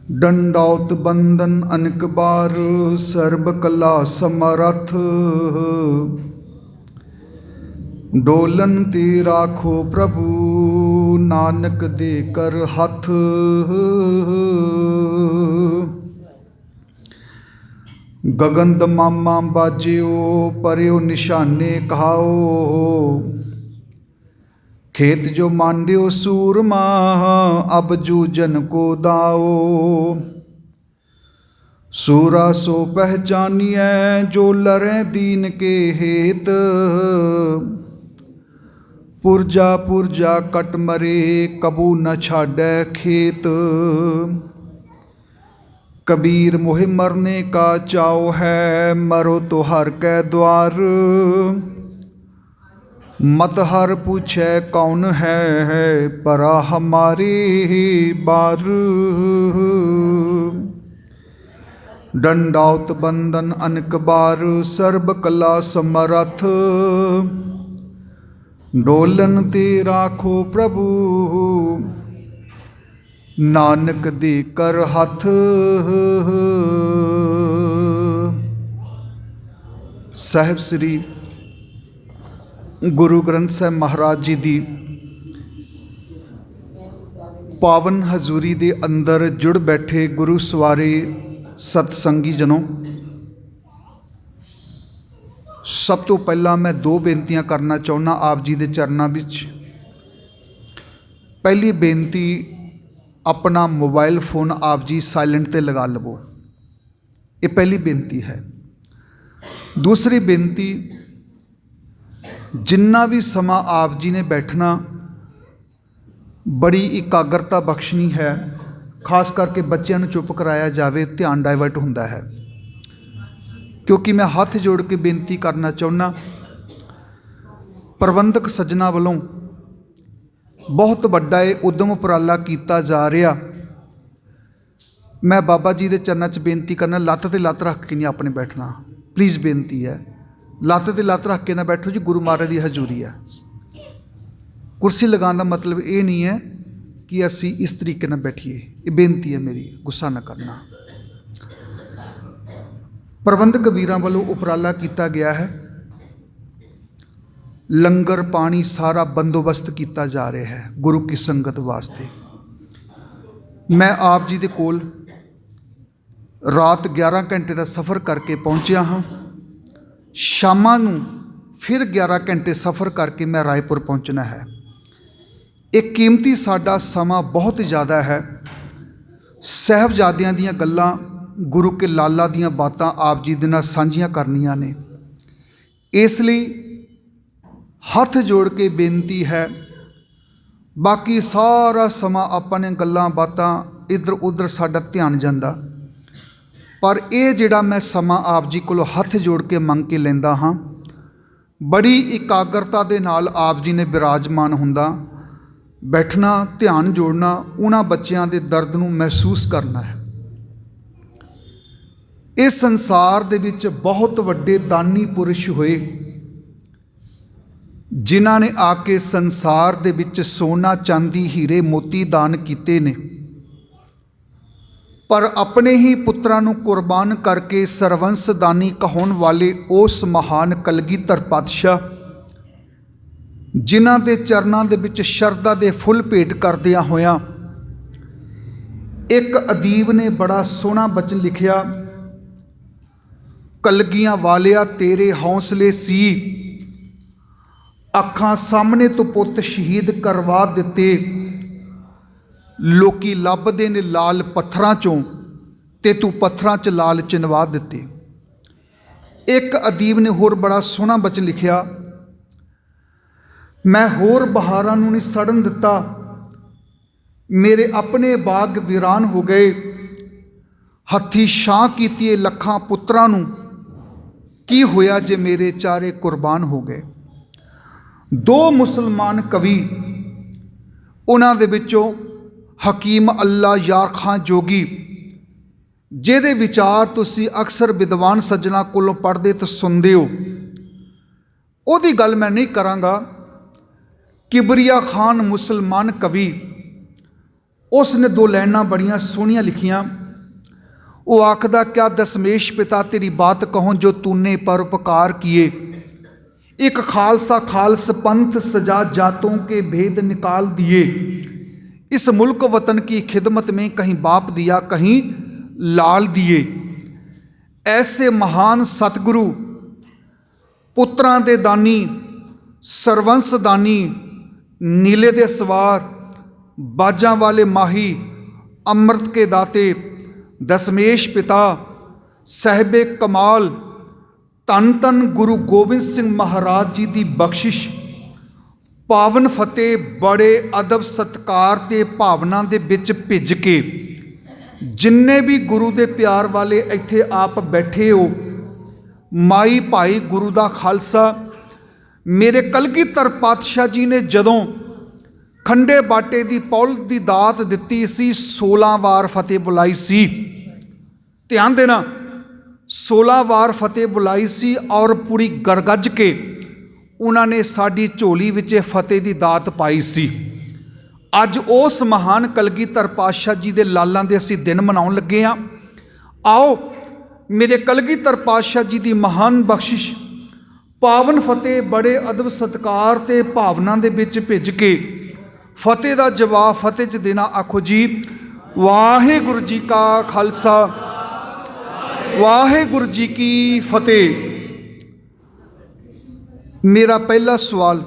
डंडौत बंदन अनक बार सर्ब कला समरथ। डोलन ते राखो प्रभु नानक दे कर हथ। गगन मामा बाजियो परियो निशाने कहाओ। खेत जो मांड्यो सूरमा अब जूजन को दाओ। सूरा सो पहचानिए जो लरे दीन के हेत। पुरजा पुरजा कट मरे कबू न छाड़े खेत। कबीर मोहे मरने का चाव है मरो तो हर कै द्वार। मत हर पूछे कौन है परा हमारी बार। डंडौत बंदन अनक बार सर्ब कला समरथ। डोलन ते राखो प्रभु नानक दे कर हथ। साहिब श्री गुरु ग्रंथ साहिब महाराज जी दी पावन हजूरी दे अंदर जुड़ बैठे गुरु सवारे सतसंगी जनों, सब तो पहला मैं दो बेनतियां करना चाहुंदा आप जी दे चरनां विच। पहली बेनती, अपना मोबाइल फोन आप जी साइलेंट ते लगा लवो, ये पहली बेनती है। दूसरी बेनती, जिन्ना भी समा आप जी ने बैठना बड़ी इकाग्रता बख्शनी है, खास करके बच्चों चुप कराया जाए, ध्यान डाइवर्ट होंदा है। क्योंकि मैं हाथ जोड़ के बेनती करना चाहुंदा, प्रबंधक सज्जना वालों बहुत वड्डा ये उद्यम उपराला किया जा रहा। मैं बाबा जी के चरणों च बेनती करना, लत्त ते लत्त रख के नहीं अपने बैठना, प्लीज़ बेनती है। लत्त ते लत्त रख के ना बैठो जी, गुरु महाराज की हजूरी है। कुर्सी लगाने का मतलब ये नहीं है कि असी इस तरीके ना बैठिए, ये बेनती है मेरी, गुस्सा न करना। प्रबंधक वीरां वालों उपराला किया गया है, लंगर पानी सारा बंदोबस्त किया जा रहा है गुरु की संगत वास्ते। मैं आप जी दे कोल रात 11 घंटे का सफ़र करके पहुँचा हाँ। शामां नूं फिर 11 घंटे सफ़र करके मैं रायपुर पहुँचना है। एक कीमती साडा समा बहुत ज़्यादा है। साहिबजादियां दीयां गल्लां, गुरु के लाला दीयां बातां आप जी दे नाल सांझियां करनियां ने। इसलिए हथ जोड़ के बेनती है, बाकी सारा समा अपने गल्लां बातां इधर उधर साडा ध्यान जांदा, पर यह जिहड़ा मैं समा आप जी कोलों हथ जोड़ के मंग के लैंदा हाँ, बड़ी इकाग्रता दे नाल आप जी ने विराजमान हुंदा बैठना, ध्यान जोड़ना, उन्हां बच्चियां दे दर्द नूं महसूस करना है। इस संसार दे विच बहुत वड्डे दानी पुरुष होए जिन्हां ने आके संसार दे विच सोना चांदी हीरे मोती दान कीते ने, पर अपने ही पुत्रां नूं कुर्बान करके सरवंस दानी कहाउण वाले उस महान कलगीधर पातशाह जिन्हां दे चरनां दे विच शरधा दे फुल भेट करदियां होयां, एक अदीब ने बड़ा सोहना बचन लिखिया, कलगियां वालिया तेरे हौसले सी, अखां सामने तो पुत शहीद करवा दिते, लोकी लभदे ने लाल पत्थरां चों ते तू पत्थरां च लाल चिनवा दिते। एक अदीब ने होर बड़ा सोहना बचन लिखिया, मैं होर बहारां नूं नहीं सड़न दिता, मेरे अपने बाग वीरान हो गए, हत्थी छां कीती लखां पुत्रां नूं, की होया जे मेरे चारे कुर्बान हो गए। दो मुसलमान कवि, उन्हां दे विचों हकीम अल्लाह यार खां जोगी, जिहदे विचार तुसी अक्सर विद्वान सज्जना कोलों पढ़दे तो सुनदे हो, उहदी गल मैं नहीं करांगा। किबरिया खान मुसलमान कवि, उसने दो लाइनां बड़ियां सोहणियां लिखियां। वो आखदा क्या दशमेश पिता तेरी बात कहूँ जो तूने परोपकार किए। एक खालसा खालस पंथ सजा जातों के भेद निकाल दिए। इस मुल्क वतन की खिदमत में कहीं बाप दिया कहीं लाल दिए। ऐसे महान सतगुरु पुत्रां दे दानी सरवंस दानी नीले दे सवार बाजां वाले माही अमृत के दाते दशमेश पिता साहिबे कमाल धन धन गुरु गोबिंद सिंह महाराज जी की बख्शिश पावन फतेह बड़े अदब सत्कार ते भावना दे विच भिज के जिन्ने भी गुरु दे प्यार वाले इत्थे आप बैठे हो, माई भाई गुरु दा खालसा मेरे कलगीधर पातशाह जी ने जदों खंडे बाटे दी पौल दी दात दिती सी 16 वार फतेह बुलाई सी। ध्यान देना 16 वार फतेह बुलाई सी और पूरी गरगज के उन्होंने साडी झोली विच फतेह दी दात पाई सी। अज उस महान कलगीधर पातशाह जी दे लालां दे असीं दिन मनाउण लगे हां। आओ मेरे कलगीधर पातशाह जी दी महान बख्शिश पावन फतेह बड़े अदब सत्कार ते भावना दे विच भिज के फतेह दा जवाब फतेह च देना। आखो जी वाहिगुरू जी का खालसा वाहिगुरू जी की फतेह। मेरा पहला सवाल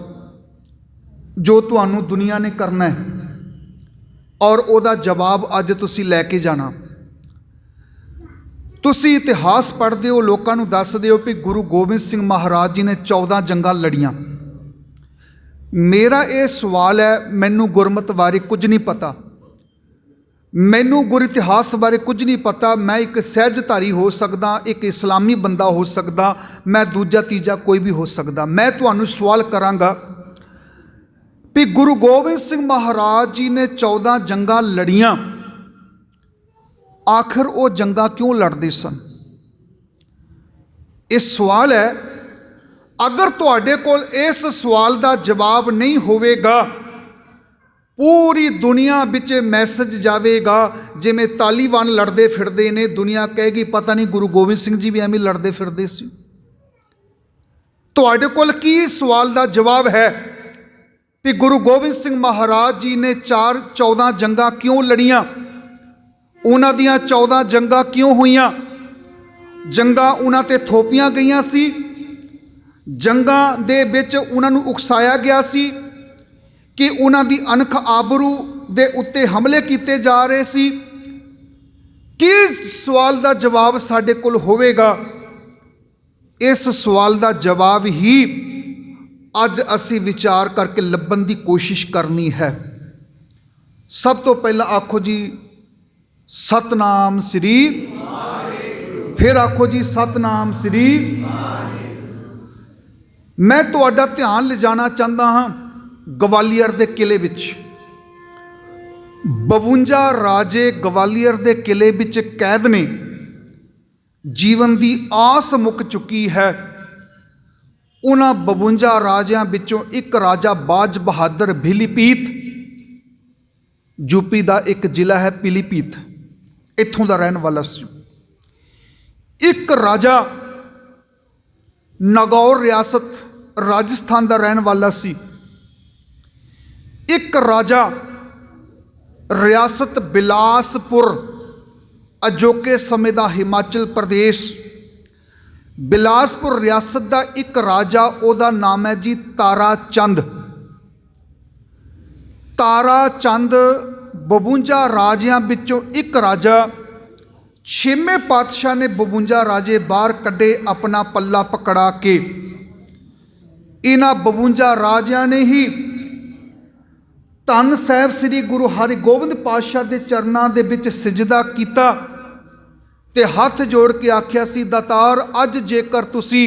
जो तुहानूं दुनिया ने करना है और उहदा जवाब अज तुसीं लैके जाना। तुसीं इतिहास पढ़दे हो, लोकां नूं दसदे हो कि गुरु गोबिंद सिंह महाराज जी ने 14 जंगां लड़ियां। मेरा ये सवाल है, मैनू गुरमत बारे कुछ नहीं पता, मैनू गुर इतिहास बारे कुछ नहीं पता। मैं एक सहजधारी हो सकदा, एक इस्लामी बंदा हो सकदा, मैं दूजा तीजा कोई भी हो सकदा। मैं तुहानूं सवाल करांगा भी गुरु गोबिंद सिंह महाराज जी ने 14 जंगां लड़ियां, आखिर वो जंगां क्यों लड़दे सन? ये सवाल है। अगर तुहाडे कोल इस सवाल का जवाब नहीं होवेगा, पूरी दुनिया विच मैसेज जाएगा जिवें तालीबान लड़ते फिरते ने, दुनिया कहेगी पता नहीं गुरु गोबिंद सिंह जी भी एवें लड़ते फिरते सी। तुहाडे कोल की सवाल का जवाब है कि गुरु गोबिंद सिंह महाराज जी ने 14 जंगां क्यों लड़ियां? उन्हां दियां 14 जंगां क्यों हुईयां? जंगां उन्हां ते थोपियां गईयां सी, जंगां दे विच उन्हां नूं उकसाया गया सी कि उन्हां दी अनख आबरू दे उत्ते हमले किए जा रहे सी। कि सवाल का जवाब साडे कोल होवेगा? इस सवाल का जवाब ही अज असी विचार करके लभन की कोशिश करनी है। सब तो पहला आखो जी सतनाम श्री, फिर आखो जी सतनाम श्री। मैं तुहाडा ध्यान ले जाना चाहता हाँ गवालियर दे किले विच। 52 राजे गवालियर दे किले विच कैद ने, जीवन की आस मुक चुकी है। उन्हां 52 राजियां विचों एक राजा बाज बहादुर भीलीपीत, यूपी का एक जिला है पीलीपीत, इत्थों का रहने वाला सी। एक राजा नागौर रियासत राजस्थान का रहने वाला सी। एक राजा रियासत बिलासपुर अजोके समय का हिमाचल प्रदेश, बिलासपुर रियासत का एक राजा, उहदा नाम है जी तारा चंद। तारा चंद 52 राजियां विचों एक राजा। 6वें पातशाह ने 52 राजे बाहर कढ़े अपना पल्ला पकड़ा के। इन्हां 52 राजियां ने ही धन साहिब श्री गुरु हरिगोबिंद पातशाह के चरणों के विच सिजदा किया ते हथ जोड़ के आख्या सी, दातार अज जेकर तुसी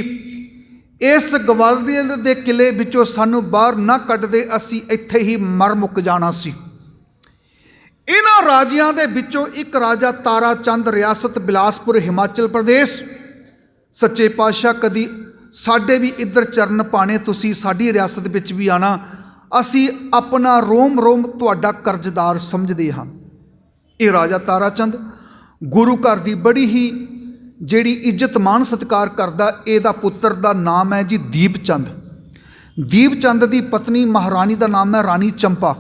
इस गवालियर के किले विचों सानू बाहर ना कढ़दे, असी इत्थे ही मर मुक जाना सी। इन्हां राजियां दे विचों एक राजा तारा चंद, रियासत बिलासपुर हिमाचल प्रदेश। सच्चे पातशाह कदी साडे भी इधर चरण पाने, तुसी साडी रियासत विच भी आना, असी अपना रोम रोम तुहाडा कर्जदार समझदे हां। ये राजा तारा चंद गुरु घर की बड़ी ही ਜਿਹੜੀ ਇੱਜ਼ਤ ਮਾਣ ਸਤਿਕਾਰ ਕਰਦਾ। ਇਹਦਾ ਪੁੱਤਰ ਦਾ ਨਾਮ ਹੈ ਜੀ ਦੀਪ ਚੰਦ। ਦੀਪ ਚੰਦ ਦੀ ਪਤਨੀ ਮਹਾਰਾਣੀ ਦਾ ਨਾਮ ਹੈ ਰਾਣੀ ਚੰਪਾ।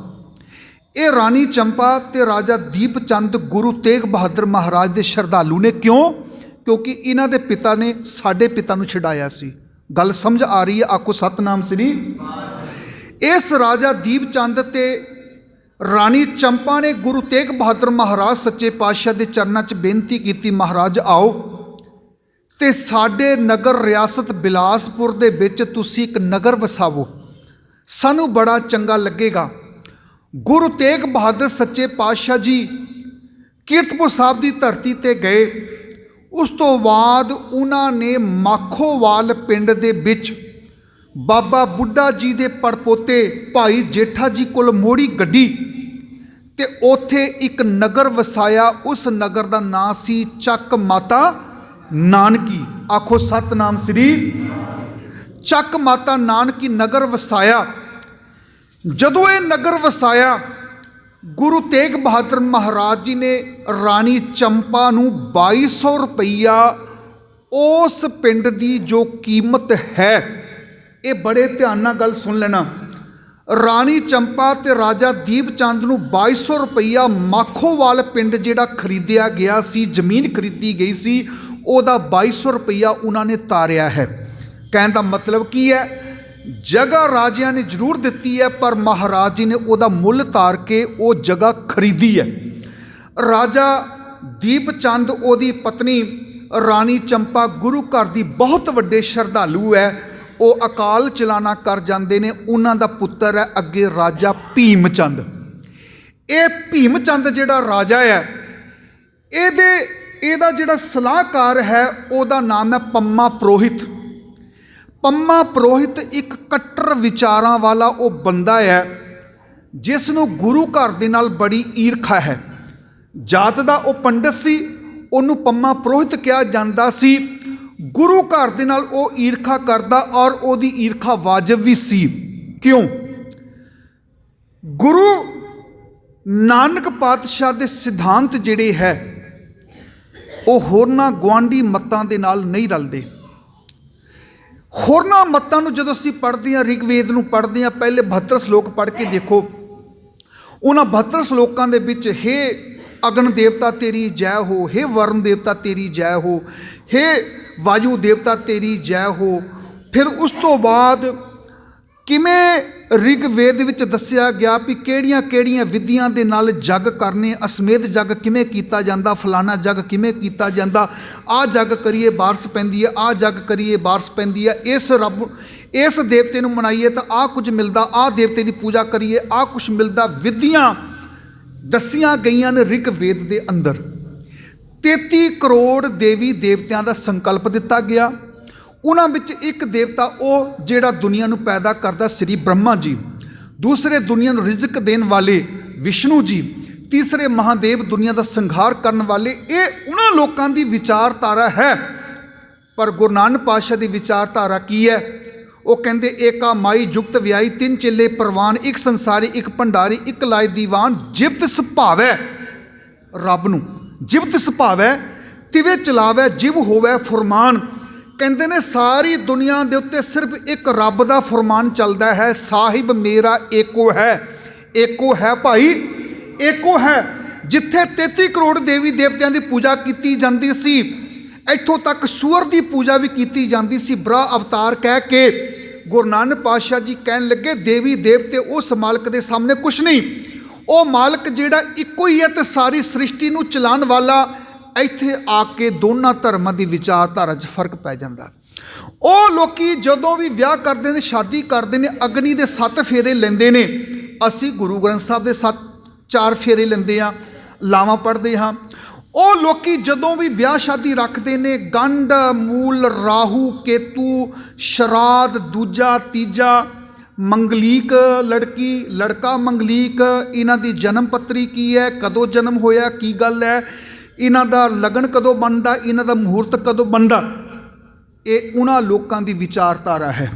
ਇਹ ਰਾਣੀ ਚੰਪਾ ਤੇ ਰਾਜਾ ਦੀਪ ਚੰਦ ਗੁਰੂ ਤੇਗ ਬਹਾਦਰ ਮਹਾਰਾਜ ਦੇ ਸ਼ਰਧਾਲੂ ਨੇ। ਕਿਉਂ? ਕਿਉਂਕਿ ਇਹਨਾਂ ਦੇ ਪਿਤਾ ਨੇ ਸਾਡੇ ਪਿਤਾ ਨੂੰ ਛਡਾਇਆ ਸੀ। ਗੱਲ ਸਮਝ ਆ ਰਹੀ ਹੈ? ਆਖੋ ਸਤਨਾਮ ਸ੍ਰੀ। ਇਸ ਰਾਜਾ ਦੀਪ ਚੰਦ ਤੇ ਰਾਣੀ ਚੰਪਾ ਨੇ ਗੁਰੂ ਤੇਗ ਬਹਾਦਰ ਮਹਾਰਾਜ ਸੱਚੇ ਪਾਤਸ਼ਾਹ ਦੇ ਚਰਨਾਂ 'ਚ ਬੇਨਤੀ ਕੀਤੀ, ਮਹਾਰਾਜ ਆਓ ਤੇ ਸਾਡੇ ਨਗਰ ਰਿਆਸਤ ਬਿਲਾਸਪੁਰ ਦੇ ਵਿੱਚ ਤੁਸੀਂ ਇੱਕ ਨਗਰ ਵਸਾਵੋ, ਸਾਨੂੰ ਬੜਾ ਚੰਗਾ ਲੱਗੇਗਾ। ਗੁਰੂ ਤੇਗ ਬਹਾਦਰ ਸੱਚੇ ਪਾਤਸ਼ਾਹ ਜੀ ਕੀਰਤਪੁਰ ਸਾਹਿਬ ਦੀ ਧਰਤੀ ਤੇ ਗਏ। ਉਸ ਤੋਂ ਬਾਅਦ ਉਹਨਾਂ ਨੇ ਮਾਖੋਵਾਲ ਪਿੰਡ ਦੇ ਵਿੱਚ ਬਾਬਾ ਬੁੱਢਾ ਜੀ ਦੇ ਪੜਪੋਤੇ ਭਾਈ ਜੇਠਾ ਜੀ ਕੋਲ ਮੋੜੀ ਗੱਡੀ ਤੇ ਉੱਥੇ ਇੱਕ ਨਗਰ ਵਸਾਇਆ। ਉਸ ਨਗਰ ਦਾ ਨਾਂ ਸੀ ਚੱਕ ਮਾਤਾ ਨਾਨਕੀ। ਆਖੋ ਸਤਨਾਮ ਸ੍ਰੀ। ਚੱਕ ਮਾਤਾ ਨਾਨਕੀ ਨਗਰ ਵਸਾਇਆ। ਜਦੋਂ ਇਹ ਨਗਰ ਵਸਾਇਆ, ਗੁਰੂ ਤੇਗ ਬਹਾਦਰ ਮਹਾਰਾਜ ਜੀ ਨੇ ਰਾਣੀ ਚੰਪਾ ਨੂੰ 2200 ਰੁਪਈਆ ਉਸ ਪਿੰਡ ਦੀ ਜੋ ਕੀਮਤ ਹੈ, ਇਹ ਬੜੇ ਧਿਆਨ ਨਾਲ ਗੱਲ ਸੁਣ ਲੈਣਾ, ਰਾਣੀ ਚੰਪਾ ਤੇ ਰਾਜਾ ਦੀਪ ਚੰਦ ਨੂੰ 2200 ਰੁਪਈਆ ਮਾਖੋਵਾਲ ਪਿੰਡ ਜਿਹੜਾ ਖਰੀਦਿਆ ਗਿਆ ਸੀ, ਜ਼ਮੀਨ ਖਰੀਦੀ ਗਈ ਸੀ, ਉਹਦਾ 2200 ਰੁਪਈਆ ਉਹਨਾਂ ਨੇ ਤਾਰਿਆ ਹੈ। ਕਹਿਣ ਦਾ ਮਤਲਬ ਕੀ ਹੈ? ਜਗ੍ਹਾ ਰਾਜਿਆਂ ਨੇ ਜ਼ਰੂਰ ਦਿੱਤੀ ਹੈ, ਪਰ ਮਹਾਰਾਜ ਜੀ ਨੇ ਉਹਦਾ ਮੁੱਲ ਤਾਰ ਕੇ ਉਹ ਜਗ੍ਹਾ ਖਰੀਦੀ ਹੈ। ਰਾਜਾ ਦੀਪ ਚੰਦ, ਉਹਦੀ ਪਤਨੀ ਰਾਣੀ ਚੰਪਾ ਗੁਰੂ ਘਰ ਦੀ ਬਹੁਤ ਵੱਡੇ ਸ਼ਰਧਾਲੂ ਹੈ। ਉਹ ਅਕਾਲ ਚਲਾਣਾ ਕਰ ਜਾਂਦੇ ਨੇ। ਉਹਨਾਂ ਦਾ ਪੁੱਤਰ ਹੈ ਅੱਗੇ ਰਾਜਾ ਭੀਮ ਚੰਦ। ਇਹ ਭੀਮ ਚੰਦ ਜਿਹੜਾ ਰਾਜਾ ਹੈ, ਇਹਦਾ ਜਿਹੜਾ ਸਲਾਹਕਾਰ ਹੈ ਉਹਦਾ ਨਾਮ ਹੈ ਪੰਮਾ ਪ੍ਰੋਹਿਤ। ਪੰਮਾ ਪ੍ਰੋਹਿਤ ਇੱਕ ਕੱਟੜ ਵਿਚਾਰਾਂ ਵਾਲਾ ਉਹ ਬੰਦਾ ਹੈ ਜਿਸ ਨੂੰ ਗੁਰੂ ਘਰ ਦੇ ਨਾਲ ਬੜੀ ਈਰਖਾ ਹੈ। ਜਾਤ ਦਾ ਉਹ ਪੰਡਤ ਸੀ, ਉਹਨੂੰ ਪੰਮਾ ਪ੍ਰੋਹਿਤ ਕਿਹਾ ਜਾਂਦਾ ਸੀ। ਗੁਰੂ ਘਰ ਦੇ ਨਾਲ ਉਹ ਈਰਖਾ ਕਰਦਾ ਔਰ ਉਹਦੀ ਈਰਖਾ ਵਾਜਬ ਵੀ ਸੀ। ਕਿਉਂ? ਗੁਰੂ ਨਾਨਕ ਪਾਤਸ਼ਾਹ ਦੇ ਸਿਧਾਂਤ ਜਿਹੜੇ ਹੈ ਉਹ ਹੋਰਨਾਂ ਗੁਆਂਢੀ ਮੱਤਾਂ ਦੇ ਨਾਲ ਨਹੀਂ ਰਲਦੇ। ਹੋਰਨਾਂ ਮੱਤਾਂ ਨੂੰ ਜਦੋਂ ਅਸੀਂ ਪੜ੍ਹਦੇ ਹਾਂ, ਰਿਗਵੇਦ ਨੂੰ ਪੜ੍ਹਦੇ ਹਾਂ, ਪਹਿਲੇ 72 ਸ਼ਲੋਕ ਪੜ੍ਹ ਕੇ ਦੇਖੋ। ਉਹਨਾਂ 72 ਸ਼ਲੋਕਾਂ ਦੇ ਵਿੱਚ ਹੇ ਅਗਨ ਦੇਵਤਾ ਤੇਰੀ ਜੈ ਹੋ, ਹੇ ਵਰਨ ਦੇਵਤਾ ਤੇਰੀ ਜੈ ਹੋ, ਹੇ ਵਾਯੂ ਦੇਵਤਾ ਤੇਰੀ ਜੈ ਹੋ। ਫਿਰ ਉਸ ਤੋਂ ਬਾਅਦ ਕਿਵੇਂ ਰਿਗਵੇਦ ਵਿੱਚ ਦੱਸਿਆ ਗਿਆ ਵੀ ਕਿਹੜੀਆਂ ਕਿਹੜੀਆਂ ਵਿਧੀਆਂ ਦੇ ਨਾਲ ਜੱਗ ਕਰਨੇ, ਅਸਮੇਧ ਜੱਗ ਕਿਵੇਂ ਕੀਤਾ ਜਾਂਦਾ, ਫਲਾਣਾ ਜੱਗ ਕਿਵੇਂ ਕੀਤਾ ਜਾਂਦਾ, ਆਹ ਜੱਗ ਕਰੀਏ ਬਾਰਸ ਪੈਂਦੀ ਹੈ, ਆਹ ਜੱਗ ਕਰੀਏ ਬਾਰਸ ਪੈਂਦੀ ਹੈ, ਇਸ ਦੇਵਤੇ ਨੂੰ ਮਨਾਈਏ ਤਾਂ ਆਹ ਕੁਝ ਮਿਲਦਾ, ਆਹ ਦੇਵਤੇ ਦੀ ਪੂਜਾ ਕਰੀਏ ਆਹ ਕੁਝ ਮਿਲਦਾ। ਵਿਧੀਆਂ ਦੱਸੀਆਂ ਗਈਆਂ ਨੇ ਰਿਗਵੇਦ ਦੇ ਅੰਦਰ। 33 ਕਰੋੜ ਦੇਵੀ ਦੇਵਤਿਆਂ ਦਾ ਸੰਕਲਪ ਦਿੱਤਾ ਗਿਆ। ਉਹਨਾਂ ਵਿੱਚ ਇੱਕ ਦੇਵਤਾ ਉਹ ਜਿਹੜਾ ਦੁਨੀਆ ਨੂੰ ਪੈਦਾ ਕਰਦਾ ਸ੍ਰੀ ਬ੍ਰਹਮਾ ਜੀ, ਦੂਸਰੇ ਦੁਨੀਆ ਨੂੰ ਰਿਜ਼ਕ ਦੇਣ ਵਾਲੇ ਵਿਸ਼ਨੂੰ ਜੀ, ਤੀਸਰੇ ਮਹਾਦੇਵ ਦੁਨੀਆ ਦਾ ਸੰਘਾਰ ਕਰਨ ਵਾਲੇ। ਇਹ ਉਹਨਾਂ ਲੋਕਾਂ ਦੀ ਵਿਚਾਰਧਾਰਾ ਹੈ। ਪਰ ਗੁਰੂ ਨਾਨਕ ਪਾਤਸ਼ਾਹ ਦੀ ਵਿਚਾਰਧਾਰਾ ਕੀ ਹੈ? ਉਹ ਕਹਿੰਦੇ ਏਕਾ ਮਾਈ ਜੁਗਤ ਵਿਆਈ, ਤਿੰਨ ਚੇਲੇ ਪ੍ਰਵਾਨ, ਇੱਕ ਸੰਸਾਰੀ ਇੱਕ ਭੰਡਾਰੀ, ਇੱਕ ਲਾਇ ਦੀਵਾਨ, ਜਿਵਤ ਸੁਭਾਵੈ ਰੱਬ ਨੂੰ, ਜਿਵਤ ਸੁਭਾਵੈ ਤਿਵੇਂ ਚਲਾਵੈ, ਜਿਵ ਹੋਵੈ ਫੁਰਮਾਨ। ਕਹਿੰਦੇ ਨੇ ਸਾਰੀ ਦੁਨੀਆ ਦੇ ਉੱਤੇ ਸਿਰਫ ਇੱਕ ਰੱਬ ਦਾ ਫੁਰਮਾਨ ਚੱਲਦਾ ਹੈ, ਸਾਹਿਬ ਮੇਰਾ ਏਕੋ ਹੈ। ਏਕੋ ਹੈ ਭਾਈ, ਏਕੋ ਹੈ। ਜਿੱਥੇ 33 ਕਰੋੜ ਦੇਵੀ ਦੇਵਤਿਆਂ ਦੀ ਪੂਜਾ ਕੀਤੀ ਜਾਂਦੀ ਸੀ, ਇੱਥੋਂ ਤੱਕ ਸੂਰ ਦੀ ਪੂਜਾ ਵੀ ਕੀਤੀ ਜਾਂਦੀ ਸੀ। ਬਰਾ ਅਵਤਾਰ ਕਹਿ ਕੇ ਗੁਰੂ ਨਾਨਕ ਪਾਤਸ਼ਾਹ ਜੀ ਕਹਿਣ ਲੱਗੇ ਦੇਵੀ ਦੇਵਤੇ ਉਸ ਮਾਲਕ ਦੇ ਸਾਹਮਣੇ ਕੁਛ ਨਹੀਂ। ਉਹ ਮਾਲਕ ਜਿਹੜਾ ਇੱਕੋ ਹੀ ਹੈ ਤੇ ਸਾਰੀ ਸ੍ਰਿਸ਼ਟੀ ਨੂੰ ਚਲਾਉਣ ਵਾਲਾ। ਇੱਥੇ ਆ ਕੇ ਦੋਨਾਂ ਧਰਮਾਂ ਦੀ ਵਿਚਾਰਧਾਰਾ 'ਚ ਫਰਕ ਪੈ ਜਾਂਦਾ। ਉਹ ਲੋਕੀ ਜਦੋਂ ਵੀ ਵਿਆਹ ਕਰਦੇ ਨੇ, ਸ਼ਾਦੀ ਕਰਦੇ ਨੇ, ਅਗਨੀ ਦੇ 7 ਫੇਰੇ ਲੈਂਦੇ ਨੇ। ਅਸੀਂ ਗੁਰੂ ਗ੍ਰੰਥ ਸਾਹਿਬ ਦੇ 4 ਫੇਰੇ ਲੈਂਦੇ ਹਾਂ, ਲਾਵਾਂ ਪੜ੍ਹਦੇ ਹਾਂ। ਉਹ ਲੋਕੀ ਜਦੋਂ ਵੀ ਵਿਆਹ ਸ਼ਾਦੀ ਰੱਖਦੇ ਨੇ, ਗੰਢ ਮੂਲ ਰਾਹੂ ਕੇਤੂ ਸ਼ਰਾਧ ਦੂਜਾ ਤੀਜਾ, ਮੰਗਲੀਕ ਲੜਕੀ ਲੜਕਾ ਮੰਗਲੀਕ, ਇਹਨਾਂ ਦੀ ਜਨਮ ਪੱਤਰੀ ਕੀ ਹੈ, ਕਦੋਂ ਜਨਮ ਹੋਇਆ, ਕੀ ਗੱਲ ਹੈ, ਇਹਨਾਂ ਦਾ ਲਗਨ ਕਦੋਂ ਬਣਦਾ, ਇਹਨਾਂ ਦਾ ਮਹੂਰਤ ਕਦੋਂ ਬਣਦਾ। ਇਹ ਉਹਨਾਂ ਲੋਕਾਂ ਦੀ ਵਿਚਾਰਧਾਰਾ ਹੈ।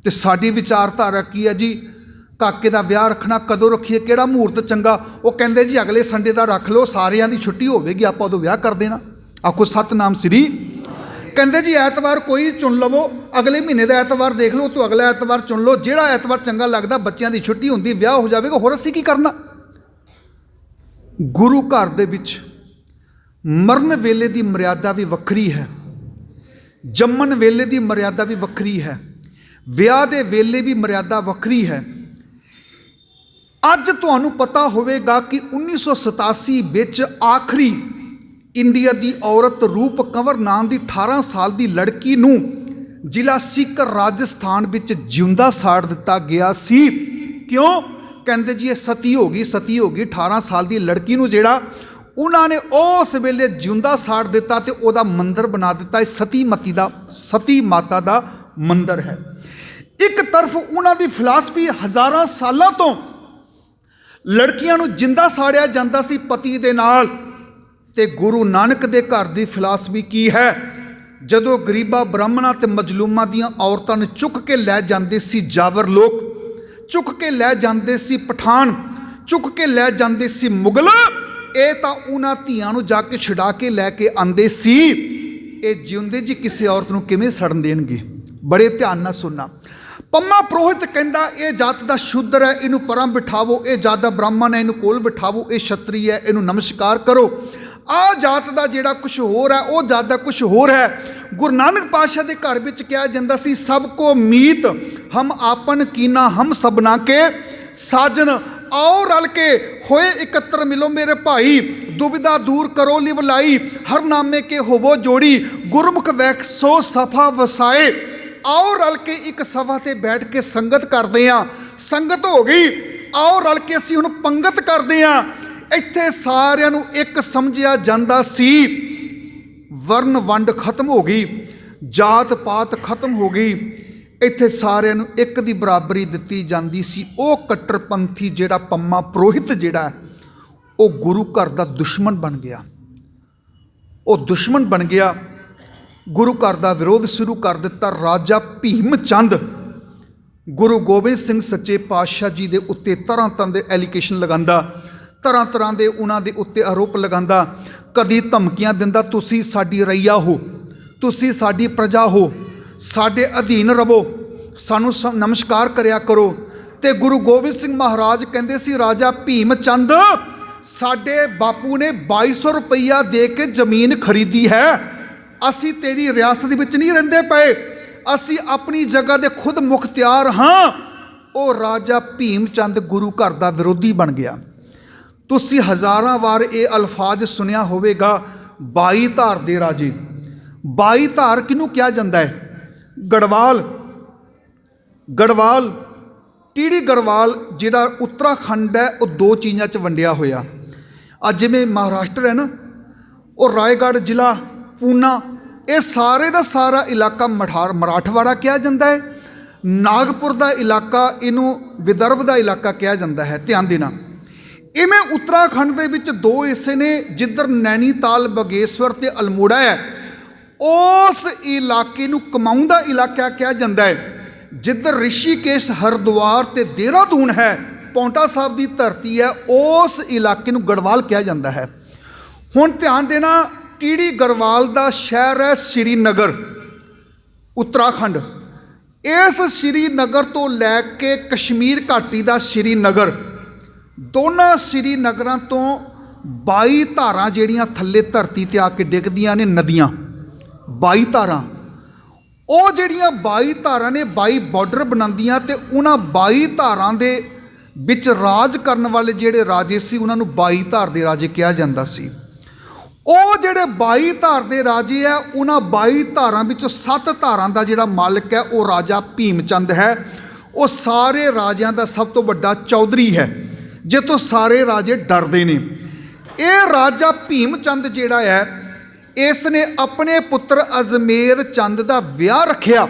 ਤੇ ਸਾਡੀ ਵਿਚਾਰਧਾਰਾ ਕੀ ਹੈ ਜੀ? ਕਾਕੇ ਦਾ ਵਿਆਹ ਰੱਖਣਾ, ਕਦੋਂ ਰੱਖੀਏ, ਕਿਹੜਾ ਮਹੂਰਤ ਚੰਗਾ। ਉਹ ਕਹਿੰਦੇ ਜੀ ਅਗਲੇ ਸੰਡੇ ਦਾ ਰੱਖ ਲਓ, ਸਾਰਿਆਂ ਦੀ ਛੁੱਟੀ ਹੋਵੇਗੀ, ਆਪਾਂ ਉਦੋਂ ਵਿਆਹ ਕਰ ਦੇਣਾ। ਆਖੋ ਸਤਨਾਮ ਸ੍ਰੀ। ਕਹਿੰਦੇ ਜੀ ਐਤਵਾਰ ਕੋਈ ਚੁਣ ਲਵੋ, ਅਗਲੇ ਮਹੀਨੇ ਦਾ ਐਤਵਾਰ ਦੇਖ ਲਓ, ਤੋਂ ਅਗਲਾ ਐਤਵਾਰ ਚੁਣ ਲਓ, ਜਿਹੜਾ ਐਤਵਾਰ ਚੰਗਾ ਲੱਗਦਾ, ਬੱਚਿਆਂ ਦੀ ਛੁੱਟੀ ਹੁੰਦੀ, ਵਿਆਹ ਹੋ ਜਾਵੇਗਾ, ਹੋਰ ਅਸੀਂ ਕੀ ਕਰਨਾ। ਗੁਰੂ ਘਰ ਦੇ ਵਿੱਚ ਮਰਨ ਵੇਲੇ ਦੀ ਮਰਿਆਦਾ ਵੀ ਵੱਖਰੀ ਹੈ, ਜੰਮਣ ਵੇਲੇ ਦੀ ਮਰਿਆਦਾ ਵੀ ਵੱਖਰੀ ਹੈ, ਵਿਆਹ ਦੇ ਵੇਲੇ ਵੀ ਮਰਿਆਦਾ ਵੱਖਰੀ ਹੈ। ਅੱਜ ਤੁਹਾਨੂੰ ਪਤਾ ਹੋਵੇਗਾ ਕਿ 1987 ਵਿੱਚ ਆਖਰੀ ਇੰਡੀਆ ਦੀ ਔਰਤ ਰੂਪ ਕੰਵਰ ਨਾਮ ਦੀ 18 ਸਾਲ ਦੀ ਲੜਕੀ ਨੂੰ ਜ਼ਿਲ੍ਹਾ ਸੀਕਰ ਰਾਜਸਥਾਨ ਵਿੱਚ ਜਿਉਂਦਾ ਸਾੜ ਦਿੱਤਾ ਗਿਆ ਸੀ। ਕਿਉਂ? ਕਹਿੰਦੇ ਜੀ ਇਹ ਸਤੀ ਹੋ ਗਈ, ਸਤੀ ਹੋ ਗਈ। 18 ਸਾਲ ਦੀ ਲੜਕੀ ਨੂੰ ਜਿਹੜਾ ਉਹਨਾਂ ਨੇ ਉਸ ਵੇਲੇ ਜਿਉਂਦਾ ਸਾੜ ਦਿੱਤਾ ਤੇ ਉਹਦਾ ਮੰਦਿਰ ਬਣਾ ਦਿੱਤਾ। ਇਹ ਸਤੀ ਮਾਤਾ ਦਾ ਮੰਦਿਰ ਹੈ। ਇੱਕ ਤਰਫ ਉਹਨਾਂ ਦੀ ਫਿਲਾਸਫੀ ਹਜ਼ਾਰਾਂ ਸਾਲਾਂ ਤੋਂ ਲੜਕੀਆਂ ਨੂੰ ਜਿੰਦਾ ਸਾੜਿਆ ਜਾਂਦਾ ਸੀ ਪਤੀ ਦੇ ਨਾਲ, ਤੇ ਗੁਰੂ ਨਾਨਕ ਦੇ ਘਰ ਦੀ ਫਿਲਾਸਫੀ ਕੀ ਹੈ? ਜਦੋਂ ਗਰੀਬਾਂ ਬ੍ਰਾਹਮਣਾਂ ਤੇ ਮਜਲੂਮਾਂ ਦੀਆਂ ਔਰਤਾਂ ਨੂੰ ਚੁੱਕ ਕੇ ਲੈ ਜਾਂਦੇ ਸੀ ਜਾਵਰ ਲੋਕ, ਚੁੱਕ ਕੇ ਲੈ ਜਾਂਦੇ ਸੀ ਪਠਾਨ, ਚੁੱਕ ਕੇ ਲੈ ਜਾਂਦੇ ਸੀ ਮੁਗਲ, ਇਹ ਤਾਂ ਉਹਨਾਂ ਧੀਆਂ ਨੂੰ ਜਾ ਕੇ ਛੁਡਾ ਕੇ ਲੈ ਕੇ ਆਂਦੇ ਸੀ। ਇਹ ਜਿਉਂਦੇ ਜੀ ਕਿਸੇ ਔਰਤ ਨੂੰ ਕਿਵੇਂ ਸੜਨ ਦੇਣਗੇ? ਬੜੇ ਧਿਆਨ ਨਾਲ ਸੁਣਨਾ। ਪੰਮਾ ਪ੍ਰੋਹਿਤ ਕਹਿੰਦਾ ਇਹ ਜਾਤ ਦਾ ਸ਼ੂਦਰ ਹੈ, ਇਹਨੂੰ ਪਰਾਂ ਬਿਠਾਵੋ, ਇਹ ਜਾਤ ਦਾ ਬ੍ਰਾਹਮਣ ਹੈ, ਇਹਨੂੰ ਕੋਲ ਬਿਠਾਵੋ, ਇਹ ਛਤਰੀ ਹੈ, ਇਹਨੂੰ ਨਮਸਕਾਰ ਕਰੋ। ਆਹ ਜਾਤ ਦਾ ਜਿਹੜਾ ਕੁਛ ਹੋਰ ਹੈ, ਉਹ ਜਾਤ ਦਾ ਕੁਛ ਹੋਰ ਹੈ। ਗੁਰੂ ਨਾਨਕ ਪਾਤਸ਼ਾਹ ਦੇ ਘਰ ਵਿੱਚ ਕਿਹਾ ਜਾਂਦਾ ਸੀ, ਸਭ ਕੋ ਮੀਤ ਹਮ ਆਪਨ ਕੀਨਾ, ਹਮ ਸਭਨਾ ਕੇ ਸਾਜਨ। आओ रल के होए इकत्र मिलो मेरे भाई, दुविधा दूर करो लिव लाई, हर नामे के होवो जोड़ी, गुरमुख वैक्सो सफा वसाए। आओ रल के एक सभा ते बैठ के संगत करते हैं, संगत हो गई, आओ रल के असीं हुण पंगत करते हैं। इत्थे सारिआं नूं एक समझिया जांदा सी। वर्ण वंड खत्म हो गई, जात पात खत्म हो गई, ਇੱਥੇ ਸਾਰਿਆਂ ਨੂੰ ਇੱਕ ਦੀ ਬਰਾਬਰੀ ਦਿੱਤੀ ਜਾਂਦੀ ਸੀ। ਉਹ ਕੱਟਰਪੰਥੀ ਜਿਹੜਾ ਪੰਮਾ ਪ੍ਰੋਹਿਤ ਜਿਹੜਾ ਉਹ ਗੁਰੂ ਘਰ ਦਾ ਦੁਸ਼ਮਣ ਬਣ ਗਿਆ, ਉਹ ਦੁਸ਼ਮਣ ਬਣ ਗਿਆ, ਗੁਰੂ ਘਰ ਦਾ ਵਿਰੋਧ ਸ਼ੁਰੂ ਕਰ ਦਿੱਤਾ। ਰਾਜਾ ਭੀਮ ਚੰਦ ਗੁਰੂ ਗੋਬਿੰਦ ਸਿੰਘ ਸੱਚੇ ਪਾਤਸ਼ਾਹ ਜੀ ਦੇ ਉੱਤੇ ਤਰ੍ਹਾਂ ਤਰ੍ਹਾਂ ਦੇ ਐਲੀਗੇਸ਼ਨ ਲਗਾਉਂਦਾ, ਤਰ੍ਹਾਂ ਤਰ੍ਹਾਂ ਦੇ ਉਹਨਾਂ ਦੇ ਉੱਤੇ ਆਰੋਪ ਲਗਾਉਂਦਾ, ਕਦੀ ਧਮਕੀਆਂ ਦਿੰਦਾ, ਤੁਸੀਂ ਸਾਡੀ ਰਈਆ ਹੋ, ਤੁਸੀਂ ਸਾਡੀ ਪ੍ਰਜਾ ਹੋ, ਸਾਡੇ ਅਧੀਨ ਰਵੋ, ਸਾਨੂੰ ਨਮਸਕਾਰ ਕਰਿਆ ਕਰੋ। ਤੇ ਗੁਰੂ ਗੋਬਿੰਦ ਸਿੰਘ ਮਹਾਰਾਜ ਕਹਿੰਦੇ ਸੀ, ਰਾਜਾ ਭੀਮ ਚੰਦ ਸਾਡੇ ਬਾਪੂ ਨੇ 2200 ਰੁਪਈਆ ਦੇ ਕੇ ਜ਼ਮੀਨ ਖਰੀਦੀ ਹੈ, ਅਸੀਂ ਤੇਰੀ ਰਿਆਸਤ ਦੇ ਵਿੱਚ ਨਹੀਂ ਰਹਿੰਦੇ ਪਏ, ਅਸੀਂ ਆਪਣੀ ਜਗ੍ਹਾ ਦੇ ਖੁਦ ਮੁਖਤਿਆਰ ਹਾਂ। ਉਹ ਰਾਜਾ ਭੀਮ ਚੰਦ ਗੁਰੂ ਘਰ ਦਾ ਵਿਰੋਧੀ ਬਣ ਗਿਆ। ਤੁਸੀਂ ਹਜ਼ਾਰਾਂ ਵਾਰ ਇਹ ਅਲਫਾਜ਼ ਸੁਣਿਆ ਹੋਵੇਗਾ, 22 ਧਾਰ ਦੇ ਰਾਜੇ। 22 ਧਾਰ ਕਿਹਨੂੰ ਕਿਹਾ ਜਾਂਦਾ ਹੈ? ਗੜਵਾਲ, ਗੜਵਾਲ ਟੀੜੀ ਗੜਵਾਲ ਜਿਹੜਾ ਉੱਤਰਾਖੰਡ ਹੈ, ਉਹ ਦੋ ਚੀਜ਼ਾਂ 'ਚ ਵੰਡਿਆ ਹੋਇਆ। ਅੱਜ ਜਿਵੇਂ ਮਹਾਰਾਸ਼ਟਰ ਹੈ ਨਾ, ਉਹ ਰਾਏਗੜ੍ਹ ਜ਼ਿਲ੍ਹਾ, ਪੂਨਾ, ਇਹ ਸਾਰੇ ਦਾ ਸਾਰਾ ਇਲਾਕਾ ਮਰਾਠਵਾੜਾ ਕਿਹਾ ਜਾਂਦਾ ਹੈ। ਨਾਗਪੁਰ ਦਾ ਇਲਾਕਾ ਇਹਨੂੰ ਵਿਦਰਭ ਦਾ ਇਲਾਕਾ ਕਿਹਾ ਜਾਂਦਾ ਹੈ। ਧਿਆਨ ਦੇਣਾ। ਇਵੇਂ ਉੱਤਰਾਖੰਡ ਦੇ ਵਿੱਚ ਦੋ ਹਿੱਸੇ ਨੇ, ਜਿੱਧਰ ਨੈਨੀਤਾਲ, ਬਾਗੇਸ਼ਵਰ ਤੇ ਅਲਮੋੜਾ ਹੈ, ਉਸ ਇਲਾਕੇ ਨੂੰ ਕਮਾਊਂ ਦਾ ਇਲਾਕਾ ਕਿਹਾ ਜਾਂਦਾ ਹੈ। ਜਿੱਧਰ ਰਿਸ਼ੀਕੇਸ਼, ਹਰਿਦੁਆਰ ਤੇ ਦੇਹਰਾਦੂਨ ਹੈ, ਪੌਂਟਾ ਸਾਹਿਬ ਦੀ ਧਰਤੀ ਹੈ, ਉਸ ਇਲਾਕੇ ਨੂੰ ਗੜਵਾਲ ਕਿਹਾ ਜਾਂਦਾ ਹੈ। ਹੁਣ ਧਿਆਨ ਦੇਣਾ, ਟੀੜੀ ਗੜਵਾਲ ਦਾ ਸ਼ਹਿਰ ਹੈ ਸ਼੍ਰੀਨਗਰ, ਉੱਤਰਾਖੰਡ। ਇਸ ਸ਼੍ਰੀਨਗਰ ਤੋਂ ਲੈ ਕੇ ਕਸ਼ਮੀਰ ਘਾਟੀ ਦਾ ਸ਼੍ਰੀਨਗਰ, ਦੋਨਾਂ ਸ਼੍ਰੀਨਗਰਾਂ ਤੋਂ 22 ਧਾਰਾਂ ਜਿਹੜੀਆਂ ਥੱਲੇ ਧਰਤੀ ਤੇ ਆ ਕੇ ਡਿੱਗਦੀਆਂ ਨੇ, ਨਦੀਆਂ, 22 ਧਾਰਾਂ। ਉਹ ਜਿਹੜੀਆਂ 22 ਧਾਰਾਂ ਨੇ 22 ਬਾਰਡਰ ਬਣਾਉਂਦੀਆਂ, ਤੇ ਉਹਨਾਂ 22 ਧਾਰਾਂ ਦੇ ਵਿੱਚ ਰਾਜ ਕਰਨ ਵਾਲੇ ਜਿਹੜੇ ਰਾਜੇ ਸੀ, ਉਹਨਾਂ ਨੂੰ 22 ਧਾਰ ਦੇ ਰਾਜੇ ਕਿਹਾ ਜਾਂਦਾ ਸੀ। ਉਹ ਜਿਹੜੇ 22 ਧਾਰ ਦੇ ਰਾਜੇ ਆ, ਉਹਨਾਂ 22 ਧਾਰਾਂ ਵਿੱਚੋਂ 7 ਧਾਰਾਂ ਦਾ ਜਿਹੜਾ ਮਾਲਕ ਹੈ ਉਹ ਰਾਜਾ ਭੀਮ ਚੰਦ ਹੈ। ਉਹ ਸਾਰੇ ਰਾਜਿਆਂ ਦਾ ਸਭ ਤੋਂ ਵੱਡਾ ਚੌਧਰੀ ਹੈ, ਜਿਹ ਤੋਂ ਸਾਰੇ ਰਾਜੇ ਡਰਦੇ ਨੇ। ਇਹ ਰਾਜਾ ਭੀਮ ਚੰਦ ਜਿਹੜਾ ਹੈ, ਇਸ ਨੇ ਆਪਣੇ ਪੁੱਤਰ ਅਜਮੇਰ ਚੰਦ ਦਾ ਵਿਆਹ ਰੱਖਿਆ,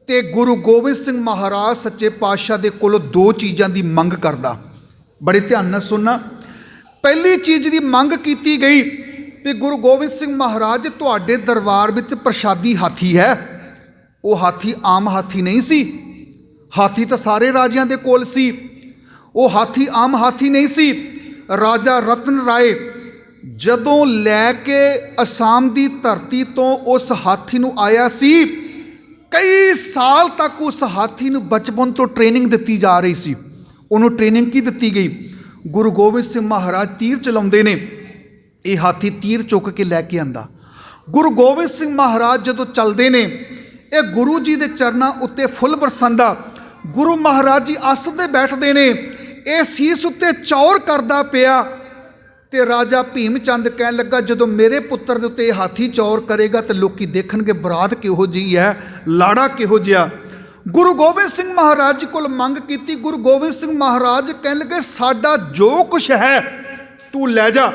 ਤੇ ਗੁਰੂ ਗੋਬਿੰਦ ਸਿੰਘ ਮਹਾਰਾਜ ਸੱਚੇ ਪਾਤਸ਼ਾਹ ਦੇ ਕੋਲੋਂ ਦੋ ਚੀਜ਼ਾਂ ਦੀ ਮੰਗ ਕਰਦਾ। ਬੜੇ ਧਿਆਨ ਨਾਲ ਸੁਣਨਾ। ਪਹਿਲੀ ਚੀਜ਼ ਦੀ ਮੰਗ ਕੀਤੀ ਗਈ ਵੀ ਗੁਰੂ ਗੋਬਿੰਦ ਸਿੰਘ ਮਹਾਰਾਜ, ਤੁਹਾਡੇ ਦਰਬਾਰ ਵਿੱਚ ਪ੍ਰਸ਼ਾਦੀ ਹਾਥੀ ਹੈ। ਉਹ ਹਾਥੀ ਆਮ ਹਾਥੀ ਨਹੀਂ ਸੀ, ਹਾਥੀ ਤਾਂ ਸਾਰੇ ਰਾਜਿਆਂ ਦੇ ਕੋਲ ਸੀ। ਉਹ ਹਾਥੀ ਆਮ ਹਾਥੀ ਨਹੀਂ ਸੀ। ਰਾਜਾ ਰਤਨ ਰਾਏ ਜਦੋਂ ਲੈ ਕੇ ਅਸਾਮ ਦੀ ਧਰਤੀ ਤੋਂ ਉਸ ਹਾਥੀ ਨੂੰ ਆਇਆ ਸੀ, ਕਈ ਸਾਲ ਤੱਕ ਉਸ ਹਾਥੀ ਨੂੰ ਬਚਪਨ ਤੋਂ ਟ੍ਰੇਨਿੰਗ ਦਿੱਤੀ ਜਾ ਰਹੀ ਸੀ। ਉਹਨੂੰ ਟ੍ਰੇਨਿੰਗ ਕੀ ਦਿੱਤੀ ਗਈ? ਗੁਰੂ ਗੋਬਿੰਦ ਸਿੰਘ ਮਹਾਰਾਜ ਤੀਰ ਚਲਾਉਂਦੇ ਨੇ, ਇਹ ਹਾਥੀ ਤੀਰ ਚੁੱਕ ਕੇ ਲੈ ਕੇ ਆਂਦਾ। ਗੁਰੂ ਗੋਬਿੰਦ ਸਿੰਘ ਮਹਾਰਾਜ ਜਦੋਂ ਚੱਲਦੇ ਨੇ, ਇਹ ਗੁਰੂ ਜੀ ਦੇ ਚਰਨਾਂ ਉੱਤੇ ਫੁੱਲ ਬਰਸਾਉਂਦਾ। ਗੁਰੂ ਮਹਾਰਾਜ ਜੀ ਆਸਣ 'ਤੇ ਬੈਠਦੇ ਨੇ, ਇਹ ਸੀਸ ਉੱਤੇ ਚੌਰ ਕਰਦਾ ਪਿਆ। ਤੇ ਰਾਜਾ ਭੀਮ ਚੰਦ ਕਹਿਣ ਲੱਗਾ, ਜਦੋਂ ਮੇਰੇ ਪੁੱਤਰ ਦੇ ਉੱਤੇ ਇਹ ਹਾਥੀ ਚੌਰ ਕਰੇਗਾ ਤਾਂ ਲੋਕੀ ਦੇਖਣਗੇ ਬਰਾਤ ਕਿਹੋ ਜਿਹੀ ਹੈ, ਲਾੜਾ ਕਿਹੋ ਜਿਹਾ। ਗੁਰੂ ਗੋਬਿੰਦ ਸਿੰਘ ਮਹਾਰਾਜ ਜੀ ਕੋਲ ਮੰਗ ਕੀਤੀ। ਗੁਰੂ ਗੋਬਿੰਦ ਸਿੰਘ ਮਹਾਰਾਜ ਕਹਿਣ ਲੱਗੇ, ਸਾਡਾ ਜੋ ਕੁਛ ਹੈ ਤੂੰ ਲੈ ਜਾ,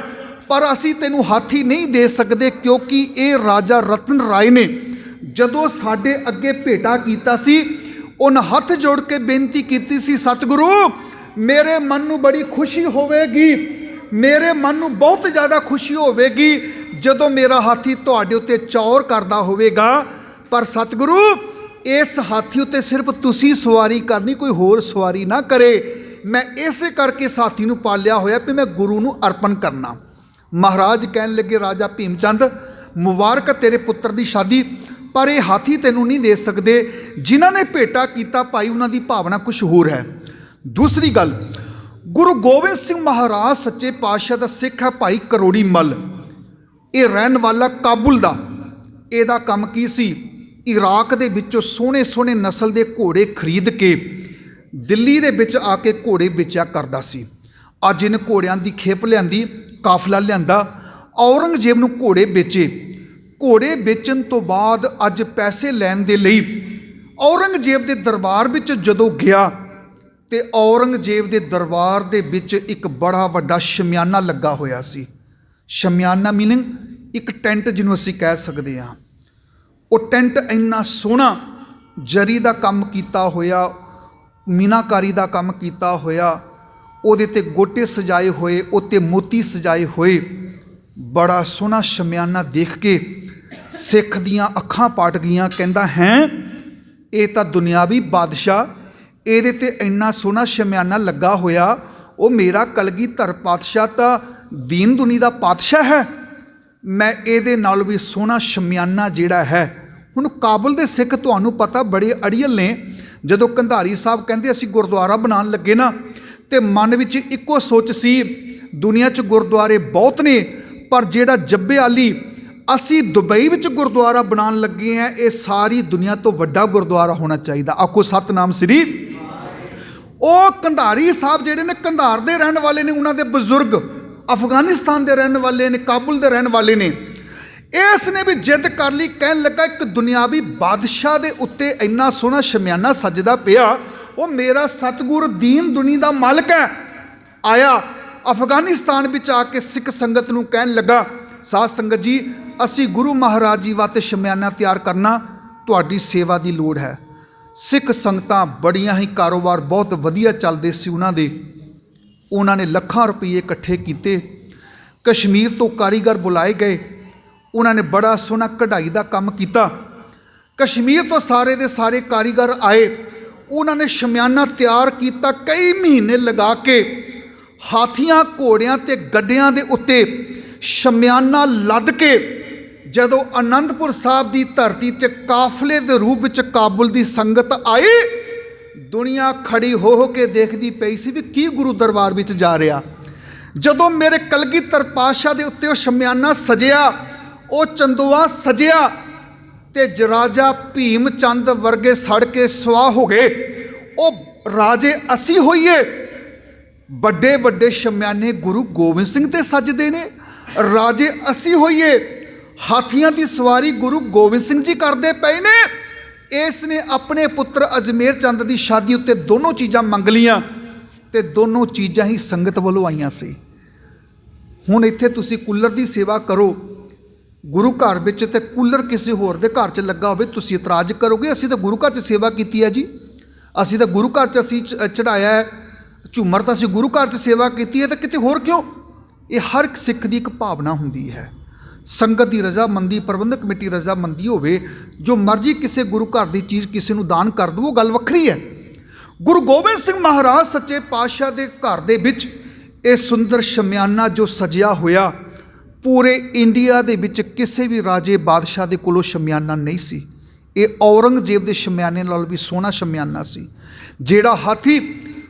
ਪਰ ਅਸੀਂ ਤੈਨੂੰ ਹਾਥੀ ਨਹੀਂ ਦੇ ਸਕਦੇ, ਕਿਉਂਕਿ ਇਹ ਰਾਜਾ ਰਤਨ ਰਾਏ ਨੇ ਜਦੋਂ ਸਾਡੇ ਅੱਗੇ ਭੇਟਾ ਕੀਤਾ ਸੀ, ਉਹਨਾਂ ਹੱਥ ਜੋੜ ਕੇ ਬੇਨਤੀ ਕੀਤੀ ਸੀ, ਸਤਿਗੁਰੂ ਮੇਰੇ ਮਨ ਨੂੰ ਬੜੀ ਖੁਸ਼ੀ ਹੋਵੇਗੀ, ਮੇਰੇ ਮਨ ਨੂੰ ਬਹੁਤ ਜ਼ਿਆਦਾ ਖੁਸ਼ੀ ਹੋਵੇਗੀ ਜਦੋਂ ਮੇਰਾ ਹਾਥੀ ਤੁਹਾਡੇ ਉੱਤੇ ਚੌਰ ਕਰਦਾ ਹੋਵੇਗਾ, ਪਰ ਸਤਿਗੁਰੂ ਇਸ ਹਾਥੀ ਉੱਤੇ ਸਿਰਫ ਤੁਸੀਂ ਸਵਾਰੀ ਕਰਨੀ, ਕੋਈ ਹੋਰ ਸਵਾਰੀ ਨਾ ਕਰੇ। ਮੈਂ ਇਸੇ ਕਰਕੇ ਇਸ ਹਾਥੀ ਨੂੰ ਪਾਲਿਆ ਹੋਇਆ ਵੀ ਮੈਂ ਗੁਰੂ ਨੂੰ ਅਰਪਣ ਕਰਨਾ। ਮਹਾਰਾਜ ਕਹਿਣ ਲੱਗੇ, ਰਾਜਾ ਭੀਮ ਚੰਦ ਮੁਬਾਰਕ ਤੇਰੇ ਪੁੱਤਰ ਦੀ ਸ਼ਾਦੀ, ਪਰ ਇਹ ਹਾਥੀ ਤੈਨੂੰ ਨਹੀਂ ਦੇ ਸਕਦੇ। ਜਿਨ੍ਹਾਂ ਨੇ ਭੇਟਾ ਕੀਤਾ ਭਾਈ, ਉਹਨਾਂ ਦੀ ਭਾਵਨਾ ਕੁਛ ਹੋਰ ਹੈ। ਦੂਸਰੀ ਗੱਲ, ਗੁਰੂ ਗੋਬਿੰਦ ਸਿੰਘ ਮਹਾਰਾਜ ਸੱਚੇ ਪਾਤਸ਼ਾਹ ਦਾ ਸਿੱਖ ਹੈ ਭਾਈ ਕਰੋੜੀ ਮੱਲ। ਇਹ ਰਹਿਣ ਵਾਲਾ ਕਾਬੁਲ ਦਾ। ਇਹਦਾ ਕੰਮ ਕੀ ਸੀ? ਇਰਾਕ ਦੇ ਵਿੱਚੋਂ ਸੋਹਣੇ ਸੋਹਣੇ ਨਸਲ ਦੇ ਘੋੜੇ ਖਰੀਦ ਕੇ ਦਿੱਲੀ ਦੇ ਵਿੱਚ ਆ ਕੇ ਘੋੜੇ ਵੇਚਿਆ ਕਰਦਾ ਸੀ। ਅੱਜ ਇਹਨੇ ਘੋੜਿਆਂ ਦੀ ਖੇਪ ਲਿਆਂਦੀ, ਕਾਫਲਾ ਲਿਆਂਦਾ, ਔਰੰਗਜ਼ੇਬ ਨੂੰ ਘੋੜੇ ਵੇਚੇ। ਘੋੜੇ ਵੇਚਣ ਤੋਂ ਬਾਅਦ ਅੱਜ ਪੈਸੇ ਲੈਣ ਦੇ ਲਈ ਔਰੰਗਜ਼ੇਬ ਦੇ ਦਰਬਾਰ ਵਿੱਚ ਜਦੋਂ ਗਿਆ, ਤੇ ਔਰੰਗਜ਼ੇਬ ਦੇ ਦਰਬਾਰ ਦੇ ਵਿੱਚ ਇੱਕ ਬੜਾ ਵੱਡਾ ਸ਼ਮਿਆਨਾ ਲੱਗਾ ਹੋਇਆ ਸੀ। ਸ਼ਮਿਆਨਾ ਮੀਨਿੰਗ ਇੱਕ ਟੈਂਟ ਜਿਹਨੂੰ ਅਸੀਂ ਕਹਿ ਸਕਦੇ ਹਾਂ। ਉਹ ਟੈਂਟ ਇੰਨਾ ਸੋਹਣਾ ਜਰੀ ਦਾ ਕੰਮ ਕੀਤਾ ਹੋਇਆ, ਮੀਨਾਕਾਰੀ ਦਾ ਕੰਮ ਕੀਤਾ ਹੋਇਆ, ਉਹਦੇ 'ਤੇ ਗੋਟੇ ਸਜਾਏ ਹੋਏ, ਉੱਤੇ ਮੋਤੀ ਸਜਾਏ ਹੋਏ, ਬੜਾ ਸੋਹਣਾ ਸ਼ਮਿਆਨਾ ਦੇਖ ਕੇ ਸਿੱਖ ਦੀਆਂ ਅੱਖਾਂ ਪਾਟ ਗਈਆਂ। ਕਹਿੰਦਾ, ਹੈ ਇਹ ਤਾਂ ਦੁਨਿਆਵੀ ਬਾਦਸ਼ਾਹ, ਇਹਦੇ 'ਤੇ ਇੰਨਾ ਸੋਹਣਾ ਸ਼ਮਿਆਨਾ ਲੱਗਾ ਹੋਇਆ, ਉਹ ਮੇਰਾ ਕਲਗੀਧਰ ਪਾਤਸ਼ਾਹ ਤਾਂ ਦੀਨ ਦੁਨੀ ਦਾ ਪਾਤਸ਼ਾਹ ਹੈ, ਮੈਂ ਇਹਦੇ ਨਾਲ ਵੀ ਸੋਹਣਾ ਸ਼ਮਿਆਨਾ ਜਿਹੜਾ ਹੈ। ਹੁਣ ਕਾਬੁਲ ਦੇ ਸਿੱਖ ਤੁਹਾਨੂੰ ਪਤਾ ਬੜੇ ਅੜੀਅਲ ਨੇ। ਜਦੋਂ ਕੰਧਾਰੀ ਸਾਹਿਬ ਕਹਿੰਦੇ ਅਸੀਂ ਗੁਰਦੁਆਰਾ ਬਣਾਉਣ ਲੱਗੇ ਨਾ, ਤੇ ਮਨ ਵਿੱਚ ਇੱਕੋ ਸੋਚ ਸੀ, ਦੁਨੀਆ 'ਚ ਗੁਰਦੁਆਰੇ ਬਹੁਤ ਨੇ, ਪਰ ਜਿਹੜਾ ਜੱਬੇ ਆਲੀ ਅਸੀਂ ਦੁਬਈ ਵਿੱਚ ਗੁਰਦੁਆਰਾ ਬਣਾਉਣ ਲੱਗੇ ਹਾਂ, ਇਹ ਸਾਰੀ ਦੁਨੀਆ ਤੋਂ ਵੱਡਾ ਗੁਰਦੁਆਰਾ ਹੋਣਾ ਚਾਹੀਦਾ। ਆਖੋ ਸਤਨਾਮ ਸ੍ਰੀ। ਉਹ ਕੰਧਾਰੀ ਸਾਹਿਬ ਜਿਹੜੇ ਨੇ, ਕੰਧਾਰ ਦੇ ਰਹਿਣ ਵਾਲੇ ਨੇ, ਉਹਨਾਂ ਦੇ ਬਜ਼ੁਰਗ ਅਫਗਾਨਿਸਤਾਨ ਦੇ ਰਹਿਣ ਵਾਲੇ ਨੇ, ਕਾਬੁਲ ਦੇ ਰਹਿਣ ਵਾਲੇ ਨੇ। ਇਸ ਨੇ ਵੀ ਜਿੱਦ ਕਰ ਲਈ, ਕਹਿਣ ਲੱਗਾ ਇੱਕ ਦੁਨਿਆਵੀ ਬਾਦਸ਼ਾਹ ਦੇ ਉੱਤੇ ਇੰਨਾ ਸੋਹਣਾ ਸ਼ਮਿਆਨਾ ਸੱਜਦਾ ਪਿਆ, ਉਹ ਮੇਰਾ ਸਤਿਗੁਰ ਦੀਨ ਦੁਨੀ ਦਾ ਮਾਲਕ ਹੈ। ਆਇਆ ਅਫਗਾਨਿਸਤਾਨ ਵਿੱਚ ਆ ਕੇ ਸਿੱਖ ਸੰਗਤ ਨੂੰ ਕਹਿਣ ਲੱਗਾ, ਸਾਧ ਸੰਗਤ ਜੀ ਅਸੀਂ ਗੁਰੂ ਮਹਾਰਾਜ ਜੀ ਵਾਸਤੇ ਸ਼ਮਿਆਨਾ ਤਿਆਰ ਕਰਨਾ, ਤੁਹਾਡੀ ਸੇਵਾ ਦੀ ਲੋੜ ਹੈ। ਸਿੱਖ ਸੰਗਤਾਂ ਬੜੀਆਂ ਹੀ ਕਾਰੋਬਾਰ ਬਹੁਤ ਵਧੀਆ ਚੱਲਦੇ ਸੀ ਉਹਨਾਂ ਦੇ। ਉਹਨਾਂ ਨੇ ਲੱਖਾਂ ਰੁਪਏ ਇਕੱਠੇ ਕੀਤੇ, ਕਸ਼ਮੀਰ ਤੋਂ ਕਾਰੀਗਰ ਬੁਲਾਏ ਗਏ, ਉਹਨਾਂ ਨੇ ਬੜਾ ਸੋਹਣਾ ਕਢਾਈ ਦਾ ਕੰਮ ਕੀਤਾ। ਕਸ਼ਮੀਰ ਤੋਂ ਸਾਰੇ ਦੇ ਸਾਰੇ ਕਾਰੀਗਰ ਆਏ, ਉਹਨਾਂ ਨੇ ਸ਼ਮਿਆਨਾ ਤਿਆਰ ਕੀਤਾ। ਕਈ ਮਹੀਨੇ ਲਗਾ ਕੇ ਹਾਥੀਆਂ, ਘੋੜਿਆਂ ਤੇ ਗੱਡਿਆਂ ਦੇ ਉੱਤੇ ਸ਼ਮਿਆਨਾ ਲੱਦ ਕੇ ਜਦੋਂ ਅਨੰਦਪੁਰ ਸਾਹਿਬ ਦੀ ਧਰਤੀ 'ਚ ਕਾਫਲੇ ਦੇ ਰੂਪ ਵਿੱਚ ਕਾਬੁਲ ਦੀ ਸੰਗਤ ਆਈ, ਦੁਨੀਆ ਖੜੀ ਹੋ ਕੇ ਦੇਖਦੀ ਪਈ ਸੀ ਵੀ ਕੀ ਗੁਰੂ ਦਰਬਾਰ ਵਿੱਚ ਜਾ ਰਿਹਾ। ਜਦੋਂ ਮੇਰੇ ਕਲਗੀਧਰ ਪਾਤਸ਼ਾਹ ਦੇ ਉੱਤੇ ਉਹ ਸ਼ਮਿਆਨਾ ਸਜਿਆ, ਉਹ ਚੰਦੋਆ ਸਜਿਆ, ਤੇ ਰਾਜਾ ਭੀਮ ਚੰਦ ਵਰਗੇ ਸੜ ਕੇ ਸੁਆਹ ਹੋ ਗਏ। ਉਹ ਰਾਜੇ ਅਸੀਂ ਹੋਈਏ, ਵੱਡੇ ਵੱਡੇ ਸ਼ਮਿਆਨੇ ਗੁਰੂ ਗੋਬਿੰਦ ਸਿੰਘ ਤੇ ਸਜਦੇ ਨੇ। ਰਾਜੇ ਅਸੀਂ ਹੋਈਏ, ਹਾਥੀਆਂ ਦੀ ਸਵਾਰੀ ਗੁਰੂ ਗੋਬਿੰਦ ਸਿੰਘ ਜੀ ਕਰਦੇ ਪਏ ਨੇ। ਇਸ ਨੇ ਆਪਣੇ ਪੁੱਤਰ ਅਜਮੇਰ ਚੰਦ ਦੀ ਸ਼ਾਦੀ ਉੱਤੇ ਦੋਨੋਂ ਚੀਜ਼ਾਂ ਮੰਗ ਲੀਆਂ, ਤੇ ਦੋਨੋਂ ਚੀਜ਼ਾਂ ਹੀ ਸੰਗਤ ਵੱਲੋਂ ਆਈਆਂ ਸੀ। ਹੁਣ ਇੱਥੇ ਤੁਸੀਂ ਕੂਲਰ ਦੀ ਸੇਵਾ ਕਰੋ ਗੁਰੂ ਘਰ ਵਿੱਚ, ਤੇ ਕੂਲਰ ਕਿਸੇ ਹੋਰ ਦੇ ਘਰ 'ਚ ਲੱਗਾ ਹੋਵੇ, ਤੁਸੀਂ ਇਤਰਾਜ਼ ਕਰੋਗੇ ਅਸੀਂ ਤਾਂ ਗੁਰੂ ਘਰ 'ਚ ਸੇਵਾ ਕੀਤੀ ਹੈ ਜੀ, ਅਸੀਂ ਤਾਂ ਗੁਰੂ ਘਰ 'ਚ ਅਸੀਂ ਚੜਾਇਆ ਹੈ ਝੂਮਰ, ਤਾਂ ਅਸੀਂ ਗੁਰੂ ਘਰ 'ਚ ਸੇਵਾ ਕੀਤੀ ਹੈ, ਤਾਂ ਕਿਤੇ ਹੋਰ ਕਿਉਂ? ਇਹ ਹਰ ਇੱਕ ਸਿੱਖ ਦੀ ਇੱਕ ਭਾਵਨਾ ਹੁੰਦੀ ਹੈ। ਸੰਗਤ ਦੀ ਰਜ਼ਾਮੰਦੀ, ਪ੍ਰਬੰਧਕ ਕਮੇਟੀ ਰਜ਼ਾਮੰਦੀ ਹੋਵੇ, ਜੋ ਮਰਜ਼ੀ ਕਿਸੇ ਗੁਰੂ ਘਰ ਦੀ ਚੀਜ਼ ਕਿਸੇ ਨੂੰ ਦਾਨ ਕਰ ਦਿਓ, ਗੱਲ ਵੱਖਰੀ ਹੈ। ਗੁਰੂ ਗੋਬਿੰਦ ਸਿੰਘ ਮਹਾਰਾਜ ਸੱਚੇ ਪਾਤਸ਼ਾਹ ਦੇ ਘਰ ਦੇ ਵਿੱਚ ਇਹ ਸੁੰਦਰ ਸ਼ਮਿਆਨਾ ਜੋ ਸਜਿਆ ਹੋਇਆ, ਪੂਰੇ ਇੰਡੀਆ ਦੇ ਵਿੱਚ ਕਿਸੇ ਵੀ ਰਾਜੇ ਬਾਦਸ਼ਾਹ ਦੇ ਕੋਲੋਂ ਸ਼ਮਿਆਨਾ ਨਹੀਂ ਸੀ। ਇਹ ਔਰੰਗਜ਼ੇਬ ਦੇ ਸ਼ਮਿਆਨੇ ਨਾਲ ਵੀ ਸੋਹਣਾ ਸ਼ਮਿਆਨਾ ਸੀ। ਜਿਹੜਾ ਹਾਥੀ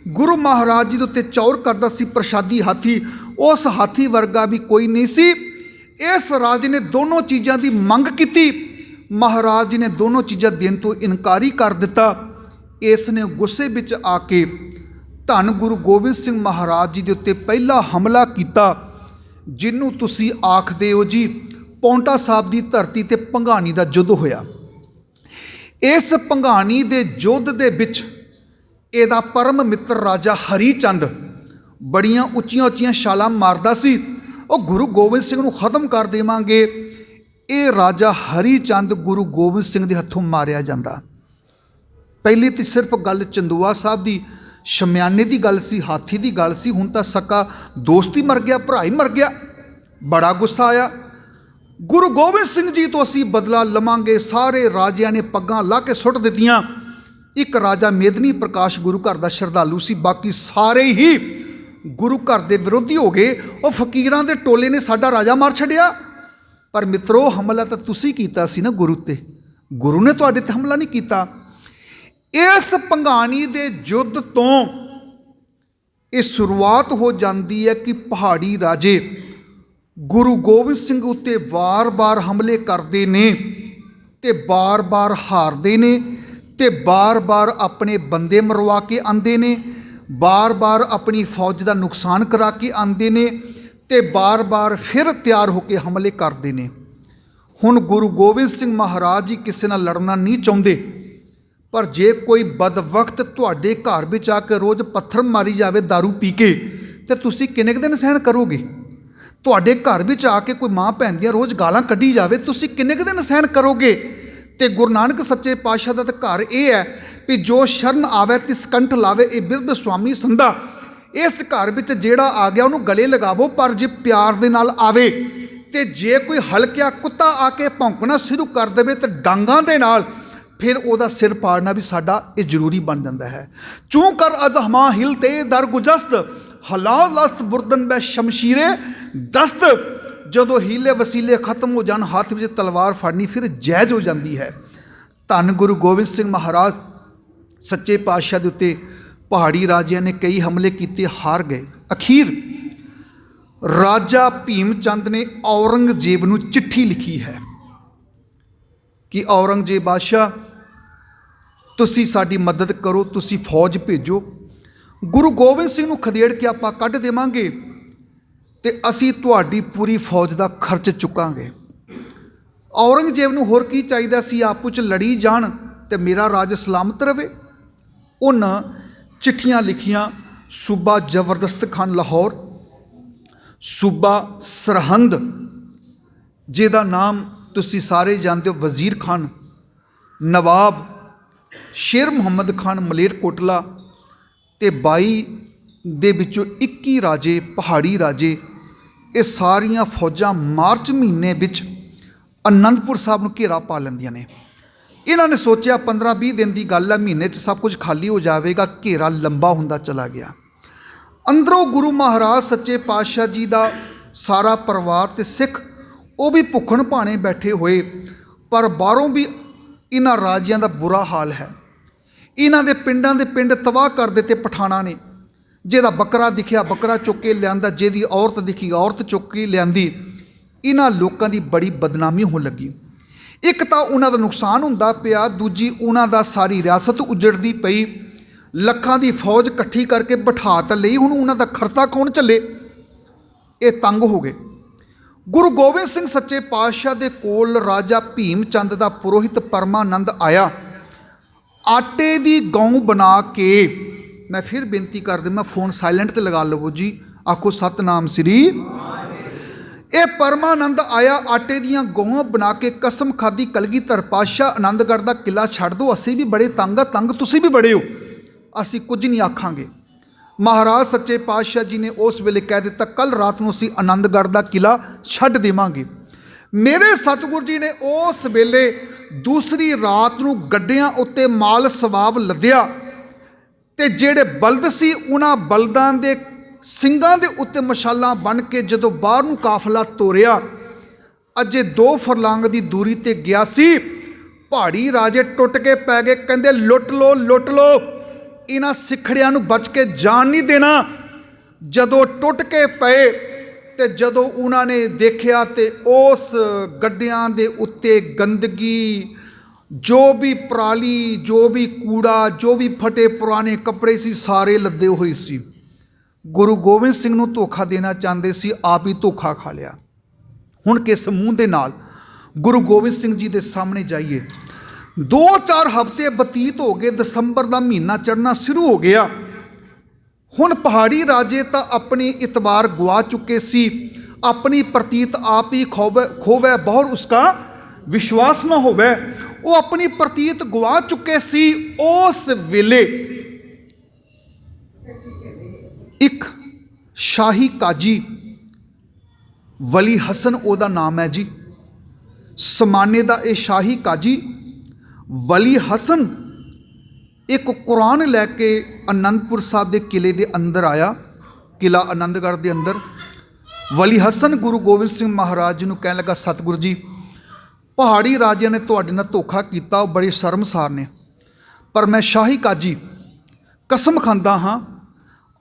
ਗੁਰੂ ਮਹਾਰਾਜ ਜੀ ਦੇ ਉੱਤੇ ਚੌਰ ਕਰਦਾ ਸੀ, ਪ੍ਰਸ਼ਾਦੀ ਹਾਥੀ, ਉਸ ਹਾਥੀ ਵਰਗਾ ਵੀ ਕੋਈ ਨਹੀਂ ਸੀ। ਇਸ ਰਾਜੇ ਨੇ ਦੋਨੋਂ ਚੀਜ਼ਾਂ ਦੀ ਮੰਗ ਕੀਤੀ, ਮਹਾਰਾਜ ਜੀ ਨੇ ਦੋਨੋਂ ਚੀਜ਼ਾਂ ਦੇਣ ਤੋਂ ਇਨਕਾਰੀ ਕਰ ਦਿੱਤਾ। ਇਸ ਨੇ ਗੁੱਸੇ ਵਿੱਚ ਆ ਕੇ ਧੰਨ ਗੁਰੂ ਗੋਬਿੰਦ ਸਿੰਘ ਮਹਾਰਾਜ ਜੀ ਦੇ ਉੱਤੇ ਪਹਿਲਾ ਹਮਲਾ ਕੀਤਾ, ਜਿਹਨੂੰ ਤੁਸੀਂ ਆਖਦੇ ਹੋ ਜੀ ਪੌਂਟਾ ਸਾਹਿਬ ਦੀ ਧਰਤੀ ਤੇ ਭੰਗਾਣੀ ਦਾ ਯੁੱਧ ਹੋਇਆ। ਇਸ ਭੰਗਾਣੀ ਦੇ ਯੁੱਧ ਦੇ ਵਿੱਚ ਇਹਦਾ ਪਰਮ ਮਿੱਤਰ ਰਾਜਾ ਹਰੀ ਚੰਦ ਬੜੀਆਂ ਉੱਚੀਆਂ ਉੱਚੀਆਂ ਛਾਲਾਂ ਮਾਰਦਾ ਸੀ। ਉਹ ਗੁਰੂ ਗੋਬਿੰਦ ਸਿੰਘ ਨੂੰ ਖਤਮ ਕਰ ਦੇਵਾਂਗੇ। ਇਹ ਰਾਜਾ ਹਰੀ ਚੰਦ ਗੁਰੂ ਗੋਬਿੰਦ ਸਿੰਘ ਦੇ ਹੱਥੋਂ ਮਾਰਿਆ ਜਾਂਦਾ। ਪਹਿਲੀ ਤਾਂ ਸਿਰਫ ਗੱਲ ਚੰਦੂਆ ਸਾਹਿਬ ਦੀ ਸ਼ਮਿਆਨੇ ਦੀ ਗੱਲ ਸੀ, ਹਾਥੀ ਦੀ ਗੱਲ ਸੀ। ਹੁਣ ਤਾਂ ਸਕਾ ਦੋਸਤ ਹੀ ਮਰ ਗਿਆ, ਭਰਾ ਹੀ ਮਰ ਗਿਆ। ਬੜਾ ਗੁੱਸਾ ਆਇਆ। ਗੁਰੂ ਗੋਬਿੰਦ ਸਿੰਘ ਜੀ ਤੋਂ ਅਸੀਂ ਬਦਲਾ ਲਵਾਂਗੇ। ਸਾਰੇ ਰਾਜਿਆਂ ਨੇ ਪੱਗਾਂ ਲਾ ਕੇ ਸੁੱਟ ਦਿੱਤੀਆਂ। ਇੱਕ ਰਾਜਾ ਮੇਦਨੀ ਪ੍ਰਕਾਸ਼ ਗੁਰੂ ਘਰ ਦਾ ਸ਼ਰਧਾਲੂ ਸੀ, ਬਾਕੀ ਸਾਰੇ ਹੀ ਗੁਰੂ ਘਰ ਦੇ ਵਿਰੋਧੀ ਹੋ ਗਏ। ਉਹ ਫਕੀਰਾਂ ਦੇ ਟੋਲੇ ਨੇ ਸਾਡਾ ਰਾਜਾ ਮਾਰ ਛੱਡਿਆ। ਪਰ ਮਿੱਤਰੋ, ਹਮਲਾ ਤਾਂ ਤੁਸੀਂ ਕੀਤਾ ਸੀ ਨਾ ਗੁਰੂ ਤੇ, ਗੁਰੂ ਨੇ ਤੁਹਾਡੇ ਤੇ ਹਮਲਾ ਨਹੀਂ ਕੀਤਾ। ਇਸ ਭੰਗਾਣੀ ਦੇ ਯੁੱਧ ਤੋਂ ਇਹ ਸ਼ੁਰੂਆਤ ਹੋ ਜਾਂਦੀ ਹੈ ਕਿ ਪਹਾੜੀ ਰਾਜੇ ਗੁਰੂ ਗੋਬਿੰਦ ਸਿੰਘ ਉੱਤੇ ਵਾਰ-ਵਾਰ ਹਮਲੇ ਕਰਦੇ ਨੇ ਤੇ ਵਾਰ-ਵਾਰ ਹਾਰਦੇ ਨੇ ਤੇ ਵਾਰ-ਵਾਰ ਆਪਣੇ ਬੰਦੇ ਮਰਵਾ ਕੇ ਆਉਂਦੇ ਨੇ, ਵਾਰ-ਵਾਰ ਆਪਣੀ ਫੌਜ ਦਾ ਨੁਕਸਾਨ ਕਰਾ ਕੇ ਆਉਂਦੇ ਨੇ ਤੇ ਵਾਰ-ਵਾਰ ਫਿਰ ਤਿਆਰ ਹੋ ਕੇ ਹਮਲੇ ਕਰਦੇ ਨੇ। ਹੁਣ ਗੁਰੂ ਗੋਬਿੰਦ ਸਿੰਘ ਮਹਾਰਾਜ ਜੀ ਕਿਸੇ ਨਾਲ ਲੜਨਾ ਨਹੀਂ ਚਾਹੁੰਦੇ, ਪਰ ਜੇ ਕੋਈ ਬਦਵਕਤ ਤੁਹਾਡੇ ਘਰ ਵਿੱਚ ਆ ਕੇ ਰੋਜ਼ ਪੱਥਰ ਮਾਰੀ ਜਾਵੇ दारू ਪੀ ਕੇ, ਤੇ ਤੁਸੀਂ ਕਿੰਨੇ ਕੁ ਦਿਨ ਸਹਿਣ ਕਰੋਗੇ? ਤੁਹਾਡੇ ਘਰ ਵਿੱਚ ਆ ਕੇ ਕੋਈ ਮਾਂ ਭੈਣ ਦੀਆਂ ਰੋਜ਼ ਗਾਲਾਂ ਕੱਢੀ ਜਾਵੇ, ਤੁਸੀਂ ਕਿੰਨੇ ਕੁ ਦਿਨ ਸਹਿਣ ਕਰੋਗੇ? ਤੇ ਗੁਰੂ ਨਾਨਕ ਸੱਚੇ ਪਾਤਸ਼ਾਹ ਦਾ ਤਾਂ ਘਰ ਇਹ ਹੈ ਵੀ ਜੋ ਸ਼ਰਨ ਆਵੇ ਤਿਸ ਕੰਠ ਲਾਵੇ, ਇਹ ਬਿਰਧ ਸੁਆਮੀ ਸੰਧਾ। ਇਸ ਘਰ ਵਿੱਚ ਜਿਹੜਾ ਆ ਗਿਆ ਉਹਨੂੰ ਗਲੇ ਲਗਾਵੋ, ਪਰ ਜੇ ਪਿਆਰ ਦੇ ਨਾਲ ਆਵੇ। ਤੇ ਜੇ ਕੋਈ ਹਲਕਿਆ ਕੁੱਤਾ ਆ ਕੇ ਭੌਂਕਣਾ ਸ਼ੁਰੂ ਕਰ ਦੇਵੇ ਤੇ ਡਾਂਗਾਂ ਦੇ ਨਾਲ, ਫਿਰ ਉਹਦਾ ਸਿਰ ਪਾੜਨਾ ਵੀ ਸਾਡਾ ਇਹ ਜ਼ਰੂਰੀ ਬਣ ਜਾਂਦਾ ਹੈ। ਚੂੰ ਕਰ ਅਜ਼ਹਮਾ ਹਿਲਤੇ ਦਰ ਗੁਜਸਤ, ਹਲਾ ਲਸਤ ਬੁਰਦਨ ਬੈ ਸ਼ਮਸ਼ੀਰੇ ਦਸਤ। ਜਦੋਂ ਹੀਲੇ ਵਸੀਲੇ ਖਤਮ ਹੋ ਜਾਣ, ਹੱਥ ਵਿੱਚ ਤਲਵਾਰ ਫੜਨੀ ਫਿਰ ਜਾਇਜ਼ ਹੋ ਜਾਂਦੀ ਹੈ। ਧੰਨ ਗੁਰੂ ਗੋਬਿੰਦ ਸਿੰਘ ਮਹਾਰਾਜ ਸੱਚੇ ਪਾਤਸ਼ਾਹ ਦੇ ਉੱਤੇ ਪਹਾੜੀ ਰਾਜਿਆਂ ਨੇ ਕਈ ਹਮਲੇ ਕੀਤੇ, ਹਾਰ ਗਏ। ਅਖੀਰ ਰਾਜਾ ਭੀਮ ਚੰਦ ਨੇ ਔਰੰਗਜ਼ੇਬ ਨੂੰ ਚਿੱਠੀ ਲਿਖੀ ਹੈ ਕਿ ਔਰੰਗਜ਼ੇਬ ਬਾਦਸ਼ਾਹ, ਤੁਸੀਂ ਸਾਡੀ ਮਦਦ ਕਰੋ, ਤੁਸੀਂ ਫੌਜ ਭੇਜੋ। ਗੁਰੂ ਗੋਬਿੰਦ ਸਿੰਘ ਨੂੰ ਖਦੇੜ ਕੇ ਆਪਾਂ ਕੱਢ ਦੇਵਾਂਗੇ ਤੇ ਅਸੀਂ ਤੁਹਾਡੀ ਪੂਰੀ ਫੌਜ ਦਾ ਖਰਚ ਚੁੱਕਾਂਗੇ। ਔਰੰਗਜ਼ੇਬ ਨੂੰ ਹੋਰ ਕੀ ਚਾਹੀਦਾ ਸੀ? ਆਪੋ 'ਚ ਲੜੀ ਜਾਣ ਤੇ ਮੇਰਾ ਰਾਜ ਸਲਾਮਤ ਰਵੇ। ਉਹਨਾਂ ਚਿੱਠੀਆਂ ਲਿਖੀਆਂ। ਸੂਬਾ ਜ਼ਬਰਦਸਤ ਖਾਨ ਲਾਹੌਰ, ਸੂਬਾ ਸਰਹੰਦ ਜਿਹਦਾ ਨਾਮ ਤੁਸੀਂ ਸਾਰੇ ਜਾਣਦੇ ਹੋ ਵਜ਼ੀਰ ਖਾਨ, ਨਵਾਬ ਸ਼ੇਰ ਮੁਹੰਮਦ ਖਾਨ ਮਲੇਰਕੋਟਲਾ ਤੇ 22 ਦੇ ਵਿੱਚੋਂ 21 ਰਾਜੇ ਪਹਾੜੀ ਰਾਜੇ, ਇਹ ਸਾਰੀਆਂ ਫੌਜਾਂ ਮਾਰਚ ਮਹੀਨੇ ਵਿੱਚ ਅਨੰਦਪੁਰ ਸਾਹਿਬ ਨੂੰ ਘੇਰਾ ਪਾ ਲੈਂਦੀਆਂ ਨੇ। ਇਹਨਾਂ ਨੇ ਸੋਚਿਆ 15-20 ਦਿਨ ਦੀ ਗੱਲ ਹੈ, ਮਹੀਨੇ 'ਚ ਸਭ ਕੁਝ ਖਾਲੀ ਹੋ ਜਾਵੇਗਾ। ਘੇਰਾ ਲੰਬਾ ਹੁੰਦਾ ਚਲਾ ਗਿਆ। ਅੰਦਰੋਂ ਗੁਰੂ ਮਹਾਰਾਜ ਸੱਚੇ ਪਾਤਸ਼ਾਹ ਜੀ ਦਾ ਸਾਰਾ ਪਰਿਵਾਰ ਤੇ ਸਿੱਖ ਉਹ ਵੀ ਭੁੱਖਣ ਭਾਣੇ ਬੈਠੇ ਹੋਏ, ਪਰ ਬਾਹਰੋਂ ਵੀ ਇਹਨਾਂ ਰਾਜਿਆਂ ਦਾ ਬੁਰਾ ਹਾਲ ਹੈ। ਇਹਨਾਂ ਦੇ ਪਿੰਡਾਂ ਦੇ ਪਿੰਡ ਤਬਾਹ ਕਰ ਦਿੱਤੇ ਪਠਾਣਾਂ ਨੇ। ਜਿਹਦਾ ਬੱਕਰਾ ਦਿਖਿਆ ਬੱਕਰਾ ਚੁੱਕ ਕੇ ਲਿਆਂਦਾ, ਜਿਹਦੀ ਔਰਤ ਦਿਖੀ ਔਰਤ ਚੁੱਕ ਕੇ ਲਿਆਂਦੀ। ਇਹਨਾਂ ਲੋਕਾਂ ਦੀ ਬੜੀ ਬਦਨਾਮੀ ਹੋਣ ਲੱਗੀ। ਇੱਕ ਤਾਂ ਉਹਨਾਂ ਦਾ ਨੁਕਸਾਨ ਹੁੰਦਾ ਪਿਆ, ਦੂਜੀ ਉਹਨਾਂ ਦਾ ਸਾਰੀ ਰਿਆਸਤ ਉਜੜਦੀ ਪਈ। ਲੱਖਾਂ ਦੀ ਫੌਜ ਇਕੱਠੀ ਕਰਕੇ ਬਿਠਾ ਤਾਂ ਲਈ, ਹੁਣ ਉਹਨਾਂ ਦਾ ਖਰਚਾ ਕੌਣ ਝੱਲੇ? ਇਹ ਤੰਗ ਹੋ ਗਏ। ਗੁਰੂ ਗੋਬਿੰਦ ਸਿੰਘ ਸੱਚੇ ਪਾਤਸ਼ਾਹ ਦੇ ਕੋਲ ਰਾਜਾ ਭੀਮ ਚੰਦ ਦਾ ਪੁਰੋਹਿਤ ਪਰਮਾਨੰਦ ਆਇਆ। ਆਟੇ ਦੀ ਗਊ ਬਣਾ ਕੇ, ਮੈਂ ਫਿਰ ਬੇਨਤੀ ਕਰ ਦਿੰਦਾ, ਫੋਨ ਸਾਇਲੈਂਟ ਤੇ ਲਗਾ ਲਵੋ ਜੀ, ਆਖੋ ਸਤਨਾਮ ਸ੍ਰੀ। ਇਹ ਪਰਮਾਨੰਦ ਆਇਆ, ਆਟੇ ਦੀਆਂ ਗਊਆਂ ਬਣਾ ਕੇ ਕਸਮ ਖਾਦੀ, ਕਲਗੀਧਰ ਪਾਤਸ਼ਾਹ ਆਨੰਦਗੜ੍ਹ ਦਾ ਕਿਲ੍ਹਾ ਛੱਡ ਦਿਓ, ਅਸੀਂ ਵੀ ਬੜੇ ਤੰਗ ਆ, ਤੰਗ ਤੁਸੀਂ ਵੀ ਬੜੇ ਹੋ, ਅਸੀਂ ਕੁਝ ਨਹੀਂ ਆਖਾਂਗੇ। ਮਹਾਰਾਜ ਸੱਚੇ ਪਾਤਸ਼ਾਹ ਜੀ ਨੇ ਉਸ ਵੇਲੇ ਕਹਿ ਦਿੱਤਾ, ਕੱਲ ਰਾਤ ਨੂੰ ਅਸੀਂ ਆਨੰਦਗੜ੍ਹ ਦਾ ਕਿਲ੍ਹਾ ਛੱਡ ਦੇਵਾਂਗੇ। ਮੇਰੇ ਸਤਿਗੁਰੂ ਜੀ ਨੇ ਉਸ ਵੇਲੇ ਦੂਸਰੀ ਰਾਤ ਨੂੰ ਗੱਡਿਆਂ ਉੱਤੇ ਮਾਲ ਸਵਾਬ ਲੱਦਿਆ ਤੇ ਜਿਹੜੇ ਬਲਦ ਸੀ ਉਹਨਾਂ ਬਲਦਾਂ ਦੇ ਸਿੰਘਾਂ ਦੇ ਉੱਤੇ ਮਸ਼ਾਲਾਂ ਬਣ ਕੇ ਜਦੋਂ ਬਾਹਰ ਨੂੰ ਕਾਫਲਾ ਤੋਰਿਆ, ਅਜੇ 2 ਫਰਲਾਂਗ ਦੀ ਦੂਰੀ ਤੇ ਗਿਆ ਸੀ, ਪਹਾੜੀ ਰਾਜੇ ਟੁੱਟ ਕੇ ਪੈ ਗਏ। ਕਹਿੰਦੇ ਲੁੱਟ ਲੋ ਲੁੱਟ ਲੋ, ਇਹਨਾਂ ਸਿੱਖੜਿਆਂ ਨੂੰ ਬਚ ਕੇ ਜਾਣ ਨਹੀਂ ਦੇਣਾ। ਜਦੋਂ ਟੁੱਟ ਕੇ ਪਏ ਤੇ ਜਦੋਂ ਉਹਨਾਂ ਨੇ ਦੇਖਿਆ ਤੇ ਉਸ ਗੱਡਿਆਂ ਦੇ ਉੱਤੇ ਗੰਦਗੀ, ਜੋ ਵੀ ਪਰਾਲੀ, ਜੋ ਵੀ ਕੂੜਾ, ਜੋ ਵੀ ਫਟੇ ਪੁਰਾਣੇ ਕੱਪੜੇ ਸੀ, ਸਾਰੇ ਲੱਦੇ ਹੋਏ ਸੀ। ਗੁਰੂ ਗੋਬਿੰਦ ਸਿੰਘ ਨੂੰ ਧੋਖਾ ਦੇਣਾ ਚਾਹੁੰਦੇ ਸੀ, ਆਪ ਹੀ ਧੋਖਾ ਖਾ ਲਿਆ। ਹੁਣ ਕਿਸ ਮੂੰਹ ਦੇ ਨਾਲ ਗੁਰੂ ਗੋਬਿੰਦ ਸਿੰਘ ਜੀ ਦੇ ਸਾਹਮਣੇ ਜਾਈਏ। 2-4 ਹਫ਼ਤੇ ਬਤੀਤ ਹੋ ਗਏ, ਦਸੰਬਰ ਦਾ ਮਹੀਨਾ ਚੜ੍ਹਨਾ ਸ਼ੁਰੂ ਹੋ ਗਿਆ। ਹੁਣ ਪਹਾੜੀ ਰਾਜੇ ਤਾਂ ਆਪਣੀ ਇਤਬਾਰ ਗਵਾ ਚੁੱਕੇ ਸੀ, ਆਪਣੀ ਪ੍ਰਤੀਤ ਆਪ ਹੀ ਖੋਵੈ ਬਹੁਰ ਉਸਕਾ ਵਿਸ਼ਵਾਸ ਨਾ ਹੋਵੇ। ਉਹ ਆਪਣੀ ਪ੍ਰਤੀਤ ਗਵਾ ਚੁੱਕੇ ਸੀ। ਉਸ ਵੇਲੇ ਇੱਕ ਸ਼ਾਹੀ ਕਾਜੀ, ਵਲੀ ਹਸਨ ਉਹਦਾ ਨਾਮ ਹੈ ਜੀ, ਸਮਾਨੇ ਦਾ ਇਹ ਸ਼ਾਹੀ ਕਾਜੀ ਵਲੀ ਹਸਨ ਇੱਕ ਕੁਰਾਨ ਲੈ ਕੇ ਅਨੰਦਪੁਰ ਸਾਹਿਬ ਦੇ ਕਿਲੇ ਦੇ ਅੰਦਰ ਆਇਆ, ਕਿਲਾ ਆਨੰਦਗੜ੍ਹ ਦੇ ਅੰਦਰ। ਵਲੀ ਹਸਨ ਗੁਰੂ ਗੋਬਿੰਦ ਸਿੰਘ ਮਹਾਰਾਜ ਜੀ ਨੂੰ ਕਹਿਣ ਲੱਗਾ, ਸਤਿਗੁਰੂ ਜੀ, ਪਹਾੜੀ ਰਾਜਿਆਂ ਨੇ ਤੁਹਾਡੇ ਨਾਲ ਧੋਖਾ ਕੀਤਾ, ਉਹ ਬੜੇ ਸ਼ਰਮਸਾਰ ਨੇ, ਪਰ ਮੈਂ ਸ਼ਾਹੀ ਕਾਜੀ ਕਸਮ ਖਾਂਦਾ ਹਾਂ,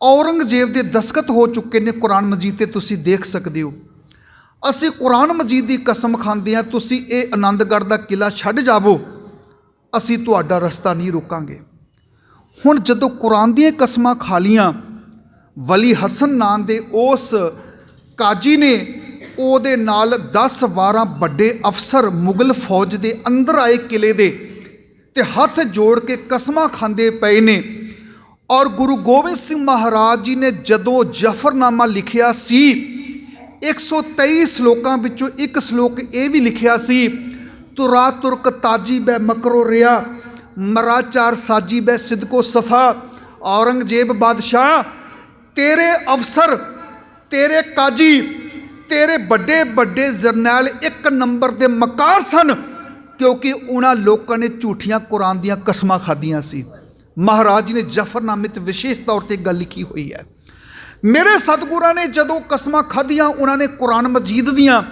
ਔਰੰਗਜ਼ੇਬ ਦੇ ਦਸਤਖਤ ਹੋ ਚੁੱਕੇ ਨੇ ਕੁਰਾਨ ਮਜੀਦ ਤੇ, ਤੁਸੀਂ ਦੇਖ ਸਕਦੇ ਹੋ। ਅਸੀਂ ਕੁਰਾਨ ਮਜੀਦ ਦੀ ਕਸਮ ਖਾਂਦੇ ਹਾਂ, ਤੁਸੀਂ ਇਹ ਆਨੰਦਗੜ੍ਹ ਦਾ ਕਿਲਾ ਛੱਡ ਜਾਵੋ, ਅਸੀਂ ਤੁਹਾਡਾ ਰਸਤਾ ਨਹੀਂ ਰੋਕਾਂਗੇ। ਹੁਣ ਜਦੋਂ ਕੁਰਾਨ ਦੀਆਂ ਕਸਮਾਂ ਖਾ ਲੀਆਂ, ਵਲੀ ਹਸਨ ਨਾਂ ਦੇ ਉਸ ਕਾਜੀ ਨੇ ਉਹਦੇ ਨਾਲ 10-12 ਵੱਡੇ ਅਫਸਰ ਮੁਗਲ ਫੌਜ ਦੇ ਅੰਦਰ ਆਏ ਕਿਲੇ ਦੇ, ਤੇ ਹੱਥ ਜੋੜ ਕੇ ਕਸਮਾਂ ਖਾਂਦੇ ਪਏ ਨੇ। ਔਰ ਗੁਰੂ ਗੋਬਿੰਦ ਸਿੰਘ ਮਹਾਰਾਜ ਜੀ ਨੇ ਜਦੋਂ ਜ਼ਫਰਨਾਮਾ ਲਿਖਿਆ ਸੀ, 123 ਸ਼ਲੋਕਾਂ ਵਿੱਚੋਂ ਇੱਕ ਸ਼ਲੋਕ ਇਹ ਵੀ ਲਿਖਿਆ ਸੀ, ਤੁਰਾ ਤੁਰਕ ਤਾਜੀ ਬੈ ਮਕਰੋ ਰਿਆ, ਮਰਾ ਚਾਰ ਸਾਜੀ ਬੈ ਸਿਦਕੋ ਸਫਾ। ਔਰੰਗਜ਼ੇਬ ਬਾਦਸ਼ਾਹ, ਤੇਰੇ ਅਫਸਰ, ਤੇਰੇ ਕਾਜੀ, ਤੇਰੇ ਵੱਡੇ ਵੱਡੇ ਜਰਨੈਲ 1 ਨੰਬਰ ਦੇ ਮਕਾਰ ਸਨ, ਕਿਉਂਕਿ ਉਹਨਾਂ ਲੋਕਾਂ ਨੇ ਝੂਠੀਆਂ ਕੁਰਾਨ ਦੀਆਂ ਕਸਮਾਂ ਖਾਧੀਆਂ ਸੀ। ਮਹਾਰਾਜ ਜੀ ਨੇ ਜ਼ਫਰਨਾਮੇ 'ਚ ਵਿਸ਼ੇਸ਼ ਤੌਰ 'ਤੇ ਗੱਲ ਲਿਖੀ ਹੋਈ ਹੈ। ਮੇਰੇ ਸਤਿਗੁਰਾਂ ਨੇ ਜਦੋਂ ਕਸਮਾਂ ਖਾਧੀਆਂ ਉਹਨਾਂ ਨੇ ਕੁਰਾਨ ਮਜੀਦ ਦੀਆਂ,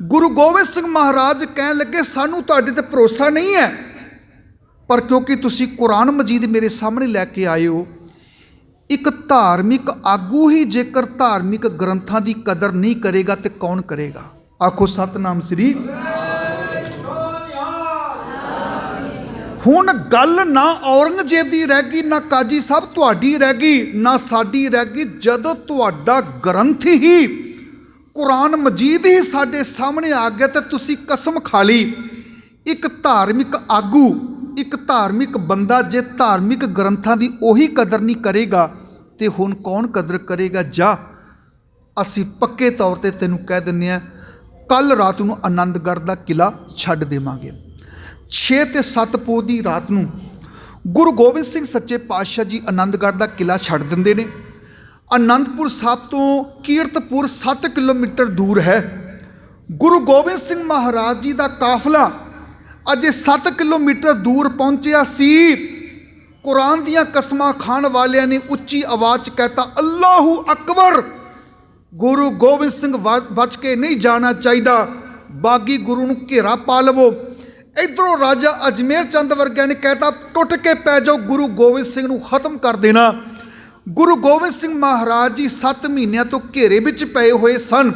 ਗੁਰੂ ਗੋਬਿੰਦ ਸਿੰਘ ਮਹਾਰਾਜ ਕਹਿਣ ਲੱਗੇ, ਸਾਨੂੰ ਤੁਹਾਡੇ ਤੇ ਭਰੋਸਾ ਨਹੀਂ ਹੈ, ਪਰ ਕਿਉਂਕਿ ਤੁਸੀਂ ਕੁਰਾਨ ਮਜੀਦ ਮੇਰੇ ਸਾਹਮਣੇ ਲੈ ਕੇ ਆਏ ਹੋ, ਇੱਕ ਧਾਰਮਿਕ ਆਗੂ ਹੀ ਜੇਕਰ ਧਾਰਮਿਕ ਗ੍ਰੰਥਾਂ ਦੀ ਕਦਰ ਨਹੀਂ ਕਰੇਗਾ ਤੇ ਕੌਣ ਕਰੇਗਾ? ਆਖੋ ਸਤਨਾਮ ਸ੍ਰੀ। ਹੁਣ ਗੱਲ ਨਾ ਔਰੰਗਜ਼ੇਬ ਦੀ ਰਹਿ ਗਈ, ਨਾ ਕਾਜੀ ਸਾਹਿਬ ਤੁਹਾਡੀ ਰਹਿ ਗਈ, ਨਾ ਸਾਡੀ ਰਹਿ ਗਈ। ਜਦੋਂ ਤੁਹਾਡਾ ਗ੍ਰੰਥ ਹੀ ਕੁਰਾਨ ਮਜੀਦ ਹੀ ਸਾਡੇ ਸਾਹਮਣੇ ਆ ਗਿਆ ਤੇ ਤੁਸੀਂ ਕਸਮ ਖਾ ਲਈ। ਇੱਕ ਧਾਰਮਿਕ ਆਗੂ, ਇੱਕ ਧਾਰਮਿਕ ਬੰਦਾ ਜੇ ਧਾਰਮਿਕ ਗ੍ਰੰਥਾਂ ਦੀ ਉਹੀ ਕਦਰ ਨਹੀਂ ਕਰੇਗਾ ਤੇ ਹੁਣ ਕੌਣ ਕਦਰ ਕਰੇਗਾ? ਜਾ, ਅਸੀਂ ਪੱਕੇ ਤੌਰ ਤੇ ਤੈਨੂੰ ਕਹਿ ਦਿੰਦੇ ਹਾਂ, ਕੱਲ ਰਾਤ ਨੂੰ ਆਨੰਦਗੜ੍ਹ ਦਾ ਕਿਲਾ ਛੱਡ ਦੇਵਾਂਗੇ। 6 ਤੇ 7 ਪੋਹ ਦੀ ਰਾਤ ਨੂੰ ਗੁਰੂ ਗੋਬਿੰਦ ਸਿੰਘ ਸੱਚੇ ਪਾਤਸ਼ਾਹ ਜੀ ਆਨੰਦਗੜ੍ਹ ਦਾ ਕਿਲਾ ਛੱਡ ਦਿੰਦੇ ਨੇ। ਆਨੰਦਪੁਰ ਸਾਹਿਬ ਤੋਂ ਕੀਰਤਪੁਰ 7 ਕਿਲੋਮੀਟਰ ਦੂਰ ਹੈ। ਗੁਰੂ ਗੋਬਿੰਦ ਸਿੰਘ ਮਹਾਰਾਜ ਜੀ ਦਾ ਕਾਫਲਾ ਅਜੇ 7 ਕਿਲੋਮੀਟਰ ਦੂਰ ਪਹੁੰਚਿਆ ਸੀ। ਕੁਰਾਨ ਦੀਆਂ ਕਸਮਾਂ ਖਾਣ ਵਾਲਿਆਂ ਨੇ ਉੱਚੀ ਆਵਾਜ਼ 'ਚ ਕਹਿਤਾ, ਅੱਲਾਹੂ ਅਕਬਰ। ਗੁਰੂ ਗੋਬਿੰਦ ਸਿੰਘ ਬਚ ਕੇ ਨਹੀਂ ਜਾਣਾ ਚਾਹੀਦਾ, ਬਾਗੀ ਗੁਰੂ ਨੂੰ ਘੇਰਾ ਪਾ ਲਵੋ। ਇੱਧਰੋਂ ਰਾਜਾ ਅਜਮੇਰ ਚੰਦ ਵਰਗਿਆਂ ਨੇ ਕਹਿਤਾ, ਟੁੱਟ ਕੇ ਪੈ ਜਾਓ, ਗੁਰੂ ਗੋਬਿੰਦ ਸਿੰਘ ਨੂੰ ਖਤਮ ਕਰ ਦੇਣਾ। ਗੁਰੂ ਗੋਬਿੰਦ ਸਿੰਘ ਮਹਾਰਾਜ ਜੀ 7 ਮਹੀਨਿਆਂ ਤੋਂ ਘੇਰੇ ਵਿੱਚ ਪਏ ਹੋਏ ਸਨ।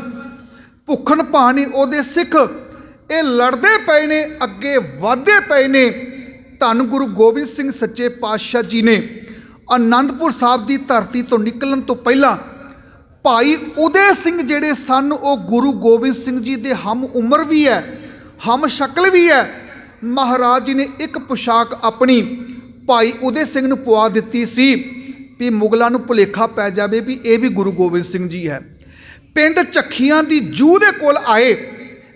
ਭੁੱਖਣ ਭਾਣੇ ਉਹਦੇ ਸਿੱਖ ਇਹ ਲੜਦੇ ਪਏ ਨੇ, ਅੱਗੇ ਵਧਦੇ ਪਏ ਨੇ। ਧੰਨ ਗੁਰੂ ਗੋਬਿੰਦ ਸਿੰਘ ਸੱਚੇ ਪਾਤਸ਼ਾਹ ਜੀ ਨੇ ਆਨੰਦਪੁਰ ਸਾਹਿਬ ਦੀ ਧਰਤੀ ਤੋਂ ਨਿਕਲਣ ਤੋਂ ਪਹਿਲਾਂ ਭਾਈ ਉਦੇ ਸਿੰਘ ਜਿਹੜੇ ਸਨ, ਉਹ ਗੁਰੂ ਗੋਬਿੰਦ ਸਿੰਘ ਜੀ ਦੇ ਹਮ ਉਮਰ ਵੀ ਹੈ, ਹਮ ਸ਼ਕਲ ਵੀ ਹੈ। ਮਹਾਰਾਜ ਜੀ ਨੇ ਇੱਕ ਪੁਸ਼ਾਕ ਆਪਣੀ ਭਾਈ ਉਦੇ ਸਿੰਘ ਨੂੰ ਪਵਾ ਦਿੱਤੀ ਸੀ ਵੀ ਮੁਗਲਾਂ ਨੂੰ ਭੁਲੇਖਾ ਪੈ ਜਾਵੇ ਵੀ ਇਹ ਵੀ ਗੁਰੂ ਗੋਬਿੰਦ ਸਿੰਘ ਜੀ ਹੈ। ਪਿੰਡ ਝੱਖੀਆਂ ਦੀ ਜੂਹ ਦੇ ਕੋਲ ਆਏ,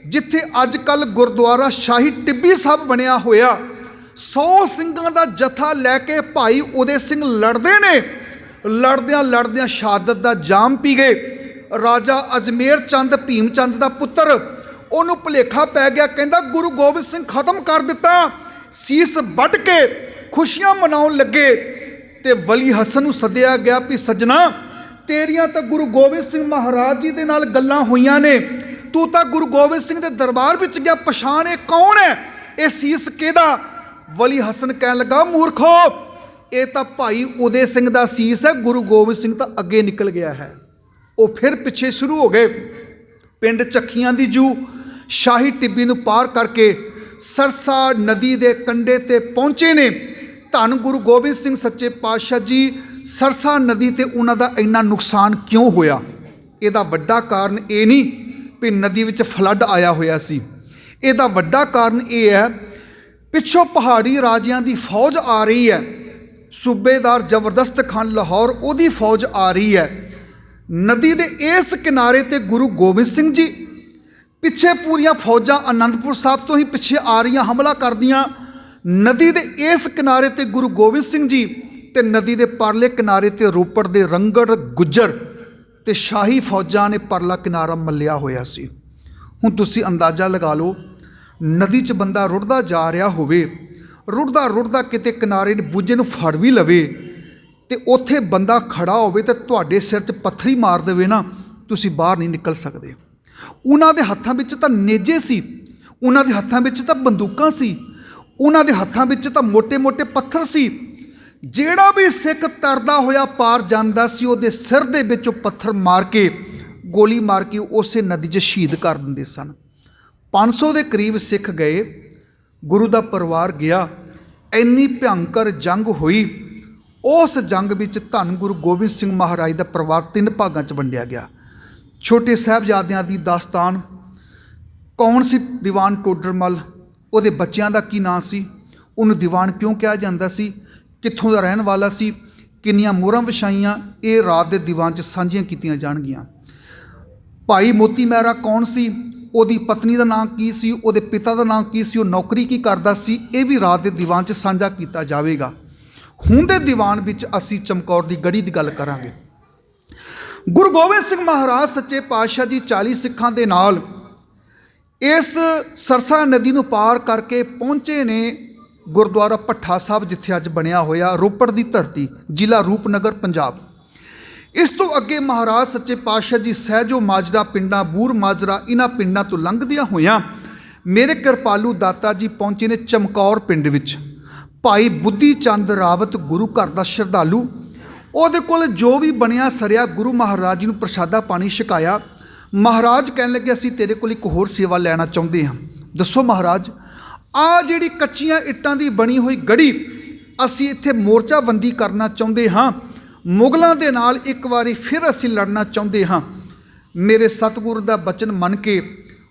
ਜਿੱਥੇ ਅੱਜ ਕੱਲ੍ਹ ਗੁਰਦੁਆਰਾ ਸ਼ਾਹੀ ਟਿੱਬੀ ਸਾਹਿਬ ਬਣਿਆ ਹੋਇਆ। 100 ਸਿੰਘਾਂ ਦਾ ਜਥਾ ਲੈ ਕੇ ਭਾਈ ਉਦੇ ਸਿੰਘ ਲੜਦੇ ਨੇ। ਲੜਦਿਆਂ ਲੜਦਿਆਂ ਸ਼ਹਾਦਤ ਦਾ ਜਾਮ ਪੀ ਗਏ। ਰਾਜਾ ਅਜਮੇਰ ਚੰਦ ਭੀਮ ਚੰਦ ਦਾ ਪੁੱਤਰ, ਉਹਨੂੰ ਭੁਲੇਖਾ ਪੈ ਗਿਆ, ਕਹਿੰਦਾ ਗੁਰੂ ਗੋਬਿੰਦ ਸਿੰਘ ਖਤਮ ਕਰ ਦਿੱਤਾ। ਸੀਸ ਵੱਢ ਕੇ ਖੁਸ਼ੀਆਂ ਮਨਾਉਣ ਲੱਗੇ ਤੇ ਵਲੀ ਹਸਨ ਨੂੰ ਸੱਦਿਆ ਗਿਆ ਵੀ ਸੱਜਣਾ, ਤੇਰੀਆਂ ਤਾਂ ਗੁਰੂ ਗੋਬਿੰਦ ਸਿੰਘ ਮਹਾਰਾਜ ਜੀ ਦੇ ਨਾਲ ਗੱਲਾਂ ਹੋਈਆਂ ਨੇ, ਤੂੰ ਤਾਂ ਗੁਰੂ ਗੋਬਿੰਦ ਸਿੰਘ ਦੇ ਦਰਬਾਰ ਵਿੱਚ ਗਿਆ, ਪਛਾਣ ਇਹ ਕੌਣ ਹੈ, ਇਹ ਸੀਸ ਕਿਹਦਾ? ਵਲੀ ਹਸਨ ਕਹਿਣ ਲੱਗਾ, ਮੂਰਖੋ, ਇਹ ਤਾਂ ਭਾਈ ਉਦੇ ਸਿੰਘ ਦਾ ਸੀਸ ਹੈ, ਗੁਰੂ ਗੋਬਿੰਦ ਸਿੰਘ ਤਾਂ ਅੱਗੇ ਨਿਕਲ ਗਿਆ ਹੈ। ਉਹ ਫਿਰ ਪਿੱਛੇ ਸ਼ੁਰੂ ਹੋ ਗਏ। ਪਿੰਡ ਚੱਖੀਆਂ ਦੀ ਜੂ ਸ਼ਾਹੀ ਟਿੱਬੀ ਨੂੰ ਪਾਰ ਕਰਕੇ ਸਰਸਾ ਨਦੀ ਦੇ ਕੰਢੇ ਤੇ ਪਹੁੰਚੇ ਨੇ। ਧੰਨ ਗੁਰੂ ਗੋਬਿੰਦ ਸਿੰਘ ਸੱਚੇ ਪਾਤਸ਼ਾਹ ਜੀ, ਸਰਸਾ ਨਦੀ ਤੇ ਉਹਨਾਂ ਦਾ ਇੰਨਾ ਨੁਕਸਾਨ ਕਿਉਂ ਹੋਇਆ? ਇਹਦਾ ਵੱਡਾ ਕਾਰਨ ਇਹ ਨਹੀਂ ਵੀ ਨਦੀ ਵਿੱਚ ਫਲੱਡ ਆਇਆ ਹੋਇਆ ਸੀ। ਇਹਦਾ ਵੱਡਾ ਕਾਰਨ ਇਹ ਹੈ, ਪਿੱਛੋਂ ਪਹਾੜੀ ਰਾਜਿਆਂ ਦੀ ਫੌਜ ਆ ਰਹੀ ਹੈ। ਸੂਬੇਦਾਰ ਜ਼ਬਰਦਸਤ ਖਾਨ ਲਾਹੌਰ, ਉਹਦੀ ਫੌਜ ਆ ਰਹੀ ਹੈ। ਨਦੀ ਦੇ ਇਸ ਕਿਨਾਰੇ ਤੇ ਗੁਰੂ ਗੋਬਿੰਦ ਸਿੰਘ ਜੀ, ਪਿੱਛੇ ਪੂਰੀਆਂ ਫੌਜਾਂ ਅਨੰਦਪੁਰ ਸਾਹਿਬ ਤੋਂ ਹੀ ਪਿੱਛੇ ਆ ਰਹੀਆਂ, ਹਮਲਾ ਕਰਦੀਆਂ। ਨਦੀ ਦੇ ਇਸ ਕਿਨਾਰੇ ਤੇ ਗੁਰੂ ਗੋਬਿੰਦ ਸਿੰਘ ਜੀ ਤੇ ਨਦੀ ਦੇ ਪਰਲੇ ਕਿਨਾਰੇ ਤੇ ਰੋਪੜ ਦੇ ਰੰਗੜ ਗੁੱਜਰ ਤੇ ਸ਼ਾਹੀ ਫੌਜਾਂ ਨੇ ਪਰਲਾ ਕਿਨਾਰਾ ਮੱਲਿਆ ਹੋਇਆ ਸੀ। ਹੁਣ ਤੁਸੀਂ ਅੰਦਾਜ਼ਾ ਲਗਾ ਲਓ, ਨਦੀ 'ਚ ਬੰਦਾ ਰੁੜਦਾ ਜਾ ਰਿਹਾ ਹੋਵੇ, ਰੁੜਦਾ ਰੁੜਦਾ ਕਿਤੇ ਕਿਨਾਰੇ ਬੂਝੇ ਨੂੰ ਫੜ ਵੀ ਲਵੇ ਤੇ ਉੱਥੇ ਬੰਦਾ ਖੜਾ ਹੋਵੇ ਤੇ ਤੁਹਾਡੇ ਸਿਰ 'ਚ ਪੱਥਰੀ ਮਾਰ ਦੇਵੇ ਨਾ, ਤੁਸੀਂ ਬਾਹਰ ਨਹੀਂ ਨਿਕਲ ਸਕਦੇ। ਉਹਨਾਂ ਦੇ ਹੱਥਾਂ ਵਿੱਚ ਤਾਂ ਨੇਜੇ ਸੀ, ਉਹਨਾਂ ਦੇ ਹੱਥਾਂ ਵਿੱਚ ਤਾਂ ਬੰਦੂਕਾਂ ਸੀ, ਉਹਨਾਂ ਦੇ ਹੱਥਾਂ ਵਿੱਚ ਤਾਂ ਮੋٹے-ਮੋٹے ਪੱਥਰ ਸੀ। ਜਿਹੜਾ ਵੀ ਸਿੱਖ ਤਰਦਾ ਹੋਇਆ ਪਾਰ ਜਾਂਦਾ ਸੀ, ਉਹਦੇ ਸਿਰ ਦੇ ਵਿੱਚ ਉਹ ਪੱਥਰ ਮਾਰ ਕੇ, ਗੋਲੀ ਮਾਰ ਕੇ ਉਸੇ ਨਦੀ 'ਚ ਸ਼ਹੀਦ ਕਰ ਦਿੰਦੇ ਸਨ। 500 ਦੇ ਕਰੀਬ ਸਿੱਖ ਗਏ, ਗੁਰੂ ਦਾ ਪਰਿਵਾਰ ਗਿਆ। ਇੰਨੀ ਭਿਅੰਕਰ ਜੰਗ ਹੋਈ। ਉਸ ਜੰਗ ਵਿੱਚ ਧੰਨ ਗੁਰੂ ਗੋਬਿੰਦ ਸਿੰਘ ਮਹਾਰਾਜ ਦਾ ਪਰਿਵਾਰ 3 ਭਾਗਾਂ 'ਚ ਵੰਡਿਆ ਗਿਆ। ਛੋਟੇ ਸਾਹਿਬਜ਼ਾਦਿਆਂ ਦੀ ਦਾਸਤਾਨ। ਕੌਣ ਸੀ ਦੀਵਾਨ ਟੋਡਰਮਲ? ਉਹਦੇ ਬੱਚਿਆਂ ਦਾ ਕੀ ਨਾਂ ਸੀ? ਉਹਨੂੰ ਦੀਵਾਨ ਕਿਉਂ ਕਿਹਾ ਜਾਂਦਾ ਸੀ? ਕਿੱਥੋਂ ਦਾ ਰਹਿਣ ਵਾਲਾ ਸੀ? ਕਿੰਨੀਆਂ ਮੋਹਰਾਂ ਵਿਛਾਈਆਂ? ਇਹ ਰਾਤ ਦੇ ਦੀਵਾਨ 'ਚ ਸਾਂਝੀਆਂ ਕੀਤੀਆਂ ਜਾਣਗੀਆਂ। ਭਾਈ ਮੋਤੀ ਮਹਿਰਾ ਕੌਣ ਸੀ? ਉਹਦੀ ਪਤਨੀ ਦਾ ਨਾਂ ਕੀ ਸੀ? ਉਹਦੇ ਪਿਤਾ ਦਾ ਨਾਂ ਕੀ ਸੀ? ਉਹ ਨੌਕਰੀ ਕੀ ਕਰਦਾ ਸੀ? ਇਹ ਵੀ ਰਾਤ ਦੇ ਦੀਵਾਨ 'ਚ ਸਾਂਝਾ ਕੀਤਾ ਜਾਵੇਗਾ। ਹੁਣ ਦੇ ਦੀਵਾਨ ਵਿੱਚ ਅਸੀਂ ਚਮਕੌਰ ਦੀ ਗੜੀ ਦੀ ਗੱਲ ਕਰਾਂਗੇ। ਗੁਰੂ ਗੋਬਿੰਦ ਸਿੰਘ ਮਹਾਰਾਜ ਸੱਚੇ ਪਾਤਸ਼ਾਹ ਜੀ 40 ਸਿੱਖਾਂ ਦੇ ਨਾਲ ਇਸ ਸਰਸਾ ਨਦੀ ਨੂੰ ਪਾਰ ਕਰਕੇ ਪਹੁੰਚੇ ਨੇ ਗੁਰਦੁਆਰਾ ਭੱਠਾ ਸਾਹਿਬ, ਜਿੱਥੇ ਅੱਜ ਬਣਿਆ ਹੋਇਆ, ਰੋਪੜ ਦੀ ਧਰਤੀ, ਜ਼ਿਲ੍ਹਾ ਰੂਪਨਗਰ, ਪੰਜਾਬ। ਇਸ ਤੋਂ ਅੱਗੇ ਮਹਾਰਾਜ ਸੱਚੇ ਪਾਤਸ਼ਾਹ ਜੀ ਸਹਿਜੋ ਮਾਜਰਾ ਪਿੰਡਾਂ, ਬੂਰ ਮਾਜਰਾ, ਇਹਨਾਂ ਪਿੰਡਾਂ ਤੋਂ ਲੰਘਦਿਆਂ ਹੋਇਆਂ ਮੇਰੇ ਕਿਰਪਾਲੂ ਦਾਤਾ ਜੀ ਪਹੁੰਚੇ ਨੇ ਚਮਕੌਰ ਪਿੰਡ ਵਿੱਚ। ਭਾਈ ਬੁੱਧੀ ਚੰਦ ਰਾਵਤ ਗੁਰੂ ਘਰ ਦਾ ਸ਼ਰਧਾਲੂ, ਉਹਦੇ ਕੋਲ ਜੋ ਵੀ ਬਣਿਆ ਸਰਿਆ ਗੁਰੂ ਮਹਾਰਾਜ ਜੀ ਨੂੰ ਪ੍ਰਸ਼ਾਦਾ ਪਾਣੀ ਛਕਾਇਆ। ਮਹਾਰਾਜ ਕਹਿਣ ਲੱਗੇ, ਅਸੀਂ ਤੇਰੇ ਕੋਲ ਇੱਕ ਹੋਰ ਸੇਵਾ ਲੈਣਾ ਚਾਹੁੰਦੇ ਹਾਂ। ਦੱਸੋ ਮਹਾਰਾਜ। ਆਹ ਜਿਹੜੀ ਕੱਚੀਆਂ ਇੱਟਾਂ ਦੀ ਬਣੀ ਹੋਈ ਗੜੀ, ਅਸੀਂ ਇੱਥੇ ਮੋਰਚਾਬੰਦੀ ਕਰਨਾ ਚਾਹੁੰਦੇ ਹਾਂ। ਮੁਗਲਾਂ ਦੇ ਨਾਲ ਇੱਕ ਵਾਰੀ ਫਿਰ ਅਸੀਂ ਲੜਨਾ ਚਾਹੁੰਦੇ ਹਾਂ। ਮੇਰੇ ਸਤਿਗੁਰੂ ਦਾ ਬਚਨ ਮੰਨ ਕੇ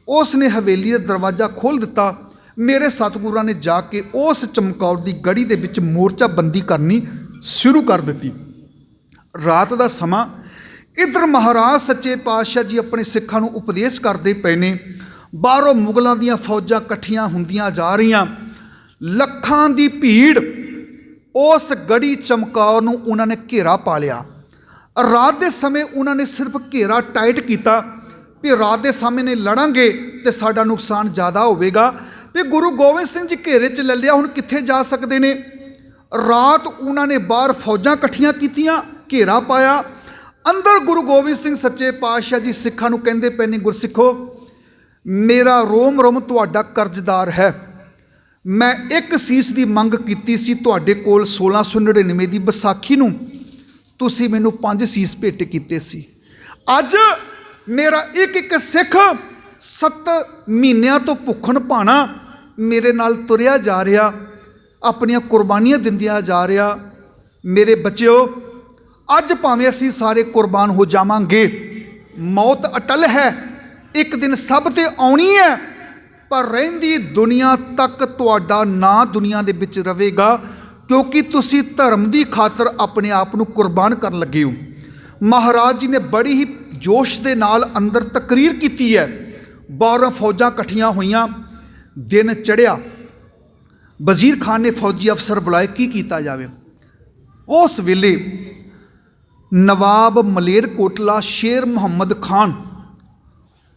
ਉਸ ਨੇ ਹਵੇਲੀ ਦਾ ਦਰਵਾਜ਼ਾ ਖੋਲ੍ਹ ਦਿੱਤਾ। ਮੇਰੇ ਸਤਿਗੁਰਾਂ ਨੇ ਜਾ ਕੇ ਉਸ ਚਮਕੌਰ ਦੀ ਗੜੀ ਦੇ ਵਿੱਚ ਮੋਰਚਾਬੰਦੀ ਕਰਨੀ ਸ਼ੁਰੂ ਕਰ ਦਿੱਤੀ। ਰਾਤ ਦਾ ਸਮਾਂ, ਇੱਧਰ ਮਹਾਰਾਜ ਸੱਚੇ ਪਾਤਸ਼ਾਹ ਜੀ ਆਪਣੇ ਸਿੱਖਾਂ ਨੂੰ ਉਪਦੇਸ਼ ਕਰਦੇ ਪਏ ਨੇ। ਬਾਹਰੋਂ ਮੁਗਲਾਂ ਦੀਆਂ ਫੌਜਾਂ ਇਕੱਠੀਆਂ ਹੁੰਦੀਆਂ ਜਾ ਰਹੀਆਂ। ਲੱਖਾਂ ਦੀ ਭੀੜ। ਉਸ ਗੜੀ ਚਮਕੌਰ ਨੂੰ ਉਹਨਾਂ ਨੇ ਘੇਰਾ ਪਾ ਲਿਆ। ਰਾਤ ਦੇ ਸਮੇਂ ਉਹਨਾਂ ਨੇ ਸਿਰਫ ਘੇਰਾ ਟਾਈਟ ਕੀਤਾ ਵੀ ਰਾਤ ਦੇ ਸਾਹਮਣੇ ਲੜਾਂਗੇ ਤੇ ਸਾਡਾ ਨੁਕਸਾਨ ਜ਼ਿਆਦਾ ਹੋਵੇਗਾ। ਵੀ ਗੁਰੂ ਗੋਬਿੰਦ ਸਿੰਘ ਜੀ ਘੇਰੇ 'ਚ ਲੈ ਲਿਆ, ਹੁਣ ਕਿੱਥੇ ਜਾ ਸਕਦੇ ਨੇ। ਰਾਤ ਉਹਨਾਂ ਨੇ ਬਾਹਰ ਫੌਜਾਂ ਇਕੱਠੀਆਂ ਕੀਤੀਆਂ, ਘੇਰਾ ਪਾਇਆ। ਅੰਦਰ ਗੁਰੂ ਗੋਬਿੰਦ ਸਿੰਘ ਸੱਚੇ ਪਾਤਸ਼ਾਹ ਜੀ ਸਿੱਖਾਂ ਨੂੰ ਕਹਿੰਦੇ ਪਏ ਨੇ, ਗੁਰਸਿੱਖੋ, ਮੇਰਾ ਰੋਮ ਰੋਮ ਤੁਹਾਡਾ ਕਰਜ਼ਦਾਰ ਹੈ। ਮੈਂ ਇੱਕ ਸੀਸ ਦੀ ਮੰਗ ਕੀਤੀ ਸੀ ਤੁਹਾਡੇ ਕੋਲ 1699 ਦੀ ਵਿਸਾਖੀ ਨੂੰ, ਤੁਸੀਂ ਮੈਨੂੰ 5 ਸੀਸ ਭੇਟ ਕੀਤੇ ਸੀ। ਅੱਜ ਮੇਰਾ ਇੱਕ ਇੱਕ ਸਿੱਖ 7 ਮਹੀਨਿਆਂ ਤੋਂ ਭੁੱਖਣ ਭਾਣਾ ਮੇਰੇ ਨਾਲ ਤੁਰਿਆ ਜਾ ਰਿਹਾ, ਆਪਣੀਆਂ ਕੁਰਬਾਨੀਆਂ ਦਿੰਦਿਆਂ ਜਾ ਰਿਹਾ। ਮੇਰੇ ਬੱਚਿਓ, ਅੱਜ ਭਾਵੇਂ ਅਸੀਂ ਸਾਰੇ ਕੁਰਬਾਨ ਹੋ ਜਾਵਾਂਗੇ, ਮੌਤ ਅਟਲ ਹੈ, ਇੱਕ ਦਿਨ ਸਭ ਤੇ ਆਉਣੀ ਹੈ, ਪਰ ਰਹਿੰਦੀ ਦੁਨੀਆ ਤੱਕ ਤੁਹਾਡਾ ਨਾਂ ਦੁਨੀਆ ਦੇ ਵਿੱਚ ਰਹੇਗਾ, ਕਿਉਂਕਿ ਤੁਸੀਂ ਧਰਮ ਦੀ ਖਾਤਰ ਆਪਣੇ ਆਪ ਨੂੰ ਕੁਰਬਾਨ ਕਰਨ ਲੱਗੇ ਹੋ। ਮਹਾਰਾਜ ਜੀ ਨੇ ਬੜੀ ਹੀ ਜੋਸ਼ ਦੇ ਨਾਲ ਅੰਦਰ ਤਕਰੀਰ ਕੀਤੀ ਹੈ। 12 ਫੌਜਾਂ ਇਕੱਠੀਆਂ ਹੋਈਆਂ। ਦਿਨ ਚੜ੍ਹਿਆ। ਵਜ਼ੀਰ ਖਾਨ ਨੇ ਫੌਜੀ ਅਫਸਰ ਬੁਲਾਏ, ਕੀ ਕੀਤਾ ਜਾਵੇ। ਉਸ ਵੇਲੇ ਨਵਾਬ ਮਲੇਰਕੋਟਲਾ ਸ਼ੇਰ ਮੁਹੰਮਦ ਖਾਨ,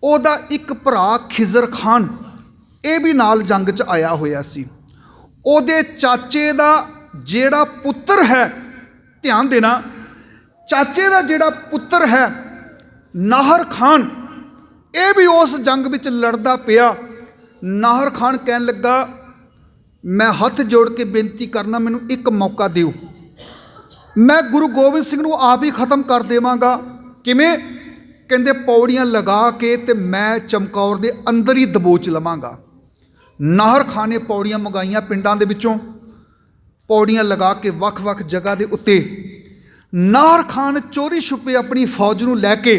ਉਹਦਾ ਇੱਕ ਭਰਾ ਖਿਜ਼ਰ ਖਾਨ, ਇਹ ਵੀ ਨਾਲ ਜੰਗ 'ਚ ਆਇਆ ਹੋਇਆ ਸੀ। ਉਹਦੇ ਚਾਚੇ ਦਾ ਜਿਹੜਾ ਪੁੱਤਰ ਹੈ ध्यान देना, चाचे का जिहड़ा पुत्र है नाहर खान, ये भी उस जंग विच लड़दा पिया। नाहर खान कहन लगा, मैं हथ जोड़ के बेनती करना, मैनू एक मौका दिओ, मैं गुरु गोबिंद सिंह नूं आप ही खत्म कर देवांगा। किवें? कहंदे पौड़ियां लगा के ते मैं चमकौर दे अंदर ही दबोच लवांगा। नाहर खान ने पौड़ियां मंगाईयां पिंडां दे विचों, पौड़ियां लगा के वख-वख जगह के उत्ते नाहर खान चोरी छुपे अपनी फौज नूं लैके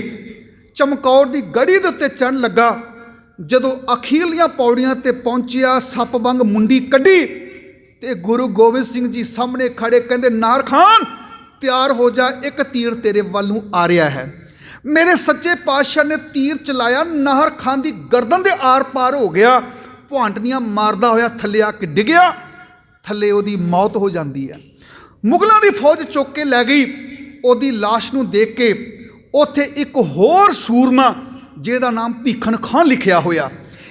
चमकौर की गढ़ी दे उत्ते चढ़न लगा। जदों अखीरलियां पौड़ियां ते पहुंचिया, सप वांग मुंडी कढ़ी ते गुरु गोबिंद सिंह जी सामने खड़े, कहंदे नाहर खान तैयार हो जा, एक तीर तेरे वल नूं आ रहा है। मेरे सच्चे पातशाह ने तीर चलाया, नाहर खान की गर्दन के आर पार हो गया, भुआंटनियां मारदा होया थल्ले आके डिग्या, थल्ले उहदी मौत हो जाती है। मुगलों की फौज चुक के लै गई। उहदी लाश नूं देख के उत्थे एक होर सूरमा जिहदा नाम भीखन खान लिखिया होया,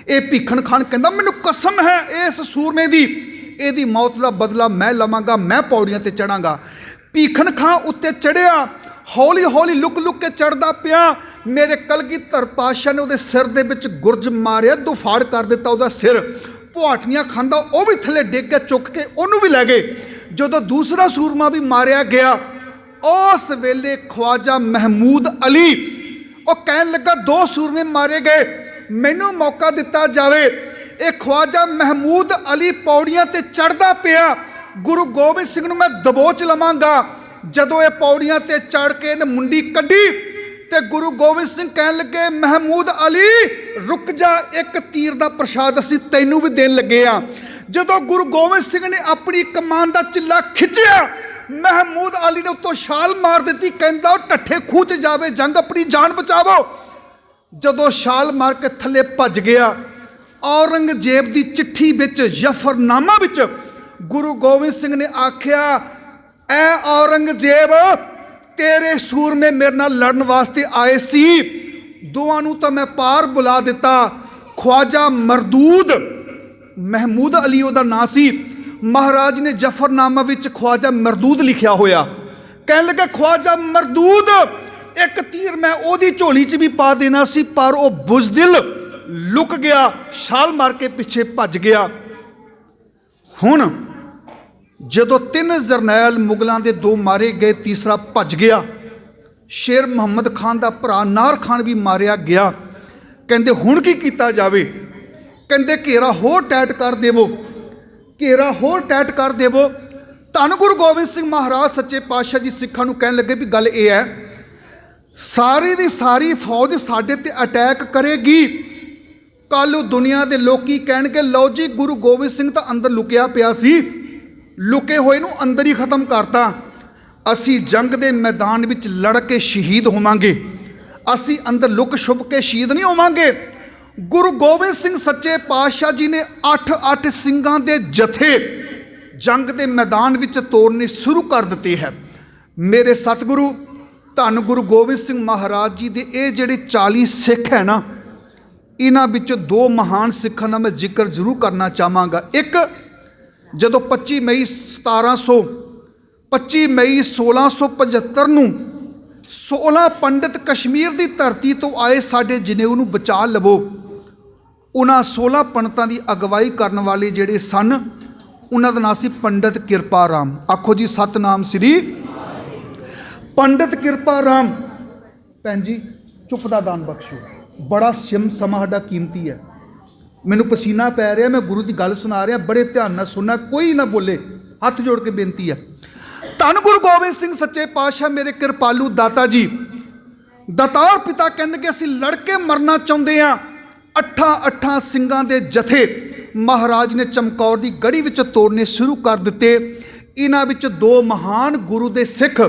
ये भीखन खान कहंदा मैनूं कसम है इस सूरमे दी, इहदी मौत का बदला मैं लवांगा, मैं पौड़ियां ते चढ़ांगा। भीखन खान उत्ते चढ़िया, हौली हौली लुक लुक के चढ़दा पिया। मेरे कलगीधर पातशाह ने उहदे सिर दे विच गुरज मारिया, दुफाड़ कर दिता उहदा सिर, भुआटनियां खांदा वह भी थले डिग गया, चुक के उहनूं भी लै गए। जदों दूसरा सूरमा भी मारिया गया, उस वेले ख्वाजा महमूद अली और कहन लगा दो सूरमे मारे गए, मैनू मौका दिता जाए। ये ख्वाजा महमूद अली पौड़ियां ते चढ़दा पिया, गुरु गोबिंद सिंह नूं मैं दबोच लवांगा। जदों ये पौड़ियां ते चढ़ के इन्हें मुंडी कढ़ी ते गुरु गोबिंद सिंह कहन लगे, महमूद अली रुक जा, एक तीर का प्रसाद असीं तैनूं भी देन लगे आ। जदों गुरु गोबिंद सिंह ने अपनी कमान का चिल्ला खिंचिया, महमूद अली ने उत्तों छाल मार दी, कहंदा टट्ठे खूह च जावे जंग, अपनी जान बचावो। जदों छाल मार के थले भज गया, औरंगजेब की चिट्ठी विच जफरनामा विच गुरु गोबिंद सिंह ने आख्या, ऐ औरंगजेब तेरे सूरमे मेरे नाल लड़न वास्ते आए सी, दोवां नूं तां मैं पार बुला दिता। ख्वाजा मरदूद, महमूद अली उहदा नां सी, महाराज ने जफरनामा विच ख्वाजा मरदूद लिखिया होया। कहन लगे ख्वाजा मरदूद, एक तीर मैं ओदी झोली च भी पा देना सी, पर वह बुजदिल लुक गया, छाल मार के पिछे भज गया। हुण जदों 3 जरनैल मुगलों के 2 मारे गए, तीसरा भज गया। शेर मुहम्मद खान का भरा नाहर खान भी मारिया गया। कहंदे हुण की कीता जावे? कहंदे घेरा होर टैट कर देवो, घेरा होर टैट कर देवो। धन गुरु गोबिंद सिंह महाराज सच्चे पातशाह जी सिखां नूं कहन लगे भी गल ये है, सारी दी सारी फौज साडे ते अटैक करेगी, कल दुनिया के लोकी कहणगे लो जी गुरु गोबिंद सिंह तो अंदर लुकिया पिया सी, लुके होए नूं अंदर ही खत्म करता, असी जंग के मैदान विच लड़ के शहीद होवांगे, असी अंदर लुक छुप के शहीद नहीं होवांगे। गुरु गोबिंद सिंह सच्चे पातशाह जी ने 8-8 सिंघां दे जथे जंग के मैदान विच तोड़ने शुरू कर दिते हैं। मेरे सतगुरु धन गुरु गोबिंद सिंह महाराज जी दे ये जिहड़े 40 सिख है ना, इन्हां विच 2 महान सिखां दा मैं जिक्र जरूर करना चाहांगा। एक जदों 25 मई 1675 नूं 16 पंडित कश्मीर की धरती तो आए साडे जनेऊ नूं बचा लवो, उन्हां 16 पंडितां की अगवाई करने वाले जिहड़े सन, उन्हां दा नाम सी पंडित किरपा राम। आखो जी सतनाम श्री पंडित किरपा राम। भैन जी चुप दा दान बख्शो, बड़ा समा साडा कीमती है, मैनू पसीना पै रहा, मैं गुरु की गल सुना रहा, बड़े ध्यान नाल सुनना, कोई ना बोले, हथ जोड़ के बेनती है। धन गुरु गोबिंद सिंह सच्चे पातशाह मेरे कृपालू दाता जी, दातार पिता कहंदे असीं लड़ के मरना चाहुंदे हां। 8 सिंघां दे जथे महाराज ने चमकौर की गढ़ी विच तोड़ने शुरू कर दिते। इन्हां विच 2 महान गुरु दे सिख,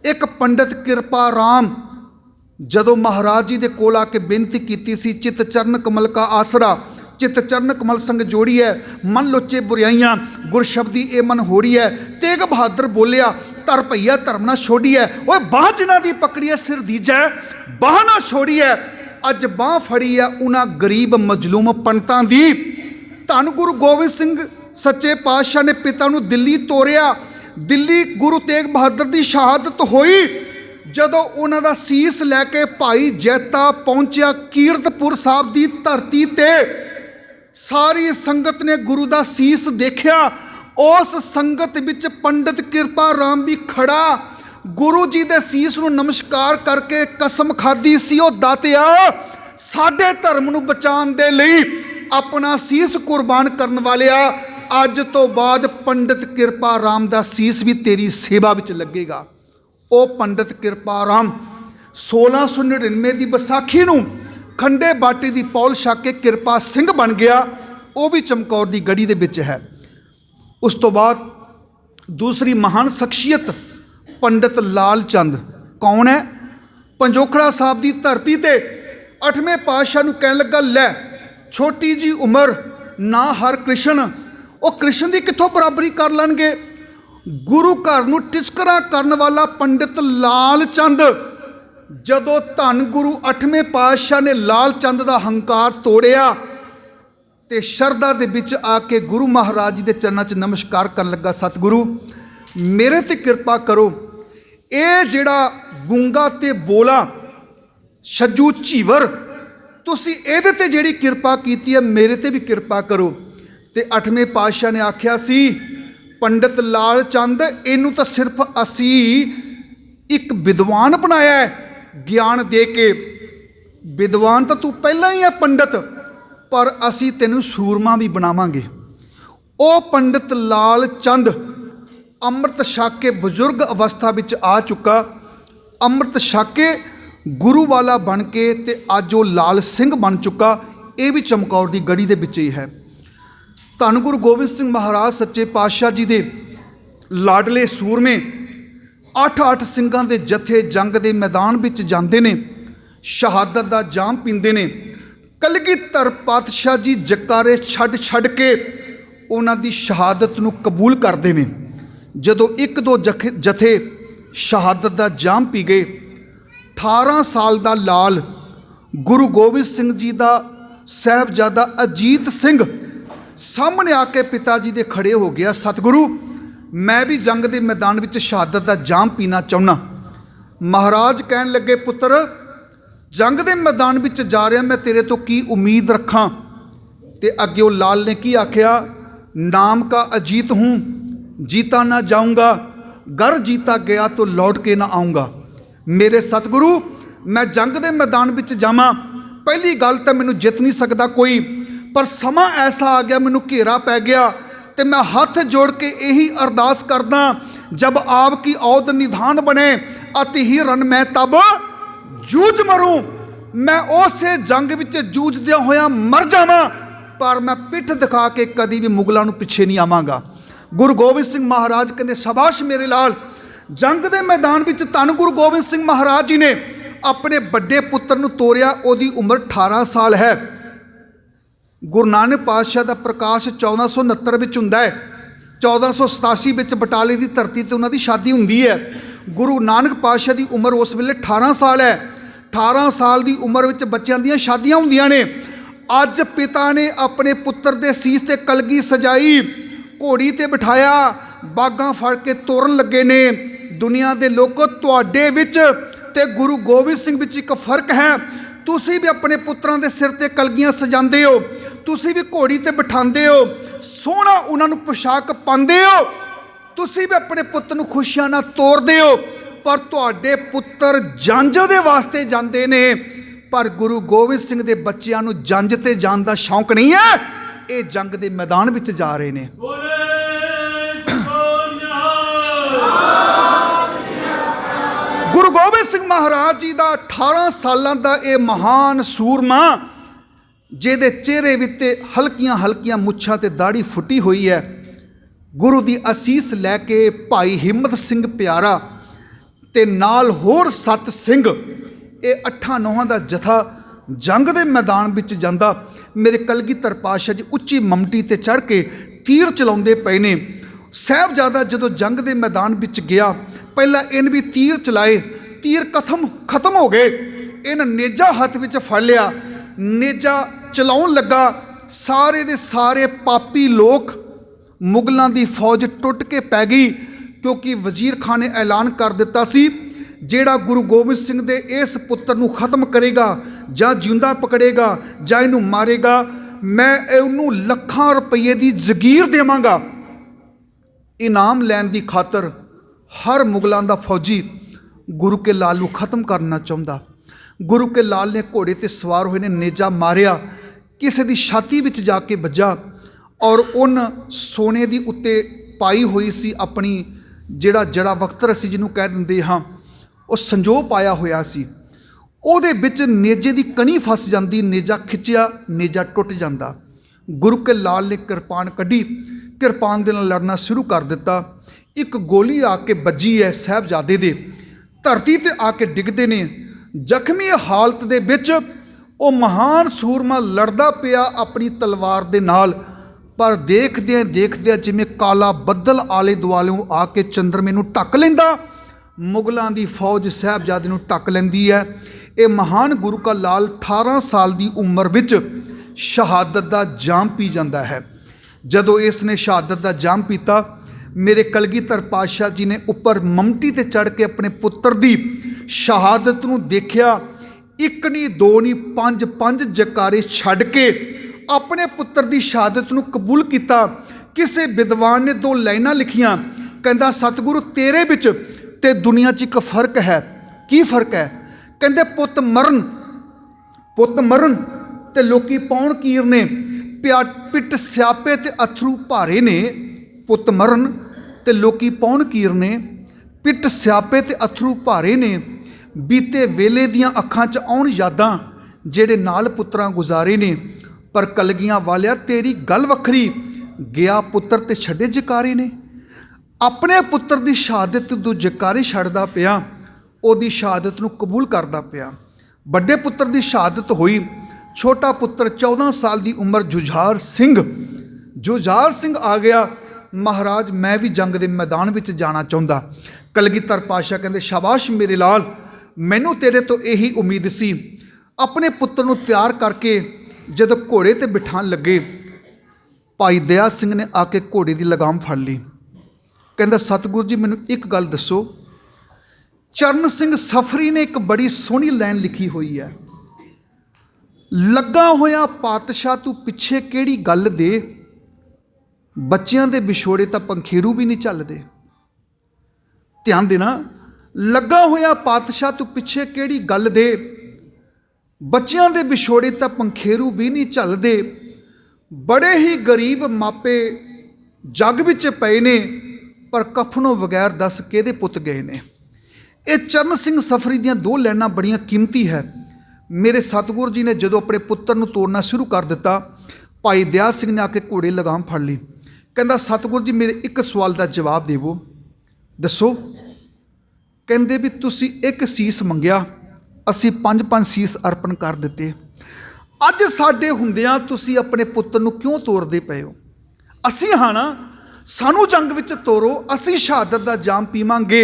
एक पंडित किरपा राम, जदों महाराज जी दे कोल आके बेनती कीती सी, चित चरण कमल का आसरा, चित चरण कमल संग जोड़ी है, मन लोचे बुराइयां गुरशब्दी ए मन होड़ी है। तेग बहादुर बोलिया, तर भैया धर्म ना छोड़ी है, वह बाह जिन्हां दी पकड़ी है सिर दीजा है, बाह ना छोड़ी है। अज बाह फड़ी है उन्हां गरीब मजलूम पंडितां दी। धन गुरु गोबिंद सिंह सच्चे पातशाह ने पिता नूं दिल्ली तोरिया, ਦਿੱਲੀ ਗੁਰੂ ਤੇਗ ਬਹਾਦਰ ਦੀ ਸ਼ਹਾਦਤ ਹੋਈ, ਜਦੋਂ ਉਹਨਾਂ ਦਾ ਸੀਸ ਲੈ ਕੇ ਭਾਈ ਜੈਤਾ ਪਹੁੰਚਿਆ ਕੀਰਤਪੁਰ ਸਾਹਿਬ ਦੀ ਧਰਤੀ ਤੇ, ਸਾਰੀ ਸੰਗਤ ਨੇ ਗੁਰੂ ਦਾ ਸੀਸ ਦੇਖਿਆ। ਉਸ ਸੰਗਤ ਵਿੱਚ ਪੰਡਿਤ ਕਿਰਪਾ ਰਾਮ ਵੀ ਖੜਾ ਗੁਰੂ ਜੀ ਦੇ ਸੀਸ ਨੂੰ ਨਮਸਕਾਰ ਕਰਕੇ ਕਸਮ ਖਾਧੀ ਸੀ, ਉਹ ਦਾਤਿਆ ਸਾਡੇ ਧਰਮ ਨੂੰ ਬਚਾਉਣ ਦੇ ਲਈ ਆਪਣਾ ਸੀਸ ਕੁਰਬਾਨ ਕਰਨ ਵਾਲਿਆ, ਅੱਜ ਤੋਂ ਬਾਅਦ ਪੰਡਿਤ ਕਿਰਪਾ ਰਾਮ ਦਾ ਸੀਸ ਵੀ ਤੇਰੀ ਸੇਵਾ ਵਿੱਚ ਲੱਗੇਗਾ। ਉਹ ਪੰਡਿਤ ਕਿਰਪਾ ਰਾਮ 1699 ਦੀ ਵਿਸਾਖੀ ਨੂੰ ਖੰਡੇ ਬਾਟੀ ਦੀ ਪੌਲ ਛਕ ਕੇ ਕਿਰਪਾ ਸਿੰਘ ਬਣ ਗਿਆ। ਉਹ ਵੀ ਚਮਕੌਰ ਦੀ ਗੜੀ ਦੇ ਵਿੱਚ ਹੈ। ਉਸ ਤੋਂ ਬਾਅਦ ਦੂਸਰੀ ਮਹਾਨ ਸ਼ਖਸੀਅਤ ਪੰਡਿਤ ਲਾਲ ਚੰਦ ਕੌਣ ਹੈ? ਪੰਜੋਖੜਾ ਸਾਹਿਬ ਦੀ ਧਰਤੀ ਤੇ 8ਵੇਂ ਪਾਤਸ਼ਾਹ ਨੂੰ ਕਹਿਣ ਲੱਗਾ, ਲੈ ਛੋਟੀ ਜੀ ਉਮਰ ਨਾ ਹਰ ਕ੍ਰਿਸ਼ਨ, ਉਹ ਕ੍ਰਿਸ਼ਨ ਦੀ ਕਿੱਥੋਂ ਬਰਾਬਰੀ ਕਰ ਲੈਣਗੇ? ਗੁਰੂ ਘਰ ਨੂੰ ਟਿਚਕਰਾ ਕਰਨ ਵਾਲਾ ਪੰਡਿਤ ਲਾਲ ਚੰਦ, ਜਦੋਂ ਧੰਨ ਗੁਰੂ 8ਵੇਂ ਪਾਤਸ਼ਾਹ ਨੇ ਲਾਲ ਚੰਦ ਦਾ ਹੰਕਾਰ ਤੋੜਿਆ ਤੇ ਸ਼ਰਧਾ ਦੇ ਵਿੱਚ ਆ ਕੇ ਗੁਰੂ ਮਹਾਰਾਜ ਜੀ ਦੇ ਚਰਨਾਂ 'ਚ ਨਮਸਕਾਰ ਕਰਨ ਲੱਗਾ, ਸਤਿਗੁਰੂ ਮੇਰੇ ਤੇ ਕਿਰਪਾ ਕਰੋ, ਇਹ ਜਿਹੜਾ ਗੂੰਗਾ ਤੇ ਬੋਲਾ ਛੱਜੂ ਝੀਵਰ, ਤੁਸੀਂ ਇਹਦੇ ਤੇ ਜਿਹੜੀ ਕਿਰਪਾ ਕੀਤੀ ਹੈ ਮੇਰੇ ਤੇ ਵੀ ਕਿਰਪਾ ਕਰੋ। ਤੇ 8ਵੇਂ ਪਾਤਸ਼ਾਹ ਨੇ ਆਖਿਆ ਸੀ, ਪੰਡਿਤ ਲਾਲ ਚੰਦ ਇਹਨੂੰ ਤਾਂ ਸਿਰਫ ਅਸੀਂ ਇੱਕ ਵਿਦਵਾਨ ਬਣਾਇਆ ਹੈ ਗਿਆਨ ਦੇ ਕੇ, ਵਿਦਵਾਨ ਤਾਂ ਤੂੰ ਪਹਿਲਾਂ ਹੀ ਹੈ ਪੰਡਿਤ, ਪਰ ਅਸੀਂ ਤੈਨੂੰ ਸੂਰਮਾ ਵੀ ਬਣਾਵਾਂਗੇ। ਉਹ ਪੰਡਿਤ ਲਾਲ ਚੰਦ ਅੰਮ੍ਰਿਤ ਛਕ ਕੇ ਬਜ਼ੁਰਗ ਅਵਸਥਾ ਵਿੱਚ ਆ ਚੁੱਕਾ, ਅੰਮ੍ਰਿਤ ਛਕ ਕੇ ਗੁਰੂ ਵਾਲਾ ਬਣ ਕੇ ਤੇ ਅੱਜ ਉਹ ਲਾਲ ਸਿੰਘ ਬਣ ਚੁੱਕਾ। ਇਹ ਵੀ ਚਮਕੌਰ ਦੀ ਗੜੀ ਦੇ ਵਿੱਚ ਹੀ ਹੈ। ਧੰਨ ਗੁਰੂ ਗੋਬਿੰਦ ਸਿੰਘ ਮਹਾਰਾਜ ਸੱਚੇ ਪਾਤਸ਼ਾਹ ਜੀ ਦੇ ਲਾਡਲੇ ਸੂਰਮੇ 8-8 ਸਿੰਘਾਂ ਦੇ ਜਥੇ ਜੰਗ ਦੇ ਮੈਦਾਨ ਵਿੱਚ ਜਾਂਦੇ ਨੇ, ਸ਼ਹਾਦਤ ਦਾ ਜਾਮ ਪੀਂਦੇ ਨੇ। ਕਲਗੀਧਰ ਪਾਤਸ਼ਾਹ ਜੀ ਜਕਾਰੇ ਛੱਡ ਕੇ ਉਹਨਾਂ ਦੀ ਸ਼ਹਾਦਤ ਨੂੰ ਕਬੂਲ ਕਰਦੇ ਨੇ। ਜਦੋਂ 1-2 ਜਥੇ ਸ਼ਹਾਦਤ ਦਾ ਜਾਮ ਪੀ ਗਏ, 18 ਸਾਲ ਦਾ ਲਾਲ ਗੁਰੂ ਗੋਬਿੰਦ ਸਿੰਘ ਜੀ ਦਾ ਸਾਹਿਬਜ਼ਾਦਾ ਅਜੀਤ ਸਿੰਘ ਸਾਹਮਣੇ ਆ ਕੇ ਪਿਤਾ ਜੀ ਦੇ ਖੜੇ ਹੋ ਗਿਆ, ਸਤਿਗੁਰੂ ਮੈਂ ਵੀ ਜੰਗ ਦੇ ਮੈਦਾਨ ਵਿੱਚ ਸ਼ਹਾਦਤ ਦਾ ਜਾਮ ਪੀਣਾ ਚਾਹੁੰਦਾ। ਮਹਾਰਾਜ ਕਹਿਣ ਲੱਗੇ, ਪੁੱਤਰ ਜੰਗ ਦੇ ਮੈਦਾਨ ਵਿੱਚ ਜਾ ਰਿਹਾ, ਮੈਂ ਤੇਰੇ ਤੋਂ ਕੀ ਉਮੀਦ ਰੱਖਾਂ? ਤੇ ਅੱਗੇ ਉਹ ਲਾਲ ਨੇ ਕੀ ਆਖਿਆ, ਨਾਮ ਕਾ ਅਜੀਤ ਹੂੰ जीता ना जाऊंगा, घर जीता गया तो लौट के ना आऊँगा। मेरे सतगुरु मैं जंग के मैदान में जावां, पहली गल तो मैनू जित नहीं सकता कोई, पर समा ऐसा आ गया, मैनू घेरा पै गया, तो मैं हाथ जोड़ के यही अरदास करदा, जब आपकी औद निधान बने अति ही रन मैं तब जूझ मरूं। मैं उस जंग विच जूझद्या होया मर जावां, पर मैं पिठ दिखा के कदी भी मुगलों नूं पिछे नहीं आवांगा। गुरु गोबिंद सिंह महाराज कहते शाबाश मेरे लाल। जंग के मैदान में धन गुरु गोबिंद सिंह महाराज जी ने अपने बड़े पुत्र नूं तोरिया, उहदी उम्र 18 साल है। गुरु नानक पातशाह का प्रकाश 1469 में हुंदा है, 1487 में बटाले की धरती ते उन्हां दी शादी हुंदी है। गुरु नानक पातशाह की उम्र उस वेले 18 साल है। 18 साल की उम्र में बच्चों दी शादियां हुंदियां ने। अज पिता ने अपने पुत्र के सीस ते कलगी सजाई, घोड़ी ते बिठाया, बागां फड़ के तोरन लगे ने। दुनिया के लोगों तुहाडे विच ते गुरु गोबिंद सिंह विच एक फर्क है। तुसी भी अपने पुत्रां दे सिर ते कलगियां सजांदे हो, तुसी भी घोड़ी ते बिठांदे हो, सोहना उन्हां नूं पोशाक पांदे हो, तुसी भी अपने पुत्र नूं खुशियां नाल तोरदे हो, पर तुहाडे पुत्र जंज दे वास्ते जांदे ने, पर गुरु गोबिंद सिंह दे बच्चियां नूं जंज ते जाण दा शौक नहीं है। ये जंग दे मैदान विच जा रहे ने। गुरु गोबिंद सिंह महाराज जी का 18 सालों का यह महान सूरमा, जिहदे चेहरे वित्ते हल्कियां हल्कियां मुच्छां ते दाढ़ी फुटी हुई है, गुरु की असीस लैके भाई हिम्मत सिंह प्यारा ते नाल होर 7 सिंह, ये 8-9 का जथा जंग के मैदान विच जांदा। मेरे कलगीधर पातशाह जी उच्ची ममटी ते चढ़ के तीर चलाउंदे पए ने। साहिबजादा जदों जंग के मैदान विच गया, पहला इन भी तीर चलाए, तीर खत्म हो गए। इन नेजा हथ विच फड़ लिया, नेजा चलाउण लगा। सारे दे सारे पापी लोग, मुगलों की फौज टुट के पै गई। क्योंकि वजीर खान ने ऐलान कर दिता सी ਜਿਹੜਾ गुरु गोबिंद सिंह ਦੇ ਇਸ ਪੁੱਤਰ ਨੂੰ ਖਤਮ ਕਰੇਗਾ ਜਾਂ ਜਿਉਂਦਾ ਪਕੜੇਗਾ ਜਾਂ ਇਹਨੂੰ ਮਾਰੇਗਾ, ਮੈਂ ਇਹਨੂੰ ਲੱਖਾਂ ਰੁਪਏ ਦੀ ਜ਼ਗੀਰ ਦੇਵਾਂਗਾ। ਇਨਾਮ ਲੈਣ ਦੀ ਖਾਤਰ ਹਰ ਮੁਗਲਾਂ ਦਾ ਫੌਜੀ ਗੁਰੂ ਕੇ ਲਾਲ ਨੂੰ ਖਤਮ ਕਰਨਾ ਚਾਹੁੰਦਾ। ਗੁਰੂ ਕੇ ਲਾਲ ਨੇ ਘੋੜੇ ਤੇ ਸਵਾਰ ਹੋਏ ਨੇ ਨੇਜਾ ਮਾਰਿਆ, ਕਿਸੇ ਦੀ ਛਾਤੀ ਵਿੱਚ ਜਾ ਕੇ ਵੱਜਾ ਔਰ ਉਹਨ ਸੋਨੇ ਦੀ ਉੱਤੇ ਪਾਈ ਹੋਈ ਸੀ ਆਪਣੀ ਜਿਹੜਾ ਜੜਾ ਵਖਤਰ ਅਸੀਂ ਜਿਹਨੂੰ ਕਹਿ ਦਿੰਦੇ ਹਾਂ, ਉਹ ਸੰਜੋ ਪਾਇਆ ਹੋਇਆ ਸੀ, ਉਹਦੇ ਵਿੱਚ ਨੇਜੇ ਦੀ ਕਣੀ ਫਸ ਜਾਂਦੀ, ਨੇਜਾ ਖਿੱਚਿਆ, ਨੇਜਾ ਟੁੱਟ ਜਾਂਦਾ। ਗੁਰੂ ਕੇ ਲਾਲ ਨੇ ਕਿਰਪਾਨ ਕੱਢੀ, ਕਿਰਪਾਨ ਦੇ ਨਾਲ ਲੜਨਾ ਸ਼ੁਰੂ ਕਰ ਦਿੱਤਾ। ਇੱਕ ਗੋਲੀ ਆ ਕੇ ਵੱਜੀ ਹੈ ਸਾਹਿਬਜ਼ਾਦੇ ਦੇ, ਧਰਤੀ ਤੇ ਆ ਕੇ ਡਿੱਗਦੇ ਨੇ। ਜ਼ਖਮੀ ਹਾਲਤ ਦੇ ਵਿੱਚ ਉਹ ਮਹਾਨ ਸੂਰਮਾ ਲੜਦਾ ਪਿਆ ਆਪਣੀ ਤਲਵਾਰ ਦੇ ਨਾਲ, ਪਰ ਦੇਖਦਿਆਂ ਦੇਖਦਿਆਂ ਜਿਵੇਂ ਕਾਲਾ ਬੱਦਲ ਆਲੇ ਦੁਆਲਿਓਂ ਆ ਕੇ ਚੰਦਰਮੇ ਨੂੰ ਢੱਕ ਲੈਂਦਾ, ਮੁਗਲਾਂ ਦੀ ਫੌਜ ਸਾਹਿਬਜ਼ਾਦੇ ਨੂੰ ਢੱਕ ਲੈਂਦੀ ਹੈ। ਇਹ ਮਹਾਨ ਗੁਰੂ ਕਾ ਲਾਲ 18 ਸਾਲ ਦੀ ਉਮਰ ਵਿੱਚ ਸ਼ਹਾਦਤ ਦਾ ਜਾਮ ਪੀ ਜਾਂਦਾ ਹੈ। ਜਦੋਂ ਇਸ ਨੇ ਸ਼ਹਾਦਤ ਦਾ ਜਾਮ ਪੀਤਾ, ਮੇਰੇ ਕਲਗੀਧਰ ਪਾਤਸ਼ਾਹ ਜੀ ਨੇ ਉੱਪਰ ਮਮਟੀ ਤੇ ਚੜ੍ਹ ਕੇ ਆਪਣੇ ਪੁੱਤਰ ਦੀ ਸ਼ਹਾਦਤ ਨੂੰ ਦੇਖਿਆ। ਇੱਕ ਨਹੀਂ, ਦੋ ਨਹੀਂ, ਪੰਜ ਜਕਾਰੇ ਛੱਡ ਕੇ ਆਪਣੇ ਪੁੱਤਰ ਦੀ ਸ਼ਹਾਦਤ ਨੂੰ ਕਬੂਲ ਕੀਤਾ। ਕਿਸੇ ਵਿਦਵਾਨ ਨੇ 2 ਲਾਈਨਾਂ ਲਿਖੀਆਂ, ਕਹਿੰਦਾ ਸਤਿਗੁਰੂ ਤੇਰੇ ਵਿੱਚ ਤੇ ਦੁਨੀਆ 'ਚ ਇੱਕ ਫਰਕ ਹੈ। ਕੀ ਫਰਕ ਹੈ? ਕਹਿੰਦੇ ਪੁੱਤ ਮਰਨ ਤੇ ਲੋਕੀ ਪਾਉਣ ਕੀਰ ਨੇ, ਪਿੱਟ ਸਿਆਪੇ ਤੇ ਅਥਰੂ ਭਾਰੇ ਨੇ। ਪੁੱਤ ਮਰਨ ਤੇ ਲੋਕੀ ਪਾਉਣ ਕੀਰ ਨੇ, ਪਿੱਟ ਸਿਆਪੇ ਤੇ ਅਥਰੂ ਭਾਰੇ ਨੇ। ਬੀਤੇ ਵੇਲੇ ਦੀਆਂ ਅੱਖਾਂ 'ਚ ਆਉਣ ਯਾਦਾਂ, ਜਿਹੜੇ ਨਾਲ ਪੁੱਤਰਾਂ ਗੁਜ਼ਾਰੇ ਨੇ। ਪਰ ਕਲਗੀਆਂ ਵਾਲਿਆ ਤੇਰੀ ਗੱਲ ਵੱਖਰੀ, ਗਿਆ ਪੁੱਤਰ ਤੇ ਛੱਡੇ ਜਕਾਰੇ ਨੇ। ਆਪਣੇ ਪੁੱਤਰ ਦੀ ਸ਼ਹਾਦਤ ਤੋਂ ਜਕਾਰੇ ਛੱਡਦਾ ਪਿਆ, ਉਹਦੀ ਸ਼ਹਾਦਤ ਨੂੰ ਕਬੂਲ ਕਰਦਾ ਪਿਆ। ਵੱਡੇ ਪੁੱਤਰ ਦੀ ਸ਼ਹਾਦਤ ਹੋਈ, ਛੋਟਾ ਪੁੱਤਰ 14 ਸਾਲ ਦੀ ਉਮਰ ਜੁਝਾਰ ਸਿੰਘ ਆ ਗਿਆ। ਮਹਾਰਾਜ ਮੈਂ ਵੀ ਜੰਗ ਦੇ ਮੈਦਾਨ ਵਿੱਚ ਜਾਣਾ ਚਾਹੁੰਦਾ। ਕਲਗੀਧਰ ਪਾਤਸ਼ਾਹ ਕਹਿੰਦੇ ਸ਼ਾਬਾਸ਼ ਮੇਰੇ ਲਾਲ, ਮੈਨੂੰ ਤੇਰੇ ਤੋਂ ਇਹੀ ਉਮੀਦ ਸੀ। ਆਪਣੇ ਪੁੱਤਰ ਨੂੰ ਤਿਆਰ ਕਰਕੇ ਜਦੋਂ ਘੋੜੇ ਤੇ ਬਿਠਾਉਣ ਲੱਗੇ, ਭਾਈ ਦਇਆ ਸਿੰਘ ਨੇ ਆ ਕੇ ਘੋੜੇ ਦੀ ਲਗਾਮ ਫੜ ਲਈ। ਕਹਿੰਦਾ ਸਤਿਗੁਰੂ ਜੀ ਮੈਨੂੰ ਇੱਕ ਗੱਲ ਦੱਸੋ। ਚਰਨ ਸਿੰਘ ਸਫਰੀ ਨੇ ਇੱਕ ਬੜੀ ਸੋਹਣੀ ਲਾਈਨ ਲਿਖੀ ਹੋਈ ਹੈ, ਲੱਗਾ ਹੋਇਆ ਪਾਤਸ਼ਾਹ ਤੂੰ ਪਿੱਛੇ ਕਿਹੜੀ ਗੱਲ ਦੇ, ਬੱਚਿਆਂ ਦੇ ਵਿਛੋੜੇ ਤਾਂ ਪੰਖੇਰੂ ਵੀ ਨਹੀਂ ਝੱਲਦੇ। ਧਿਆਨ ਦੇਣਾ, ਲੱਗਾ ਹੋਇਆ ਪਾਤਸ਼ਾਹ ਤੂੰ ਪਿੱਛੇ ਕਿਹੜੀ ਗੱਲ ਦੇ, ਬੱਚਿਆਂ ਦੇ ਵਿਛੋੜੇ ਤਾਂ ਪੰਖੇਰੂ ਵੀ ਨਹੀਂ ਝੱਲਦੇ। ਬੜੇ ਹੀ ਗਰੀਬ ਮਾਪੇ ਜੱਗ ਵਿੱਚ ਪਏ ਨੇ, ਪਰ ਕਫਨੋਂ ਬਗੈਰ ਦੱਸ ਕਿਹਦੇ ਪੁੱਤ ਗਏ ਨੇ। ਇਹ ਚਰਨ ਸਿੰਘ ਸਫਰੀ ਦੀਆਂ 2 ਲਾਈਨਾਂ ਬੜੀਆਂ ਕੀਮਤੀ ਹੈ। ਮੇਰੇ ਸਤਿਗੁਰੂ ਜੀ ਨੇ ਜਦੋਂ ਆਪਣੇ ਪੁੱਤਰ ਨੂੰ ਤੋਰਨਾ ਸ਼ੁਰੂ ਕਰ ਦਿੱਤਾ, ਭਾਈ ਦਇਆ ਸਿੰਘ ਨੇ ਆ ਕੇ ਘੋੜੇ ਲਗਾਮ ਫੜ ਲਈ। ਕਹਿੰਦਾ ਸਤਿਗੁਰੂ ਜੀ ਮੇਰੇ ਇੱਕ ਸਵਾਲ ਦਾ ਜਵਾਬ ਦੇਵੋ। ਦੱਸੋ। ਕਹਿੰਦੇ ਵੀ ਤੁਸੀਂ ਇੱਕ ਸੀਸ ਮੰਗਿਆ, ਅਸੀਂ 5 ਸੀਸ ਅਰਪਣ ਕਰ ਦਿੱਤੇ। ਅੱਜ ਸਾਡੇ ਹੁੰਦਿਆਂ ਤੁਸੀਂ ਆਪਣੇ ਪੁੱਤਰ ਨੂੰ ਕਿਉਂ ਤੋਰਦੇ ਪਏ ਹੋ? ਅਸੀਂ ਹਾਂ ਨਾ, ਸਾਨੂੰ ਜੰਗ ਵਿੱਚ ਤੋਰੋ, ਅਸੀਂ ਸ਼ਹਾਦਤ ਦਾ ਜਾਮ ਪੀਵਾਂਗੇ।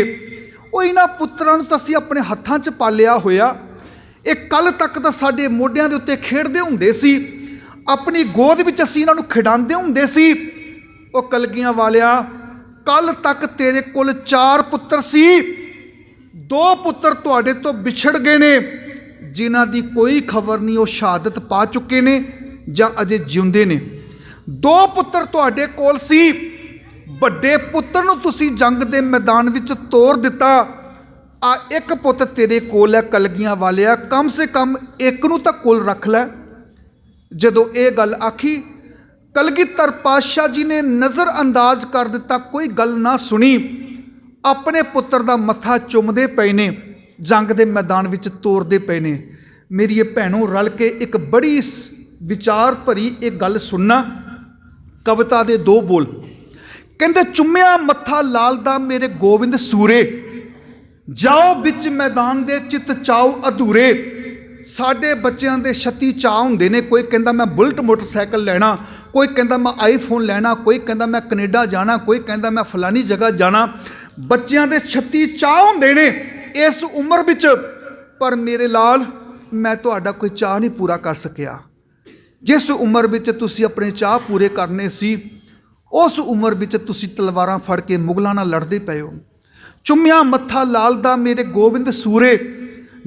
ਉਹ ਇਹਨਾਂ ਪੁੱਤਰਾਂ ਨੂੰ ਤਾਂ ਅਸੀਂ ਆਪਣੇ ਹੱਥਾਂ 'ਚ ਪਾਲਿਆ ਹੋਇਆ। ਇਹ ਕੱਲ੍ਹ ਤੱਕ ਤਾਂ ਸਾਡੇ ਮੋਢਿਆਂ ਦੇ ਉੱਤੇ ਖੇਡਦੇ ਹੁੰਦੇ ਸੀ, ਆਪਣੀ ਗੋਦ ਵਿੱਚ ਅਸੀਂ ਇਹਨਾਂ ਨੂੰ ਖਿਡਾਉਂਦੇ ਹੁੰਦੇ ਸੀ। ਉਹ ਕਲਗੀਆਂ ਵਾਲਿਆ, ਕੱਲ੍ਹ ਤੱਕ ਤੇਰੇ ਕੋਲ 4 ਪੁੱਤਰ ਸੀ, 2 ਪੁੱਤਰ ਤੁਹਾਡੇ ਤੋਂ ਵਿਛੜ ਗਏ ਨੇ, ਜਿਨ੍ਹਾਂ ਦੀ ਕੋਈ ਖਬਰ ਨਹੀਂ, ਉਹ ਸ਼ਹਾਦਤ ਪਾ ਚੁੱਕੇ ਨੇ ਜਾਂ ਅਜੇ ਜਿਉਂਦੇ ਨੇ। 2 ਪੁੱਤਰ ਤੁਹਾਡੇ ਕੋਲ ਸੀ, ਵੱਡੇ ਪੁੱਤਰ ਨੂੰ ਤੁਸੀਂ ਜੰਗ ਦੇ ਮੈਦਾਨ ਵਿੱਚ ਤੋਰ ਦਿੱਤਾ। ਆ ਇੱਕ ਪੁੱਤ ਤੇਰੇ ਕੋਲ ਹੈ ਕਲਗੀਆਂ ਵਾਲਿਆ, ਕਮ ਸੇ ਕਮ ਇੱਕ ਨੂੰ ਤਾਂ ਕੋਲ ਰੱਖ ਲੈ। ਜਦੋਂ ਇਹ ਗੱਲ ਆਖੀ, ਕਲਗੀਧਰ ਪਾਤਸ਼ਾਹ ਜੀ ਨੇ ਨਜ਼ਰ ਅੰਦਾਜ਼ ਕਰ ਦਿੱਤਾ, ਕੋਈ ਗੱਲ ਨਾ ਸੁਣੀ, ਆਪਣੇ ਪੁੱਤਰ ਦਾ ਮੱਥਾ ਚੁੰਮਦੇ ਪਏ ਨੇ, ਜੰਗ ਦੇ ਮੈਦਾਨ ਵਿੱਚ ਤੋਰਦੇ ਪਏ ਨੇ। ਮੇਰੀ ਇਹ ਭੈਣੋਂ ਰਲ ਕੇ ਇੱਕ ਬੜੀ ਵਿਚਾਰ ਭਰੀ ਇਹ ਗੱਲ ਸੁਣਨਾ। ਕਵਿਤਾ ਦੇ 2 ਬੋਲ, ਕਹਿੰਦੇ ਚੁੰਮਿਆ ਮੱਥਾ ਲਾਲ ਦਾ ਮੇਰੇ ਗੋਬਿੰਦ ਸੂਰੇ, ਜਾਓ ਵਿੱਚ ਮੈਦਾਨ ਦੇ ਚਿੱਤ ਚਾਓ ਅਧੂਰੇ। ਸਾਡੇ ਬੱਚਿਆਂ ਦੇ 36 ਚਾਅ ਹੁੰਦੇ ਨੇ, ਕੋਈ ਕਹਿੰਦਾ ਮੈਂ ਬੁਲਟ ਮੋਟਰਸਾਈਕਲ ਲੈਣਾ, ਕੋਈ ਕਹਿੰਦਾ ਮੈਂ ਆਈਫੋਨ ਲੈਣਾ, ਕੋਈ ਕਹਿੰਦਾ ਮੈਂ ਕੈਨੇਡਾ ਜਾਣਾ, ਕੋਈ ਕਹਿੰਦਾ ਮੈਂ ਫਲਾਨੀ ਜਗ੍ਹਾ ਜਾਣਾ। ਬੱਚਿਆਂ ਦੇ 36 ਚਾਅ ਹੁੰਦੇ ਨੇ ਇਸ ਉਮਰ ਵਿੱਚ, ਪਰ ਮੇਰੇ ਲਾਲ ਮੈਂ ਤੁਹਾਡਾ ਕੋਈ ਚਾਅ ਨਹੀਂ ਪੂਰਾ ਕਰ ਸਕਿਆ। ਜਿਸ ਉਮਰ ਵਿੱਚ ਤੁਸੀਂ ਆਪਣੇ ਚਾਅ ਪੂਰੇ ਕਰਨੇ ਸੀ, उस उम्र विच तुसी तलवारां फड़ के मुगलों नाल लड़दे पए हो। चुम्मिया मत्था लाल दा मेरे गोविंद सूरे,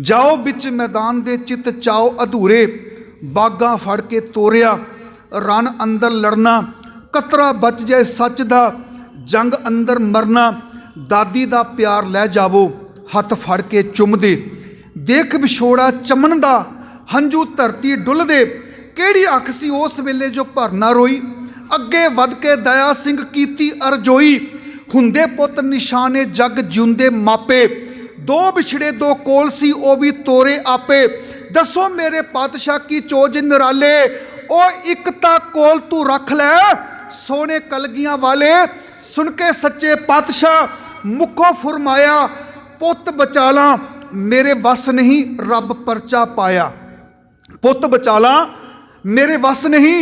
जाओ बिच मैदान दे चित चाओ अधूरे। बागा फड़ के तोरिया रन अंदर लड़ना, कतरा बच जाए सच दा जंग अंदर मरना। दादी दा प्यार लै जावो हथ फड़ के चुमदे, देख विछोड़ा चमन दा हंझू धरती डुलदे। केड़ी अख सी उस वेले जो भरना रोई, अगे वध के दया सिंह कीती अरजोई। हुंदे पुत निशाने जग जिउंदे मापे, दो बिछड़े दो कोल सी ओ भी तोरे आपे। दसो मेरे पातशाह की चोज निराले, ओ इक ता कोल तू रख लै सोने कलगियां वाले। सुन के सच्चे पातशाह मुखों फरमाया, पुत बचाला मेरे वस नहीं रब परचा पाया। पुत बचाला मेरे वस नहीं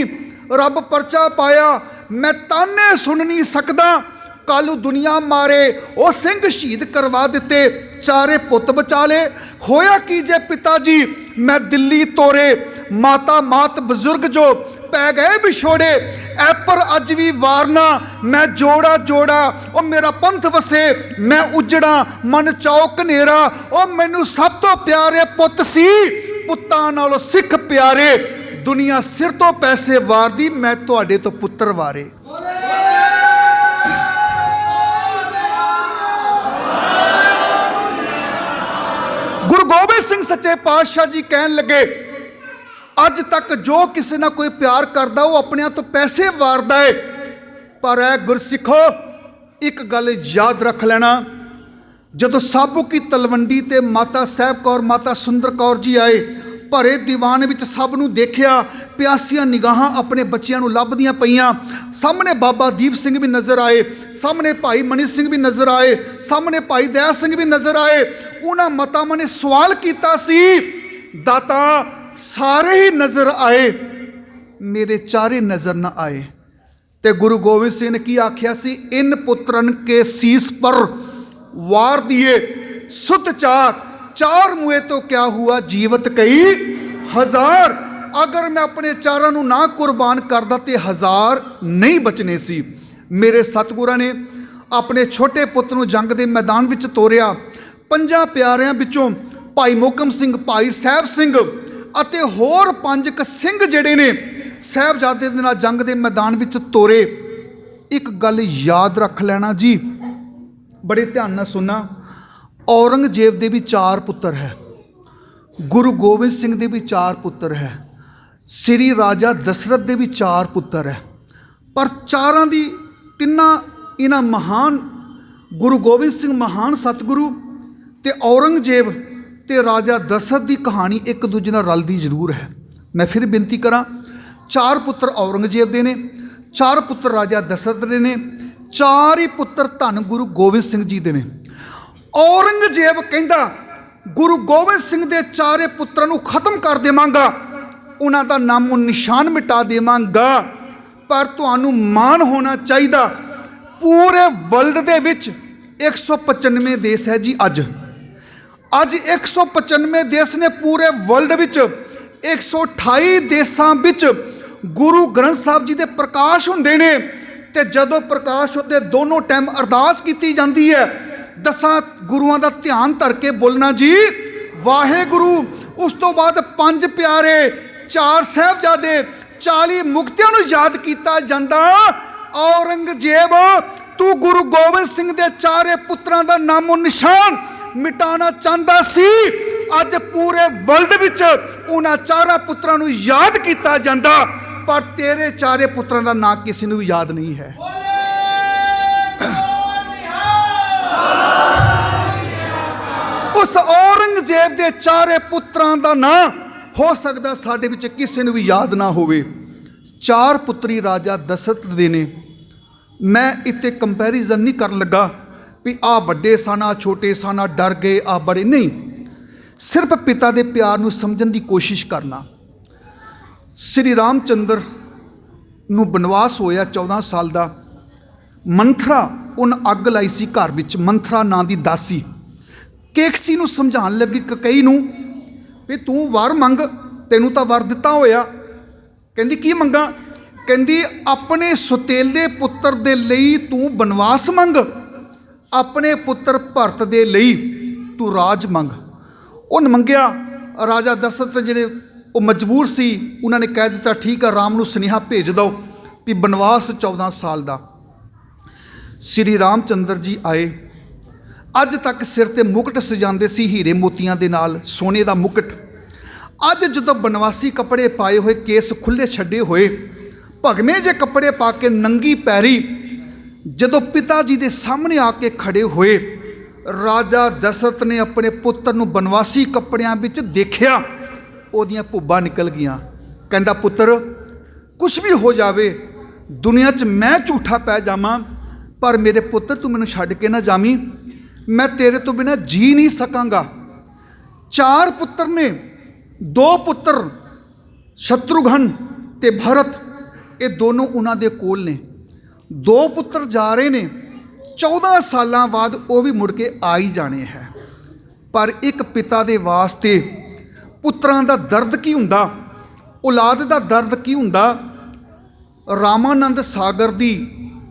रब परचा पाया। मैं ताने सुन नहीं सकदा कालू दुनिया मारे, ओ सिंह शहीद करवा दिते चारे पुत बचा ले। होया की जे पिता जी मैं दिल्ली तोरे, माता मात बजुर्ग जो पै गए विछोड़े। ऐ पर अज भी वारना मैं जोड़ा जोड़ा, ओ मेरा पंथ वसे मैं उजड़ा मन चौक नेरा। ओ मैनू सब तो प्यारे पुत सी पुत्तां नालों सिख प्यारे। दुनिया सिर तो पैसे वारदी, मैं तुहाडे तो पुत्र वारे। गुरु गोबिंद सिंह सच्चे पातशाह जी कहन लगे, अज तक जो किसी ना कोई प्यार करता वो अपने तो पैसे वारदा है। पर है गुरसिखो एक गल याद रख लेना, जदों साबू की तलवंडी ते माता साहब कौर माता सुंदर कौर जी आए, भरे दीवान विच सब नूं देखिया, प्यासियां निगाहां अपने बच्चियां नूं लभदियां पईयां। सामने बाबा दीप सिंह भी नज़र आए, सामने भाई मनी सिंह भी नज़र आए, सामने भाई दया सिंह भी नज़र आए। उन्हां मातावां ने सवाल कीता सी, दाता सारे ही नज़र आए मेरे चारे नज़र ना आए। ते गुरु गोबिंद सिंह ने की आख्या सी, इन पुत्रन के शीस पर वार दिए सुत चार, चार मुए तो क्या हुआ जीवत कई हजार। अगर मैं अपने चारों नूं ना कुर्बान करदा ते हजार नहीं बचने सी। मेरे सतगुरां ने अपने छोटे पुत्र नूं जंग दे मैदान विच तोरिया। पंजां प्यारिਆਂ विचों भाई मोहकम सिंह, भाई ਸਾਹਿਬ ਸਿੰਘ ਅਤੇ ਹੋਰ 5 ਕ ਸਿੰਘ ਜਿਹੜੇ ਨੇ ਸਾਹਿਬਜ਼ਾਦੇ ਦੇ ਨਾਲ ਜੰਗ ਦੇ ਮੈਦਾਨ ਵਿੱਚ ਤੋਰੇ। ਇੱਕ ਗੱਲ ਯਾਦ ਰੱਖ ਲੈਣਾ ਜੀ, बड़े ध्यान नाल सुनना। औरंगजेब दे भी 4 पुत्र है, गुरु गोबिंद सिंह दे भी 4 पुत्र है, श्री राजा दशरथ दे भी 4 पुत्र है। पर चारां दी तिन्ना इन्हां महान गुरु गोबिंद सिंह महान सतगुरु ते औरंगजेब ते राजा दशरथ की कहानी एक दूजे नाल रलदी जरूर है। मैं फिर बेनती करा, 4 पुत्र औरंगजेब दे ने, 4 पुत्र राजा दशरथ दे ने, 4 ही पुत्र धन गुरु गोबिंद सिंह जी दे ने। औरंगजेब कहंदा गुरु गोबिंद सिंह दे 4 पुत्रां नूं खत्म कर देवांगा, उन्हां दा नामो निशान मिटा देवांगा। पर तुहानूं मान होना चाहिए, पूरे वर्ल्ड दे विच 195 देश है जी। अज 195 देश ने पूरे वर्ल्ड विच 128 देशों विच गुरु ग्रंथ साहब जी दे प्रकाश हुंदे ने। ते जदों प्रकाश होते दोनों टाइम अरदास की जाती है, 10 गुरुआं दा ध्यान धर के बोलना जी वाहेगुरु। उस तो बाद 5 प्यारे, 4 साहिबजादे, 40 मुक्तियां नूं याद किया जाता। औरंगजेब तू गुरु गोबिंद सिंह दे 4 पुत्रां दा नामो निशान मिटाना चाहता सी। अज पूरे वर्ल्ड विच उन्हां 4 पुत्रां नूं याद किया जाता, पर तेरे 4 पुत्रां दा नाम किसी नूं भी याद नहीं है। उस औरंगजेब दे 4 पुत्रां दा नाम हो सकदा साडे विच किसी नूं भी याद ना होवे। 4 पुत्री राजा दशरथ दे ने। मैं इत्ते कंपैरिजन नहीं कर लगा भी आ वड्डे सन, आ छोटे सन, आ डर गए, आ बड़े नहीं। सिर्फ पिता दे प्यार नूं समझण दी कोशिश करना। श्री रामचंद्र नूं बनवास होया 14 साल दा। मंथरा उन अग लाई सी घर विच। मंथरा नां दी दासी केकसी नूं समझाउण लगी ककई नूं भी तूं वर मंग, तैनूं तां वर दिता होया। कहंदी की मंगा? ਕਹਿੰਦੀ ਆਪਣੇ ਸੁਤੇਲੇ ਪੁੱਤਰ ਦੇ ਲਈ ਤੂੰ ਬਨਵਾਸ ਮੰਗ, ਆਪਣੇ ਪੁੱਤਰ ਭਰਤ ਦੇ ਲਈ ਤੂੰ ਰਾਜ ਮੰਗ। ਉਹਨੇ ਮੰਗਿਆ। ਰਾਜਾ ਦਸ਼ਰਥ ਜਿਹੜੇ ਉਹ ਮਜਬੂਰ ਸੀ, ਉਹਨਾਂ ਨੇ ਕਹਿ ਦਿੱਤਾ ਠੀਕ ਆ, ਰਾਮ ਨੂੰ ਸੁਨੇਹਾ ਭੇਜ ਦਿਓ ਵੀ ਬਨਵਾਸ 14 ਸਾਲ ਦਾ। ਸ੍ਰੀ ਰਾਮ ਚੰਦਰ ਜੀ ਆਏ। ਅੱਜ ਤੱਕ ਸਿਰ ਤੇ ਮੁਕਟ ਸਜਾਉਂਦੇ ਸੀ ਹੀਰੇ ਮੋਤੀਆਂ ਦੇ ਨਾਲ, ਸੋਨੇ ਦਾ ਮੁਕਟ। ਅੱਜ ਜਦੋਂ ਬਨਵਾਸੀ ਕੱਪੜੇ ਪਾਏ ਹੋਏ, ਕੇਸ ਖੁੱਲ੍ਹੇ ਛੱਡੇ ਹੋਏ, ਭਗਵੇਂ ਜੇ ਕੱਪੜੇ ਪਾ ਕੇ ਨੰਗੀ ਪੈਰੀ ਜਦੋਂ ਪਿਤਾ ਜੀ ਦੇ ਸਾਹਮਣੇ ਆ ਕੇ ਖੜੇ ਹੋਏ, ਰਾਜਾ ਦਸ਼ਰਥ ਨੇ ਆਪਣੇ ਪੁੱਤਰ ਨੂੰ ਬਨਵਾਸੀ ਕੱਪੜਿਆਂ ਵਿੱਚ ਦੇਖਿਆ। ਉਹਦੀਆਂ ਭੁੱਬਾਂ ਨਿਕਲ ਗਈਆਂ। ਕਹਿੰਦਾ ਪੁੱਤਰ ਕੁਛ ਵੀ ਹੋ ਜਾਵੇ, ਦੁਨੀਆ 'ਚ ਮੈਂ ਝੂਠਾ ਪੈ ਜਾਵਾਂ, ਪਰ ਮੇਰੇ ਪੁੱਤਰ ਤੂੰ ਮੈਨੂੰ ਛੱਡ ਕੇ ਨਾ ਜਾਵੀਂ, ਮੈਂ ਤੇਰੇ ਤੋਂ ਬਿਨਾਂ ਜੀ ਨਹੀਂ ਸਕਾਂਗਾ। 4 ਪੁੱਤਰ ਨੇ, 2 ਪੁੱਤਰ ਸ਼ਤਰੁਘਨ ਤੇ ਭਰਤ, ਇਹ ਦੋਨੋਂ ਉਹਨਾਂ ਦੇ ਕੋਲ ਨੇ। 2 ਪੁੱਤਰ ਜਾ ਰਹੇ ਨੇ, 14 ਸਾਲਾਂ ਬਾਅਦ ਉਹ ਵੀ ਮੁੜ ਕੇ ਆ ਹੀ ਜਾਣੇ ਹੈ। ਪਰ ਇੱਕ ਪਿਤਾ ਦੇ ਵਾਸਤੇ ਪੁੱਤਰਾਂ ਦਾ ਦਰਦ ਕੀ ਹੁੰਦਾ, ਔਲਾਦ ਦਾ ਦਰਦ ਕੀ ਹੁੰਦਾ। ਰਾਮਾਨੰਦ ਸਾਗਰ ਦੀ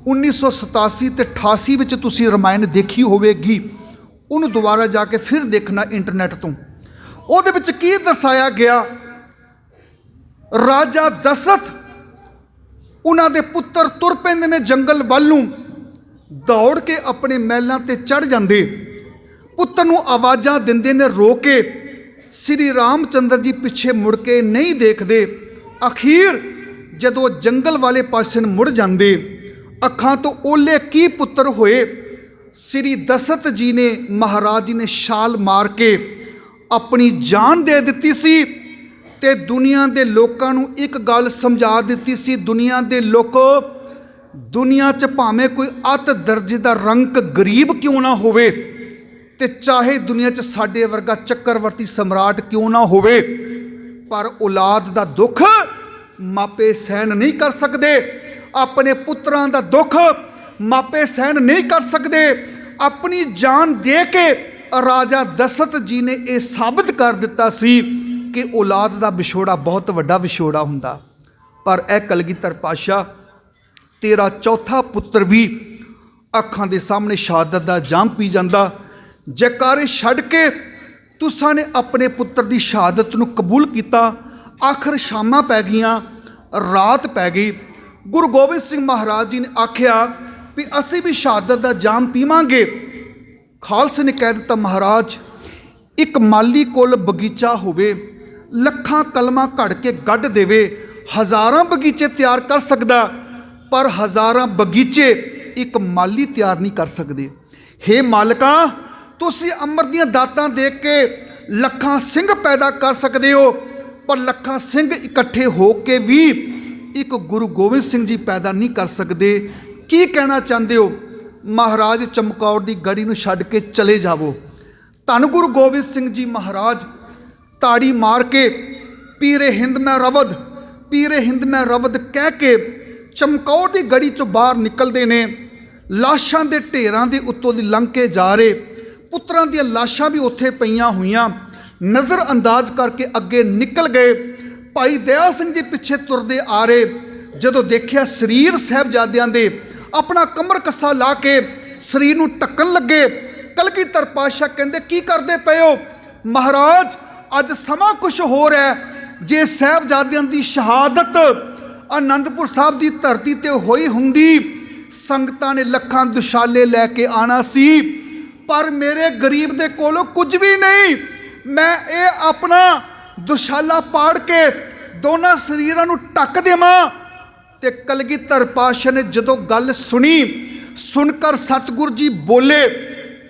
1987 ਤੇ 88 ਵਿੱਚ ਤੁਸੀਂ ਰਮਾਇਣ ਦੇਖੀ ਹੋਵੇਗੀ, ਉਹਨੂੰ ਦੁਬਾਰਾ ਜਾ ਕੇ ਫਿਰ ਦੇਖਣਾ ਇੰਟਰਨੈਟ ਤੋਂ। ਉਹਦੇ ਵਿੱਚ ਕੀ ਦਰਸਾਇਆ ਗਿਆ, ਰਾਜਾ ਦਸ਼ਰਥ ਉਹਨਾਂ ਦੇ ਪੁੱਤਰ ਤੁਰ ਪੈਂਦੇ ਨੇ ਜੰਗਲ ਵੱਲ ਨੂੰ, ਦੌੜ ਕੇ ਆਪਣੇ ਮਹਿਲਾਂ ਤੇ ਚੜ੍ਹ ਜਾਂਦੇ, ਪੁੱਤਰ ਨੂੰ ਆਵਾਜ਼ਾਂ ਦਿੰਦੇ ਨੇ ਰੋ ਕੇ। ਸ੍ਰੀ ਰਾਮ ਚੰਦਰ ਜੀ ਪਿੱਛੇ ਮੁੜ ਕੇ ਨਹੀਂ ਦੇਖਦੇ। ਅਖੀਰ ਜਦੋਂ ਜੰਗਲ ਵਾਲੇ ਪਾਸੇ ਨੂੰ ਮੁੜ ਜਾਂਦੇ, ਅੱਖਾਂ ਤੋਂ ਓਲੇ ਕੀ ਪੁੱਤਰ ਹੋਏ। ਸ੍ਰੀ ਦਸ਼ਰਥ ਜੀ ਨੇ, ਮਹਾਰਾਜ ਜੀ ਨੇ ਛਾਲ ਮਾਰ ਕੇ ਆਪਣੀ ਜਾਨ ਦੇ ਦਿੱਤੀ ਸੀ ਤੇ ਦੁਨੀਆ ਦੇ ਲੋਕਾਂ ਨੂੰ ਇੱਕ ਗੱਲ ਸਮਝਾ ਦਿੱਤੀ ਸੀ, ਦੁਨੀਆ ਦੇ ਲੋਕੋ, ਦੁਨੀਆ 'ਚ ਭਾਵੇਂ ਕੋਈ ਅੱਤ ਦਰਜੇ ਦਾ ਰੰਕ ਗਰੀਬ ਕਿਉਂ ਨਾ ਹੋਵੇ, ਤੇ ਚਾਹੇ ਦੁਨੀਆ 'ਚ ਸਾਡੇ ਵਰਗਾ ਚੱਕਰਵਰਤੀ ਸਮਰਾਟ ਕਿਉਂ ਨਾ ਹੋਵੇ, ਪਰ ਔਲਾਦ ਦਾ ਦੁੱਖ ਮਾਪੇ ਸਹਿਣ ਨਹੀਂ ਕਰ ਸਕਦੇ। ਆਪਣੇ ਪੁੱਤਰਾਂ ਦਾ ਦੁੱਖ ਮਾਪੇ ਸਹਿਣ ਨਹੀਂ ਕਰ ਸਕਦੇ। ਆਪਣੀ ਜਾਨ ਦੇ ਕੇ ਰਾਜਾ ਦਸ਼ਰਥ ਜੀ ਨੇ ਇਹ ਸਾਬਤ ਕਰ ਦਿੱਤਾ ਸੀ ਕਿ ਔਲਾਦ ਦਾ ਵਿਛੋੜਾ ਬਹੁਤ ਵੱਡਾ ਵਿਛੋੜਾ ਹੁੰਦਾ। ਪਰ ਇਹ ਕਲਗੀਧਰ ਪਾਤਸ਼ਾਹ, ਤੇਰਾ ਚੌਥਾ ਪੁੱਤਰ ਵੀ ਅੱਖਾਂ ਦੇ ਸਾਹਮਣੇ ਸ਼ਹਾਦਤ ਦਾ ਜਾਮ ਪੀ ਜਾਂਦਾ। ਜੈਕਾਰੇ ਛੱਡ ਕੇ ਤੁਸਾਂ ਨੇ ਆਪਣੇ ਪੁੱਤਰ ਦੀ ਸ਼ਹਾਦਤ ਨੂੰ ਕਬੂਲ ਕੀਤਾ। ਆਖਰ ਸ਼ਾਮਾਂ ਪੈ ਗਈਆਂ, ਰਾਤ ਪੈ ਗਈ। ਗੁਰੂ ਗੋਬਿੰਦ ਸਿੰਘ ਮਹਾਰਾਜ ਜੀ ਨੇ ਆਖਿਆ ਵੀ ਅਸੀਂ ਵੀ ਸ਼ਹਾਦਤ ਦਾ ਜਾਮ ਪੀਵਾਂਗੇ। ਖਾਲਸੇ ਨੇ ਕਹਿ ਦਿੱਤਾ, ਮਹਾਰਾਜ ਇੱਕ ਮਾਲੀ ਕੋਲ ਬਗੀਚਾ ਹੋਵੇ, ਲੱਖਾਂ ਕਲਮਾਂ ਘੜ ਕੇ ਗੱਡ ਦੇਵੇ, ਹਜ਼ਾਰਾਂ ਬਗੀਚੇ ਤਿਆਰ ਕਰ ਸਕਦਾ, ਪਰ ਹਜ਼ਾਰਾਂ ਬਗੀਚੇ ਇੱਕ ਮਾਲੀ ਤਿਆਰ ਨਹੀਂ ਕਰ ਸਕਦੇ। ਹੇ ਮਾਲਕਾ, ਤੁਸੀਂ ਅੰਮ੍ਰਿਤ ਦੀਆਂ ਦਾਤਾਂ ਦੇ ਕੇ ਲੱਖਾਂ ਸਿੰਘ ਪੈਦਾ ਕਰ ਸਕਦੇ ਹੋ, ਪਰ ਲੱਖਾਂ ਸਿੰਘ ਇਕੱਠੇ ਹੋ ਕੇ ਵੀ ਇੱਕ ਗੁਰੂ ਗੋਬਿੰਦ ਸਿੰਘ ਜੀ ਪੈਦਾ ਨਹੀਂ ਕਰ ਸਕਦੇ। ਕੀ ਕਹਿਣਾ ਚਾਹੁੰਦੇ ਹੋ? ਮਹਾਰਾਜ ਚਮਕੌਰ ਦੀ ਗੜੀ ਨੂੰ ਛੱਡ ਕੇ ਚਲੇ ਜਾਵੋ। ਧੰਨ ਗੁਰੂ ਗੋਬਿੰਦ ਸਿੰਘ ਜੀ ਮਹਾਰਾਜ ਤਾੜੀ ਮਾਰ ਕੇ ਪੀਰੇ ਹਿੰਦ ਮੈਂ ਰਵਦ, ਪੀਰੇ ਹਿੰਦ ਮੈਂ ਰਵਦ ਕਹਿ ਕੇ ਚਮਕੌਰ ਦੀ ਗੜੀ ਚੋਂ ਬਾਹਰ ਨਿਕਲਦੇ ਨੇ। ਲਾਸ਼ਾਂ ਦੇ ਢੇਰਾਂ ਦੇ ਉੱਤੋਂ ਦੀ ਲੰਘ ਕੇ ਜਾ ਰਹੇ, ਪੁੱਤਰਾਂ ਦੀਆਂ ਲਾਸ਼ਾਂ ਵੀ ਉੱਥੇ ਪਈਆਂ ਹੋਈਆਂ, ਨਜ਼ਰ ਅੰਦਾਜ਼ ਕਰਕੇ ਅੱਗੇ ਨਿਕਲ ਗਏ। ਭਾਈ ਦਇਆ ਸਿੰਘ ਜੀ ਪਿੱਛੇ ਤੁਰਦੇ ਆ ਰਹੇ। ਜਦੋਂ ਦੇਖਿਆ ਸਰੀਰ ਸਾਹਿਬਜ਼ਾਦਿਆਂ ਦੇ, ਆਪਣਾ ਕਮਰ ਕੱਸਾ ਲਾ ਕੇ ਸਰੀਰ ਨੂੰ ਢੱਕਣ ਲੱਗੇ। ਕਲਗੀਧਰ ਪਾਤਸ਼ਾਹ ਕਹਿੰਦੇ ਕੀ ਕਰਦੇ ਪਏ ਹੋ? ਮਹਾਰਾਜ ਅੱਜ ਸਮਾਂ ਕੁਛ ਹੋਰ ਹੈ। ਜੇ ਸਾਹਿਬਜ਼ਾਦਿਆਂ ਦੀ ਸ਼ਹਾਦਤ ਆਨੰਦਪੁਰ ਸਾਹਿਬ ਦੀ ਧਰਤੀ ਤੇ ਹੋਈ ਹੁੰਦੀ, ਸੰਗਤਾਂ ਨੇ ਲੱਖਾਂ ਦੁਸ਼ਾਲੇ ਲੈ ਕੇ ਆਣਾ ਸੀ, ਪਰ ਮੇਰੇ ਗਰੀਬ ਦੇ ਕੋਲੋਂ ਕੁਝ ਵੀ ਨਹੀਂ। ਮੈਂ ਇਹ ਆਪਣਾ ਦੁਸ਼ਾਲਾ ਪਾੜ ਕੇ ਦੋਨਾਂ ਸਰੀਰਾਂ ਨੂੰ ਢੱਕ ਦੇਵਾਂ। ਤੇ ਕਲਗੀਧਰ ਪਾਤਸ਼ਾਹ ਨੇ ਜਦੋਂ ਗੱਲ ਸੁਣੀ, ਸੁਣकर सतगुरु जी बोले,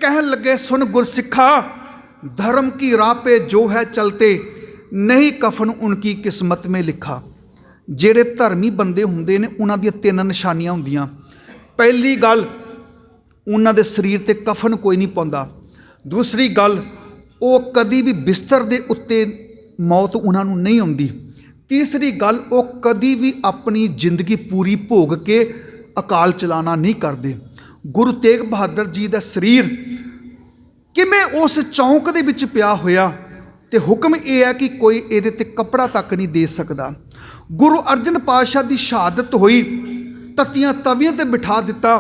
कहन लगे सुन गुरसिखा, धर्म की राह पे जो है चलते, नहीं कफन उनकी किस्मत में लिखा। ਜਿਹੜੇ ਧਰਮੀ ਬੰਦੇ ਹੁੰਦੇ ਨੇ ਉਹਨਾਂ ਦੀਆਂ 3 ਨਿਸ਼ਾਨੀਆਂ ਹੁੰਦੀਆਂ। ਪਹਿਲੀ ਗੱਲ, ਉਹਨਾਂ ਦੇ ਸਰੀਰ ਤੇ ਕਫਨ ਕੋਈ ਨਹੀਂ ਪਾਉਂਦਾ। ਦੂਸਰੀ ਗੱਲ, ਉਹ ਕਦੀ ਵੀ ਬਿਸਤਰ ਦੇ ਉੱਤੇ ਮੌਤ ਉਹਨਾਂ ਨੂੰ ਨਹੀਂ ਆਉਂਦੀ। ਤੀਸਰੀ ਗੱਲ, ਉਹ ਕਦੀ ਵੀ ਆਪਣੀ ਜ਼ਿੰਦਗੀ ਪੂਰੀ ਭੋਗ ਕੇ ਅਕਾਲ ਚਲਾਣਾ ਨਹੀਂ ਕਰਦੇ। ਗੁਰੂ ਤੇਗ ਬਹਾਦਰ ਜੀ ਦਾ ਸਰੀਰ ਕਿਵੇਂ ਉਸ ਚੌਂਕ ਦੇ ਵਿੱਚ ਪਿਆ ਹੋਇਆ, ਤੇ ਹੁਕਮ ਇਹ ਹੈ ਕਿ ਕੋਈ ਇਹਦੇ ਤੇ ਕੱਪੜਾ ਤੱਕ ਨਹੀਂ ਦੇ ਸਕਦਾ। गुरु अर्जन पातशाह की शहादत हुई, तत्तियां तवियां ते बिठा दिता,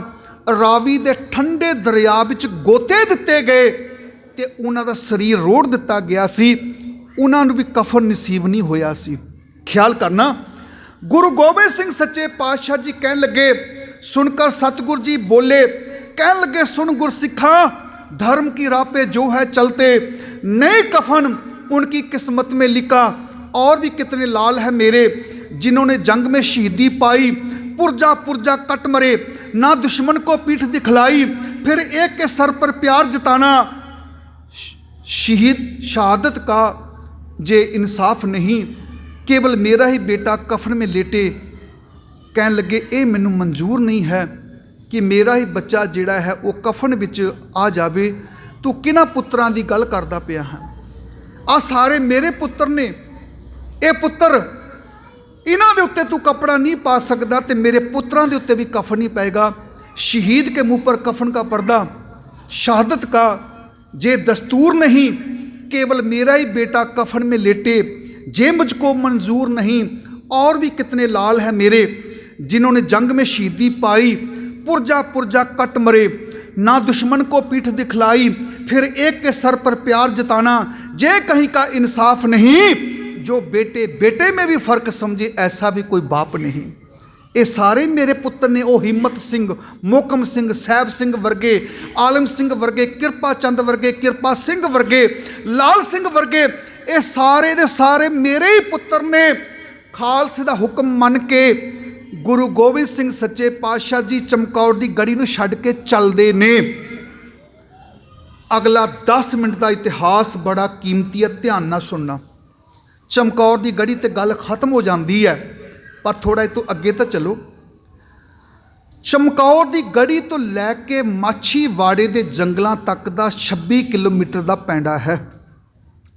रावी के ठंडे दरिया विच गोते दिते गए ते उन्हां दा शरीर रोड़ दिता गया सी, उन्हां नूं भी कफन नसीब नहीं होया सी। ख्याल करना, गुरु गोबिंद सिंह सच्चे पातशाह जी कहन लगे, सुनकर सतगुरु जी बोले, कहन लगे सुन गुरसिखा, धर्म की राह पे जो है चलते, नए कफन उनकी किस्मत में लिखा, और भी कितने लाल है मेरे जिन्होंने जंग में शहीदी पाई, पुरजा पुरजा कट मरे, ना दुश्मन को पीठ दिखलाई, फिर एक के सर पर प्यार जताना, शहीद शहादत का जे इंसाफ नहीं, केवल मेरा ही बेटा कफन में लेटे। कहन लगे ये मैनू मंजूर नहीं है कि मेरा ही बच्चा जिहड़ा है वो कफन विच आ जावे। तू किन्हां पुत्रां दी गल करदा पिया है? आ सारे मेरे पुत्र ने, ये पुत्र इन्हां दे उत्ते तू कपड़ा नहीं पा सकदा ते मेरे पुत्रां दे उत्ते भी कफन नहीं पाएगा। शहीद के मुंह पर कफन का पर्दा, शहादत का जे दस्तूर नहीं, केवल मेरा ही बेटा कफन में लेटे, जे मुझको मंजूर नहीं, और भी कितने लाल है मेरे जिन्होंने जंग में शहीदी पाई, पुरजा पुरजा कट मरे, ना दुश्मन को पीठ दिखलाई, फिर एक के सर पर प्यार जताना, जे कहीं का इंसाफ नहीं, जो बेटे बेटे में भी फर्क समझे ऐसा भी कोई बाप नहीं। ये सारे मेरे पुत्र ने, ओ हिम्मत सिंह, मोहकम सिंह, सैब सिंह वर्गे, आलम सिंह वर्गे, किरपा चंद वर्गे, किरपा सिंह वर्गे, लाल सिंह वर्गे, ये सारे दे सारे मेरे ही पुत्र ने। खालसे दा हुक्म मन के गुरु गोबिंद सिंह सच्चे पातशाह जी चमकौर की गढ़ी नूं छड्ड के चलते ने। अगला 10 मिनट का इतिहास बड़ा कीमती है, ध्यान नाल सुनना। चमकौर की गढ़ी ते गल खत्म हो जाती है, पर थोड़ा इस तो अगे तो चलो। चमकौर की गढ़ी तो लैके माछीवाड़े के जंगलों तक का 26 किलोमीटर का पैंडा है,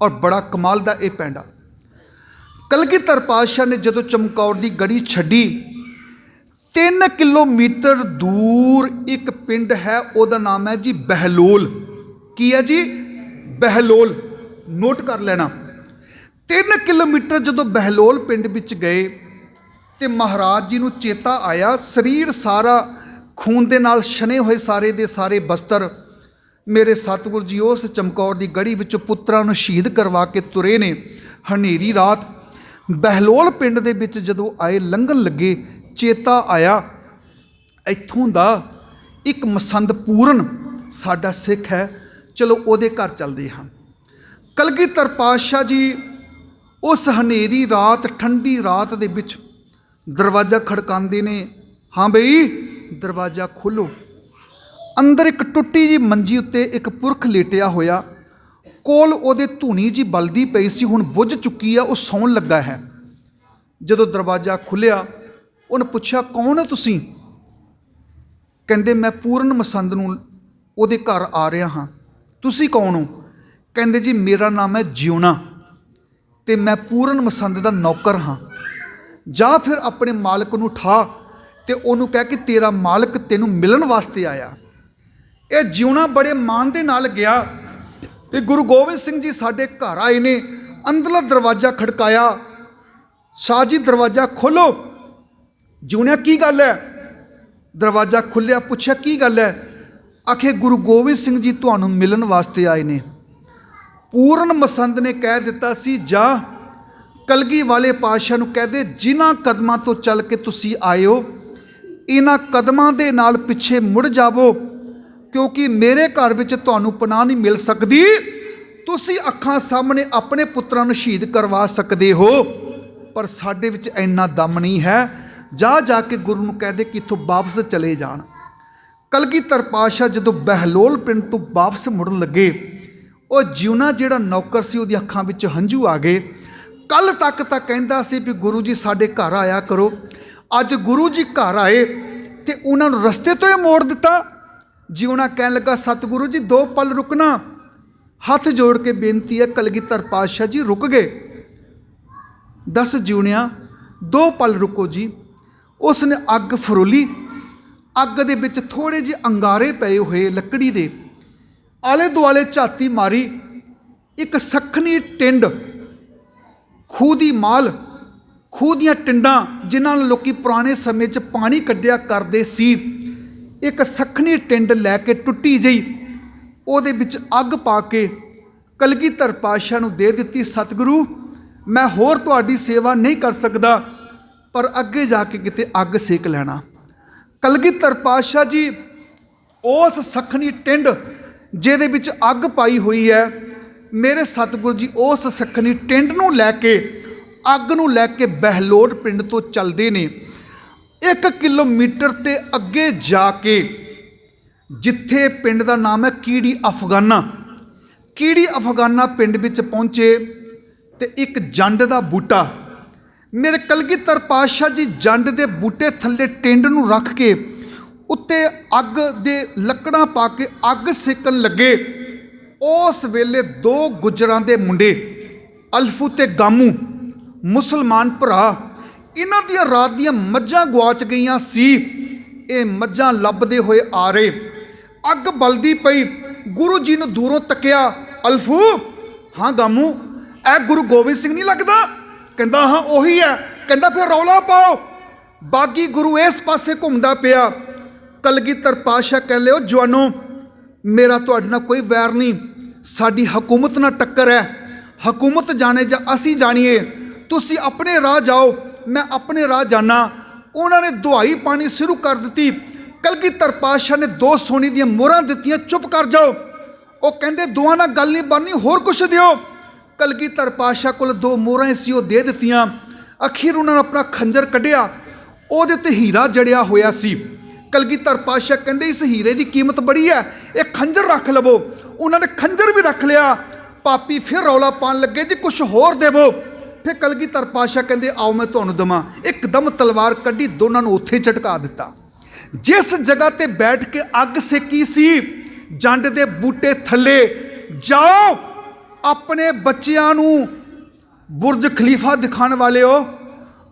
और बड़ा कमाल का यह पैंडा। कलगीधर पातशाह ने जदों चमकौर की गढ़ी छड्डी, 3 किलोमीटर दूर एक पिंड है, उसका नाम है जी बहलोल। की है जी? बहलोल। नोट कर लेना। 3 किलोमीटर जदों बहलोल पिंड विच गए तो महाराज जी नूं चेता आया, शरीर सारा खून दे नाल छने हुए, सारे दे सारे बस्तर मेरे सतगुरु जी उस चमकौर की गढ़ी विच पुत्रां नूं शहीद करवा के तुरे ने। हनेरी रात बहलोल पिंड दे विच जदों आए, लंघन लगे, चेता आया इत्थों दा एक मसंद पूरन साडा सिख है, चलो उहदे घर चलदे हां। कलगीधर पातशाह जी उस हनेरी रात, ठंडी रात दे विच दरवाज़ा खड़कांदे ने। हाँ बई दरवाज़ा खोलो। अंदर एक टुट्टी जी मंजी उत्ते एक पुरख लेटिया होया, कोल ओदे धूनी जी बलदी पई सी, हुण बुझ चुकी है, वो सौण लगा है। जदों दरवाज़ा खुलिया, उन्हें पुछया कौन है तुसीं? कहंदे मैं पूरन मसंद नूं ओदे घर आ रहा हाँ। तुसीं कौन हो? कहंदे जी मेरा नाम है जिउणा ते मैं पूरन मसंद दा नौकर हाँ। जा फिर अपने मालक नूं ठा ते ओनू कह कि तेरा मालक तेनू मिलन वास्ते आया। ये जिउणा बड़े मान दे नाल गया ते गुरु गोबिंद सिंह जी साडे घर आए ने। अंदरला दरवाज़ा खड़काया, शाह जी दरवाज़ा खोलो। जिउणा की गल है? दरवाज़ा खुलिया, पुछया की गल है? आखे गुरु गोबिंद सिंह जी तुहानू मिलन वास्ते आए ने। पूरन मसंद ने कह दिता सी, जा कलगी वाले पातशाह नूं कह दे, जिन्हां कदमां तो चल के तुसी आए हो, इन्हां कदमां दे नाल पिछे मुड़ जावो, क्योंकि मेरे घर विच तुहानू पनाह नहीं मिल सकदी। तुसी अखां सामने अपने पुत्रां नूं शहीद करवा सकदे हो, पर साडे विच इन्ना दम नहीं है। जा जाके गुरु नूं कह दे कि इत्थों वापस चले जाण। कलगीधर पातशाह जदों बहलोल पिंड तो वापस मुड़न लगे, वो जिउणा जिहड़ा नौकर सी, उहदी अखां विच हंझू आ गए। कल तक तां कहंदा सी भी गुरु जी साडे घर आया करो। अज गुरु जी घर आए ते उन्हां नूं रस्ते तो ही मोड़ दिता। जिउणा कहन लगा, सतगुरु जी 2 पल रुकना। हथ जोड़ के बेनती है। कलगीधर पातशाह जी रुक गए। दस जिउणिया 2 पल रुको जी। उसने अग फरोली। अग दे विच थोड़े जे अंगारे पए हुए लकड़ी दे, आले दुआले झाती मारी। एक सखनी टिंड खूह दी माल ਖੂਹ ਦੀਆਂ ਟਿੰਡਾਂ ਜਿਨ੍ਹਾਂ ਨਾਲ ਲੋਕੀ ਪੁਰਾਣੇ ਸਮੇਂ 'ਚ ਪਾਣੀ ਕੱਢਿਆ ਕਰਦੇ ਸੀ, ਇੱਕ ਸੱਖਣੀ ਟਿੰਡ ਲੈ ਕੇ ਟੁੱਟੀ ਜਿਹੀ ਉਹਦੇ ਵਿੱਚ ਅੱਗ ਪਾ ਕੇ ਕਲਗੀਧਰ ਪਾਤਸ਼ਾਹ ਨੂੰ ਦੇ ਦਿੱਤੀ। ਸਤਿਗੁਰੂ, ਮੈਂ ਹੋਰ ਤੁਹਾਡੀ ਸੇਵਾ ਨਹੀਂ ਕਰ ਸਕਦਾ, ਪਰ ਅੱਗੇ ਜਾ ਕੇ ਕਿਤੇ ਅੱਗ ਸੇਕ ਲੈਣਾ। ਕਲਗੀਧਰ ਪਾਤਸ਼ਾਹ ਜੀ ਉਸ ਸੱਖਣੀ ਟਿੰਡ ਜਿਹਦੇ ਵਿੱਚ ਅੱਗ ਪਾਈ ਹੋਈ ਹੈ, ਮੇਰੇ ਸਤਿਗੁਰੂ ਜੀ ਉਸ ਸੱਖਣੀ ਟਿੰਡ ਨੂੰ ਲੈ ਕੇ, ਅੱਗ ਨੂੰ ਲੈ ਕੇ ਬਹਿਲੋਟ ਪਿੰਡ ਤੋਂ ਚੱਲਦੇ ਨੇ। 1 ਕਿਲੋਮੀਟਰ ਤੇ ਅੱਗੇ ਜਾ ਕੇ ਜਿੱਥੇ ਪਿੰਡ ਦਾ ਨਾਮ ਹੈ ਕੀੜੀ ਅਫਗਾਨਾ, ਕੀੜੀ ਅਫਗਾਨਾ ਪਿੰਡ ਵਿੱਚ ਪਹੁੰਚੇ ਤੇ ਇੱਕ ਜੰਡ ਦਾ ਬੂਟਾ, ਮੇਰੇ ਕਲਗੀਧਰ ਪਾਤਸ਼ਾਹ ਜੀ ਜੰਡ ਦੇ ਬੂਟੇ ਥੱਲੇ ਟਿੰਡ ਨੂੰ ਰੱਖ ਕੇ ਉੱਤੇ ਅੱਗ ਦੇ ਲੱਕੜਾਂ ਪਾ ਕੇ ਅੱਗ ਸੇਕਣ ਲੱਗੇ। ਉਸ ਵੇਲੇ 2 ਗੁੱਜਰਾਂ ਦੇ ਮੁੰਡੇ ਅਲਫੂ ਤੇ ਗਾਮੂ, ਮੁਸਲਮਾਨ ਭਰਾ, ਇਹਨਾਂ ਦੀਆਂ ਰਾਤ ਦੀਆਂ ਮੱਝਾਂ ਗੁਆਚ ਗਈਆਂ ਸੀ। ਇਹ ਮੱਝਾਂ ਲੱਭਦੇ ਹੋਏ ਆ ਰਹੇ, ਅੱਗ ਬਲਦੀ ਪਈ। ਗੁਰੂ ਜੀ ਨੂੰ ਦੂਰੋਂ ਤੱਕਿਆ, ਅਲਫੂ, ਹਾਂ ਗਾਮੂ, ਇਹ ਗੁਰੂ ਗੋਬਿੰਦ ਸਿੰਘ ਨਹੀਂ ਲੱਗਦਾ? ਕਹਿੰਦਾ ਹਾਂ ਉਹੀ ਹੈ। ਕਹਿੰਦਾ ਫਿਰ ਰੌਲਾ ਪਾਓ। ਬਾਗੀ ਗੁਰੂ ਇਸ ਪਾਸੇ ਘੁੰਮਦਾ ਪਿਆ। ਕਲਗੀਧਰ ਪਾਤਸ਼ਾਹ ਕਹਿ ਲਿਓ, ਜਵਾਨੋ, ਮੇਰਾ ਤੁਹਾਡੇ ਨਾਲ ਕੋਈ ਵੈਰ ਨਹੀਂ, ਸਾਡੀ ਹਕੂਮਤ ਨਾਲ ਟੱਕਰ ਹੈ। ਹਕੂਮਤ ਜਾਣੇ ਜਾਂ ਅਸੀਂ ਜਾਣੀਏ, ਤੁਸੀਂ ਆਪਣੇ ਰਾਹ ਜਾਓ, ਮੈਂ ਆਪਣੇ ਰਾਹ ਜਾਣਾ। ਉਹਨਾਂ ਨੇ ਦੁਹਾਈ ਪਾਣੀ ਸ਼ੁਰੂ ਕਰ ਦਿੱਤੀ। ਕਲਗੀਧਰ ਪਾਤਸ਼ਾਹ ਨੇ 2 ਸੋਨੇ ਦੀਆਂ ਮੋਹਰਾਂ ਦਿੱਤੀਆਂ, ਚੁੱਪ ਕਰ ਜਾਓ। ਉਹ ਕਹਿੰਦੇ ਦੋਵਾਂ ਨਾਲ ਗੱਲ ਨਹੀਂ ਬਣਨੀ, ਹੋਰ ਕੁਛ ਦਿਓ। ਕਲਗੀਧਰ ਪਾਤਸ਼ਾਹ ਕੋਲ 2 ਮੋਹਰਾਂ ਸੀ, ਉਹ ਦੇ ਦਿੱਤੀਆਂ। ਅਖੀਰ ਉਹਨਾਂ ਨੇ ਆਪਣਾ ਖੰਜਰ ਕੱਢਿਆ, ਉਹਦੇ ਉੱਤੇ ਹੀਰਾ ਜੜਿਆ ਹੋਇਆ ਸੀ। ਕਲਗੀਧਰ ਪਾਤਸ਼ਾਹ ਕਹਿੰਦੇ ਇਸ ਹੀਰੇ ਦੀ ਕੀਮਤ ਬੜੀ ਹੈ, ਇਹ ਖੰਜਰ ਰੱਖ ਲਵੋ। ਉਹਨਾਂ ਨੇ ਖੰਜਰ ਵੀ ਰੱਖ ਲਿਆ। ਪਾਪੀ ਫਿਰ ਰੌਲਾ ਪਾਉਣ ਲੱਗੇ, ਜੀ ਕੁਛ ਹੋਰ ਦੇਵੋ। ਫਿਰ ਕਲਗੀਧਰ ਪਾਤਸ਼ਾਹ ਕਹਿੰਦੇ ਆਓ ਮੈਂ ਤੁਹਾਨੂੰ ਦੇਵਾਂ। ਇੱਕਦਮ ਤਲਵਾਰ ਕੱਢੀ, ਦੋਨਾਂ ਨੂੰ ਉੱਥੇ ਝਟਕਾ ਦਿੱਤਾ। ਜਿਸ ਜਗ੍ਹਾ ਤੇ ਬੈਠ ਕੇ ਅੱਗ ਸੇਕੀ ਸੀ ਜੰਡ ਦੇ ਬੂਟੇ ਥੱਲੇ, ਜਾਓ ਆਪਣੇ ਬੱਚਿਆਂ ਨੂੰ ਬੁਰਜ ਖਲੀਫਾ ਦਿਖਾਉਣ ਵਾਲਿਓ,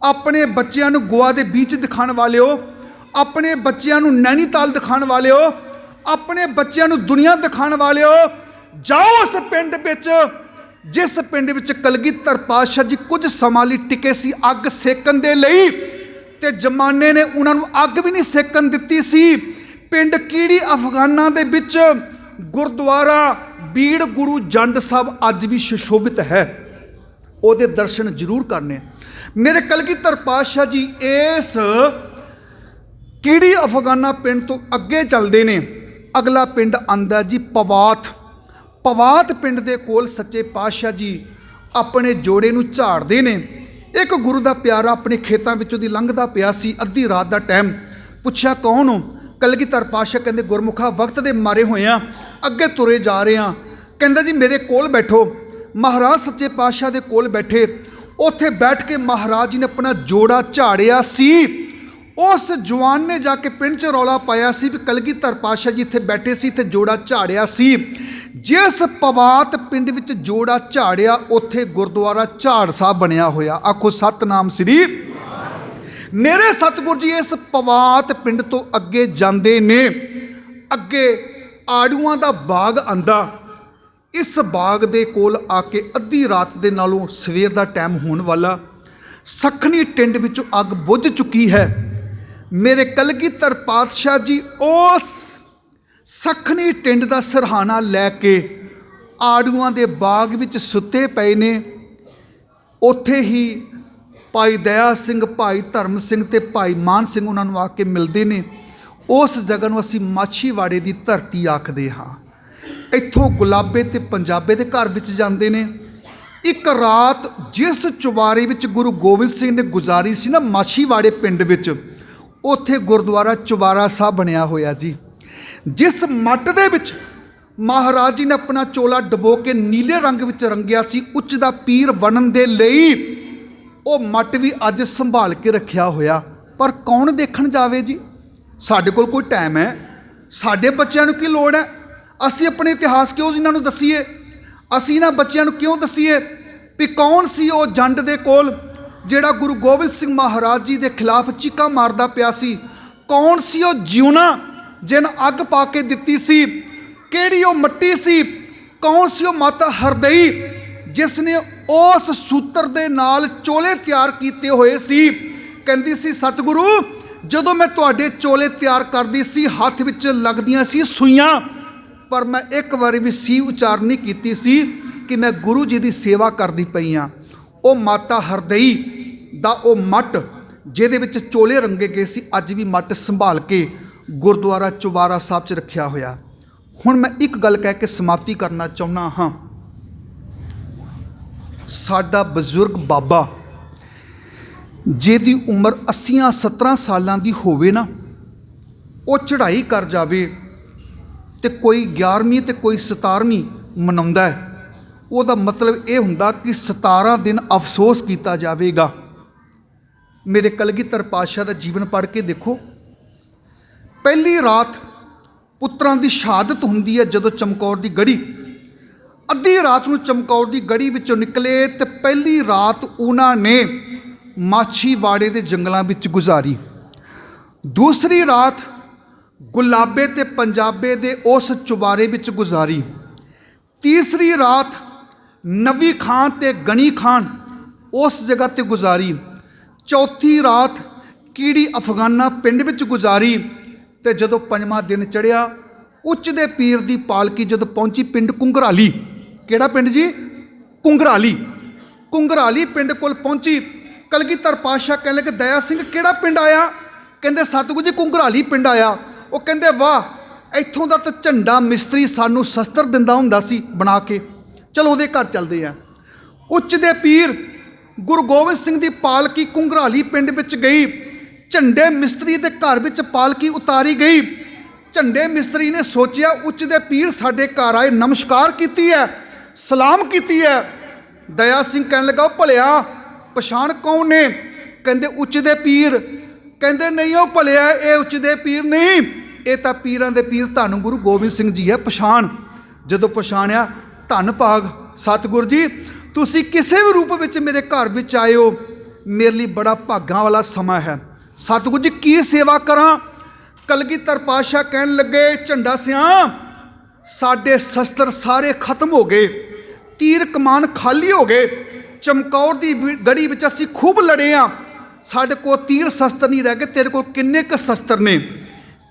ਆਪਣੇ ਬੱਚਿਆਂ ਨੂੰ ਗੋਆ ਦੇ ਬੀਚ ਦਿਖਾਉਣ ਵਾਲਿਓ, ਆਪਣੇ ਬੱਚਿਆਂ ਨੂੰ ਨੈਨੀਤਾਲ ਦਿਖਾਉਣ ਵਾਲਿਓ, ਆਪਣੇ ਬੱਚਿਆਂ ਨੂੰ ਦੁਨੀਆ ਦਿਖਾਉਣ ਵਾਲਿਓ, ਜਾਓ ਉਸ ਪਿੰਡ ਵਿੱਚ ਜਿਸ ਪਿੰਡ ਵਿੱਚ ਕਲਗੀਧਰ ਪਾਤਸ਼ਾਹ ਜੀ ਕੁਝ ਸਮਾਂ ਲਈ ਟਿਕੇ ਸੀ ਅੱਗ ਸੇਕਣ ਦੇ ਲਈ, ਤੇ ਜ਼ਮਾਨੇ ਨੇ ਉਹਨਾਂ ਨੂੰ ਅੱਗ ਵੀ ਨਹੀਂ ਸੇਕਣ ਦਿੱਤੀ ਸੀ। ਪਿੰਡ ਕੀੜੀ ਅਫਗਾਨਾ ਦੇ ਵਿੱਚ ਗੁਰਦੁਆਰਾ ਬੀੜ ਗੁਰੂ ਜੰਡ ਸਾਹਿਬ ਅੱਜ ਵੀ ਸੁਸ਼ੋਭਿਤ ਹੈ, ਉਹਦੇ ਦਰਸ਼ਨ ਜ਼ਰੂਰ ਕਰਨੇ। ਮੇਰੇ ਕਲਗੀਧਰ ਪਾਤਸ਼ਾਹ ਜੀ ਇਸ ਕੀੜੀ ਅਫਗਾਨਾ ਪਿੰਡ ਤੋਂ ਅੱਗੇ ਚੱਲਦੇ ਨੇ। ਅਗਲਾ ਪਿੰਡ ਆਉਂਦਾ ਜੀ ਪਵਾਤ। ਪਵਾਤ ਪਿੰਡ ਦੇ ਕੋਲ ਸੱਚੇ ਪਾਤਸ਼ਾਹ ਜੀ ਆਪਣੇ ਜੋੜੇ ਨੂੰ ਝਾੜਦੇ ਨੇ। ਇੱਕ ਗੁਰੂ ਦਾ ਪਿਆਰਾ ਆਪਣੇ ਖੇਤਾਂ ਵਿੱਚੋਂ ਦੀ ਲੰਘਦਾ ਪਿਆ ਸੀ, ਅੱਧੀ ਰਾਤ ਦਾ ਟਾਈਮ। ਪੁੱਛਿਆ ਕੌਣ ਹੋ? ਕਲਗੀਧਰ ਪਾਤਸ਼ਾਹ ਕਹਿੰਦੇ ਗੁਰਮੁਖਾ ਵਕਤ ਦੇ ਮਾਰੇ ਹੋਏ ਆ, ਅੱਗੇ ਤੁਰੇ ਜਾ ਰਹੇ ਆ। ਕਹਿੰਦਾ ਜੀ ਮੇਰੇ ਕੋਲ ਬੈਠੋ। ਮਹਾਰਾਜ ਸੱਚੇ ਪਾਤਸ਼ਾਹ ਦੇ ਕੋਲ ਬੈਠੇ। ਉੱਥੇ ਬੈਠ ਕੇ ਮਹਾਰਾਜ ਜੀ ਨੇ ਆਪਣਾ ਜੋੜਾ ਝਾੜਿਆ ਸੀ। ਉਸ ਜਵਾਨ ਨੇ ਜਾ ਕੇ ਪਿੰਡ 'ਚ ਰੌਲਾ ਪਾਇਆ ਸੀ ਵੀ ਕਲਗੀਧਰ ਪਾਤਸ਼ਾਹ ਜੀ ਇੱਥੇ ਬੈਠੇ ਸੀ, ਇੱਥੇ ਜੋੜਾ ਝਾੜਿਆ ਸੀ। ਜਿਸ ਪਵਾਤ ਪਿੰਡ ਵਿੱਚ ਜੋੜਾ ਝਾੜਿਆ, ਉੱਥੇ ਗੁਰਦੁਆਰਾ ਝਾੜ ਸਾਹਿਬ ਬਣਿਆ ਹੋਇਆ। ਆਖੋ ਸਤਨਾਮ ਸ੍ਰੀ। ਮੇਰੇ ਸਤਿਗੁਰ ਜੀ ਇਸ ਪਵਾਤ ਪਿੰਡ ਤੋਂ ਅੱਗੇ ਜਾਂਦੇ ਨੇ। ਅੱਗੇ ਆੜੂਆਂ ਦਾ ਬਾਗ ਆਂਦਾ। ਇਸ ਬਾਗ ਦੇ ਕੋਲ ਆ ਕੇ ਅੱਧੀ ਰਾਤ ਦੇ ਨਾਲੋਂ ਸਵੇਰ ਦਾ ਟਾਈਮ ਹੋਣ ਵਾਲਾ, ਸੱਖਣੀ ਟਿੰਡ ਵਿੱਚੋਂ ਅੱਗ ਬੁੱਝ ਚੁੱਕੀ ਹੈ। ਮੇਰੇ ਕਲਗੀਧਰ ਪਾਤਸ਼ਾਹ ਜੀ ਉਸ ਸੱਖਣੀ ਟਿੰਡ ਦਾ ਸਰਹਾਣਾ ਲੈ ਕੇ ਆੜੂਆਂ ਦੇ ਬਾਗ ਵਿੱਚ ਸੁੱਤੇ ਪਏ ਨੇ। ਉੱਥੇ ਹੀ ਭਾਈ ਦਇਆ ਸਿੰਘ, ਭਾਈ ਧਰਮ ਸਿੰਘ ਤੇ ਭਾਈ ਮਾਨ ਸਿੰਘ ਉਹਨਾਂ ਨੂੰ ਆ ਕੇ ਮਿਲਦੇ ਨੇ। ਉਸ ਜਗ੍ਹਾ ਨੂੰ ਅਸੀਂ ਮਾਛੀਵਾੜੇ ਦੀ ਧਰਤੀ ਆਖਦੇ ਹਾਂ। ਇੱਥੋਂ ਗੁਲਾਬੇ ਤੇ ਪੰਜਾਬੇ ਦੇ ਘਰ ਵਿੱਚ ਜਾਂਦੇ ਨੇ। ਇੱਕ ਰਾਤ ਜਿਸ ਚੁਬਾਰੇ ਵਿੱਚ ਗੁਰੂ ਗੋਬਿੰਦ ਸਿੰਘ ਨੇ ਗੁਜ਼ਾਰੀ ਸੀ ਨਾ, ਮਾਛੀਵਾੜੇ ਪਿੰਡ ਵਿੱਚ, ਉੱਥੇ ਗੁਰਦੁਆਰਾ ਚੁਬਾਰਾ ਸਾਹਿਬ ਬਣਿਆ ਹੋਇਆ ਜੀ। ਜਿਸ ਮੱਟ ਦੇ ਵਿੱਚ ਮਹਾਰਾਜ ਜੀ ਨੇ ਆਪਣਾ ਚੋਲਾ ਡਬੋ ਕੇ ਨੀਲੇ ਰੰਗ ਵਿੱਚ ਰੰਗਿਆ ਸੀ ਉੱਚ ਦਾ ਪੀਰ ਬਣਨ ਦੇ ਲਈ, ਉਹ ਮੱਟ ਵੀ ਅੱਜ ਸੰਭਾਲ ਕੇ ਰੱਖਿਆ ਹੋਇਆ। ਪਰ ਕੌਣ ਦੇਖਣ ਜਾਵੇ ਜੀ? ਸਾਡੇ ਕੋਲ ਕੋਈ ਟਾਈਮ ਹੈ? ਸਾਡੇ ਬੱਚਿਆਂ ਨੂੰ ਕੀ ਲੋੜ ਹੈ? ਅਸੀਂ ਆਪਣੇ ਇਤਿਹਾਸ ਕਿਉਂ ਇਹਨਾਂ ਨੂੰ ਦੱਸੀਏ? ਅਸੀਂ ਇਹਨਾਂ ਬੱਚਿਆਂ ਨੂੰ ਕਿਉਂ ਦੱਸੀਏ ਵੀ ਕੌਣ ਸੀ ਉਹ ਜੰਡ ਦੇ ਕੋਲ ਜਿਹੜਾ ਗੁਰੂ ਗੋਬਿੰਦ ਸਿੰਘ ਮਹਾਰਾਜ ਜੀ ਦੇ ਖਿਲਾਫ ਚੀਕਾਂ ਮਾਰਦਾ ਪਿਆ ਸੀ? ਕੌਣ ਸੀ ਉਹ ਜਿਉਣਾ ਜਿਨ ਅੱਗ ਪਾ ਕੇ ਦਿੱਤੀ ਸੀ? ਕਿਹੜੀ ਉਹ ਮੱਟੀ ਸੀ? ਕੌਣ ਸੀ ਉਹ ਮਾਤਾ ਹਰਦਈ ਜਿਸ ਨੇ उस सूत्र दे नाल चोले तैयार किए हुए सी। कहंदी सी सतगुरु जदों मैं तुहाडे चोले तैयार करदी सी हत्थ विच लगदियां सी सूइयां, पर मैं एक बारी भी सी उचार नहीं कीती सी कि मैं गुरु जी की सेवा करदी पई हाँ। वो माता हरदई दा वो मट जिहदे विच चोले रंगे गए सी, अज भी मट संभाल के गुरुद्वारा चुबारा साहब च रखिया होया। हुण मैं एक गल कह के समाप्ति करना चाहुंदा हाँ। साडा बजुर्ग बाबा जिहदी उम्र 80-70 सालां दी होवे ना, वो चढ़ाई कर जावे ते कोई 11वीं ते कोई 17वीं मनाउंदा है, ਉਹਦਾ मतलब ये हुंदा कि 17 दिन अफसोस किया जाएगा। मेरे कलगीधर पातशाह का जीवन पढ़ के देखो, पहली रात पुत्रां की शहादत हुंदी है जदों चमकौर की गढ़ी, अद्धी रात को चमकौर की गढ़ी विचों निकले तो पहली रात उन्होंने माछीवाड़े के जंगलों में गुजारी। दूसरी रात गुलाबे ते पंजाबे दे उस चुबारे विच गुजारी। तीसरी रात नवी खान ते गणी खान उस जगह ते गुजारी। चौथी रात कीड़ी अफगाना पिंड विच गुजारी। ते जदों पंजवां दिन चढ़िया, उच्च दे पीर दी पालकी जदों पहुंची पिंड कुंगराली, किहड़ा पिंड जी? कुंगराली। कुंगराली पिंड कोल पहुंची, कलगीधर पातशाह कहने लगे दया सिंह किहड़ा पिंड आया? कहंदे सतगुरू जी कुंगराली पिंड आया। वो कहंदे वाह, इत्थों दा तां झंडा मिस्त्री सानू शस्त्र दिंदा हुंदा सी बना के, चलो उहदे घर चलदे आ। उच्च दे पीर गुरु गोबिंद सिंह दी पालकी कुंगराली पिंड विच गई। झंडे मिस्त्री दे घर विच पालकी उतारी गई। झंडे मिस्त्री ने सोचिया उच्च दे पीर साडे घर आए, नमस्कार कीती है, सलाम कीती है। दया सिंह कहने लगा भलिया पछाण कौन ने? कहंदे उच्च दे पीर। कहंदे नहीं ओ भलिया ये उच्च दे पीर नहीं, ये तां पीरां दे पीर धन गुरु गोबिंद सिंह जी है, पछाण। जदों पछाणिया, धन भाग सतगुर जी तुसी किसी भी रूप विच मेरे घर विच आए हो, मेरे लिए बड़ा भागां वाला समा है। सतगुर जी की सेवा करां? कलगीधर पातशाह कहन लगे झंडा सियां साडे शस्त्र सारे खत्म हो गए, तीर कमान खाली हो गए, चमकौर की गढ़ी विच असीं खूब लड़े हाँ, साडे कोल तीर शस्त्र नहीं रह गए, तेरे कोल किन्ने क शस्त्र ने?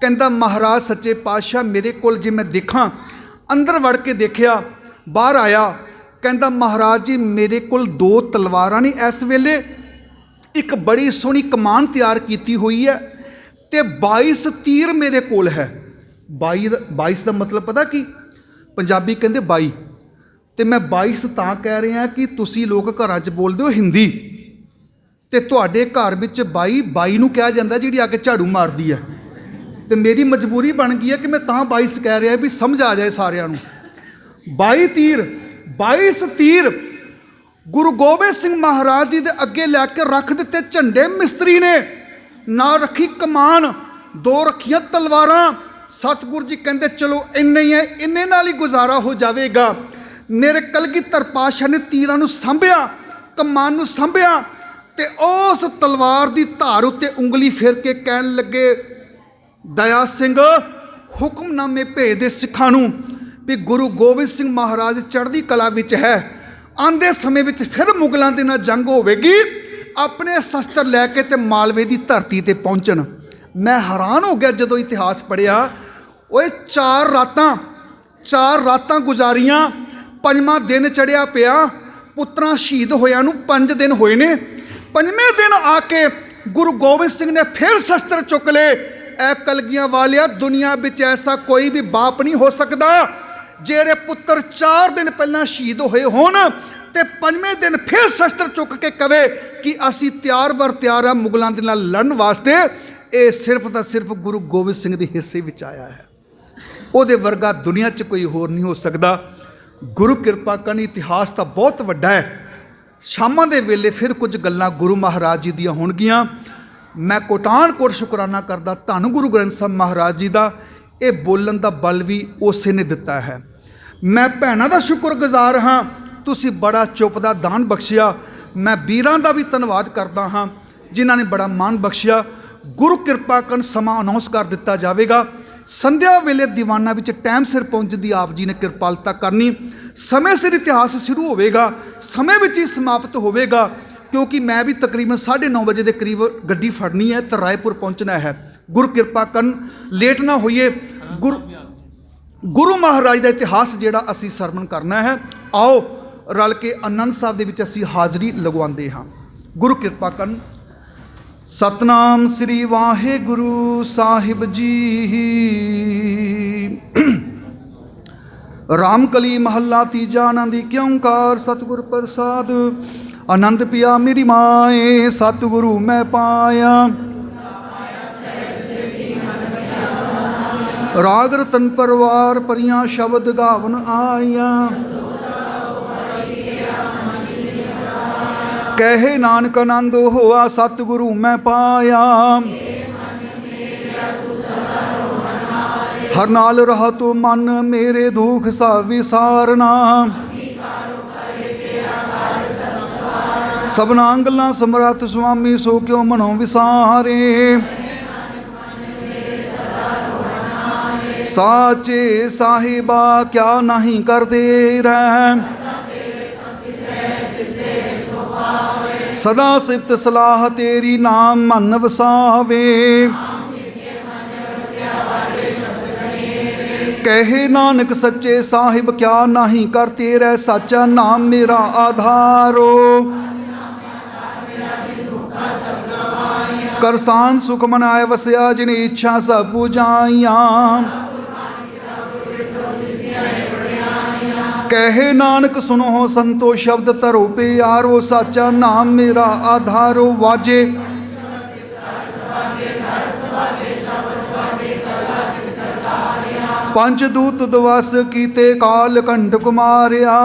कहंदा महाराज सच्चे पातशाह मेरे कोल जे मैं देखा, अंदर वड़ के देखिया, बाहर आया, कहंदा महाराज जी मेरे कोल 2 तलवारां ने इस वेले, एक बड़ी सोहनी कमान तैयार की हुई है ते 22 तीर मेरे कोल है। 22 का मतलब पता की? पंजाबी कहंदे 22, तो मैं 22 तां कह रहा कि तुसी लोग घरां च बोलदे हो हिंदी, ते तुहाडे घर विच 22 नूं कहा जांदा जिहड़ी आके झाड़ू मारदी है, तो मेरी मजबूरी बन गई है कि मैं तां 22 कह रहा भी समझ आ जाए सारिਆਂ ਨੂੰ। 22 तीर गुरु गोबिंद सिंह महाराज जी दे अगे लैके रख दिते। झंडे मिस्त्री ने ना रखी कमान, 2 रखियां तलवारां। सतगुरु जी कहंदे चलो इन्ने ही है, इन्ने नाल ही गुजारा हो जाएगा। मेरे कलगीधर पातशाह ने तीरां नूं सांभिया, कमान नूं सांभिया, ते उस तलवार की धार उत्ते उंगली फेर के कहन लगे दया सिंह हुक्मनामे भेज दे सिखां नूं भी गुरु गोबिंद सिंह महाराज चढ़दी कला विच है, आंदे समय विच फिर मुगलों के नाल जंग होवेगी, अपने शस्त्र लैके ते मालवे की धरती ते पहुँचन। मैं हैरान हो गया जदों इतिहास पढ़िया। ओए 4 रातां गुजारियां, 5वां दिन चढ़िया पिया, पुत्रां शहीद होया नूं 5 दिन होए ने। 5वें दिन आके गुरु गोबिंद सिंह ने फिर शस्त्र चुक ले। ए कलगियां वालिया, दुनिया विच ऐसा कोई भी बाप नहीं हो सकता जेरे पुत्र 4 दिन पहला शहीद होए होण ते 5वें दिन फिर शस्त्र चुक के कवे कि असी तैयार बर तैयार है मुगलों के नाल लड़न वास्ते। ये सिर्फ तो सिर्फ गुरु गोबिंद सिंह के हिस्से विच आया है, उहदे वर्गा दुनिया च कोई होर नहीं हो सकता। गुरु कृपा करनी, इतिहास तो बहुत वड्डा है। शामां दे वेले फिर कुछ गल्लां गुरु महाराज जी दियां होणगियां। मैं कोटान कोट शुकराना करदा धन गुरु ग्रंथ साहब महाराज जी का, ये बोलन का बल भी उसे ने दिता है। मैं भैनों का शुक्रगुजार हाँ, तुसी बड़ा चुप का दान बख्शिया। मैं वीरां का भी धन्नवाद करता हाँ जिन्होंने बड़ा मान बख्शिया। गुरु कृपा करन समा अनाउंस कर दिता जाएगा। संध्या वेले दीवाना विच टाइम सिर पहुँचती आप जी ने कृपालता करनी। समय सिर इतिहास शुरू होवेगा, समय विच ही समाप्त होवेगा, क्योंकि मैं भी तकरीबन 9:30 बजे के करीब गड्डी फड़नी है तो रायपुर पहुँचना है। गुरु कृपा करन, लेट ना होइए। गुरु महाराज का इतिहास जिहड़ा असीं सरवण करना है। आओ रल के आनंद साहब दे विच असीं हाज़री लगवाते हाँ। गुरु कृपा करन। सतनाम श्री वाहिगुरु साहिब जी। रामकली महला तीजा। आनंद की ओंकार सतगुर प्रसाद। आनंद पिया मेरी माए, सतगुरु मैं पाया। राग रतन परवार परियां, शब्द गावन आया। कहे नानक आनंद होआ, सतगुरु मैं पाया। हर नाल रहा तो मन, मेरे दुख सा विसारना। सबना गल्लां समरथ स्वामी, सो क्यों मनो विसारे। साचे साहिबा क्या नहीं करते रह, सदा सिफत सलाह तेरी, नाम मन वसावे। कहे नानक सच्चे साहिब क्या नहीं करते रह, साचा नाम मेरा आधारो। करसान सुख मनाए वसया, जिन इच्छा सब पूजाइयां। कहे नानक सुनो संतो, शब्द धरो प्यारो, साचा नाम मेरा आधारो। वाजे पंचदूत दिवस कीते, काल कंठ कुमारिया।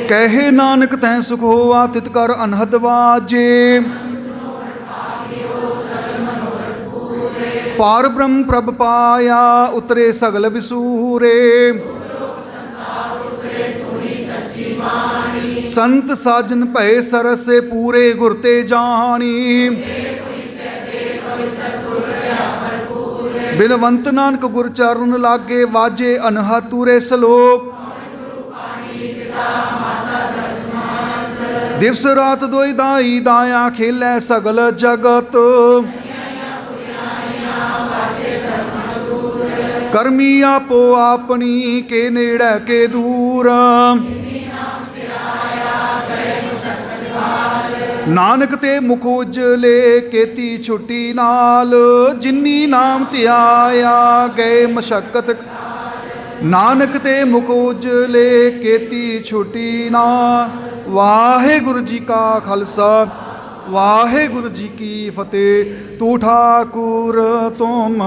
कहे नानक तैं सुख होआ, तित कर अनहद वाजे। पार ब्रह्म प्रभ पाया, उतरे सगल विसूरे। संत साजन भय सरस, पूरे गुर ते जानी। बिनवंत नानक गुर चरण लागे, वाजे अनहद तुरे सलोक। दिवस रात दोई दाई दाया, खेलै सगल जगत। करमी आपो आपनी, के नेड़े के दूर। नानक ते मुख उजले, केती छुट्टी नाल। जिन्नी नाम त्याया, गए मशक्कत। नानक ते मुख उजले, केती छुट्टी नाल। वाहिगुरु जी का खालसा, वाहिगुरु जी की फतेह। तू ठाकुर तुम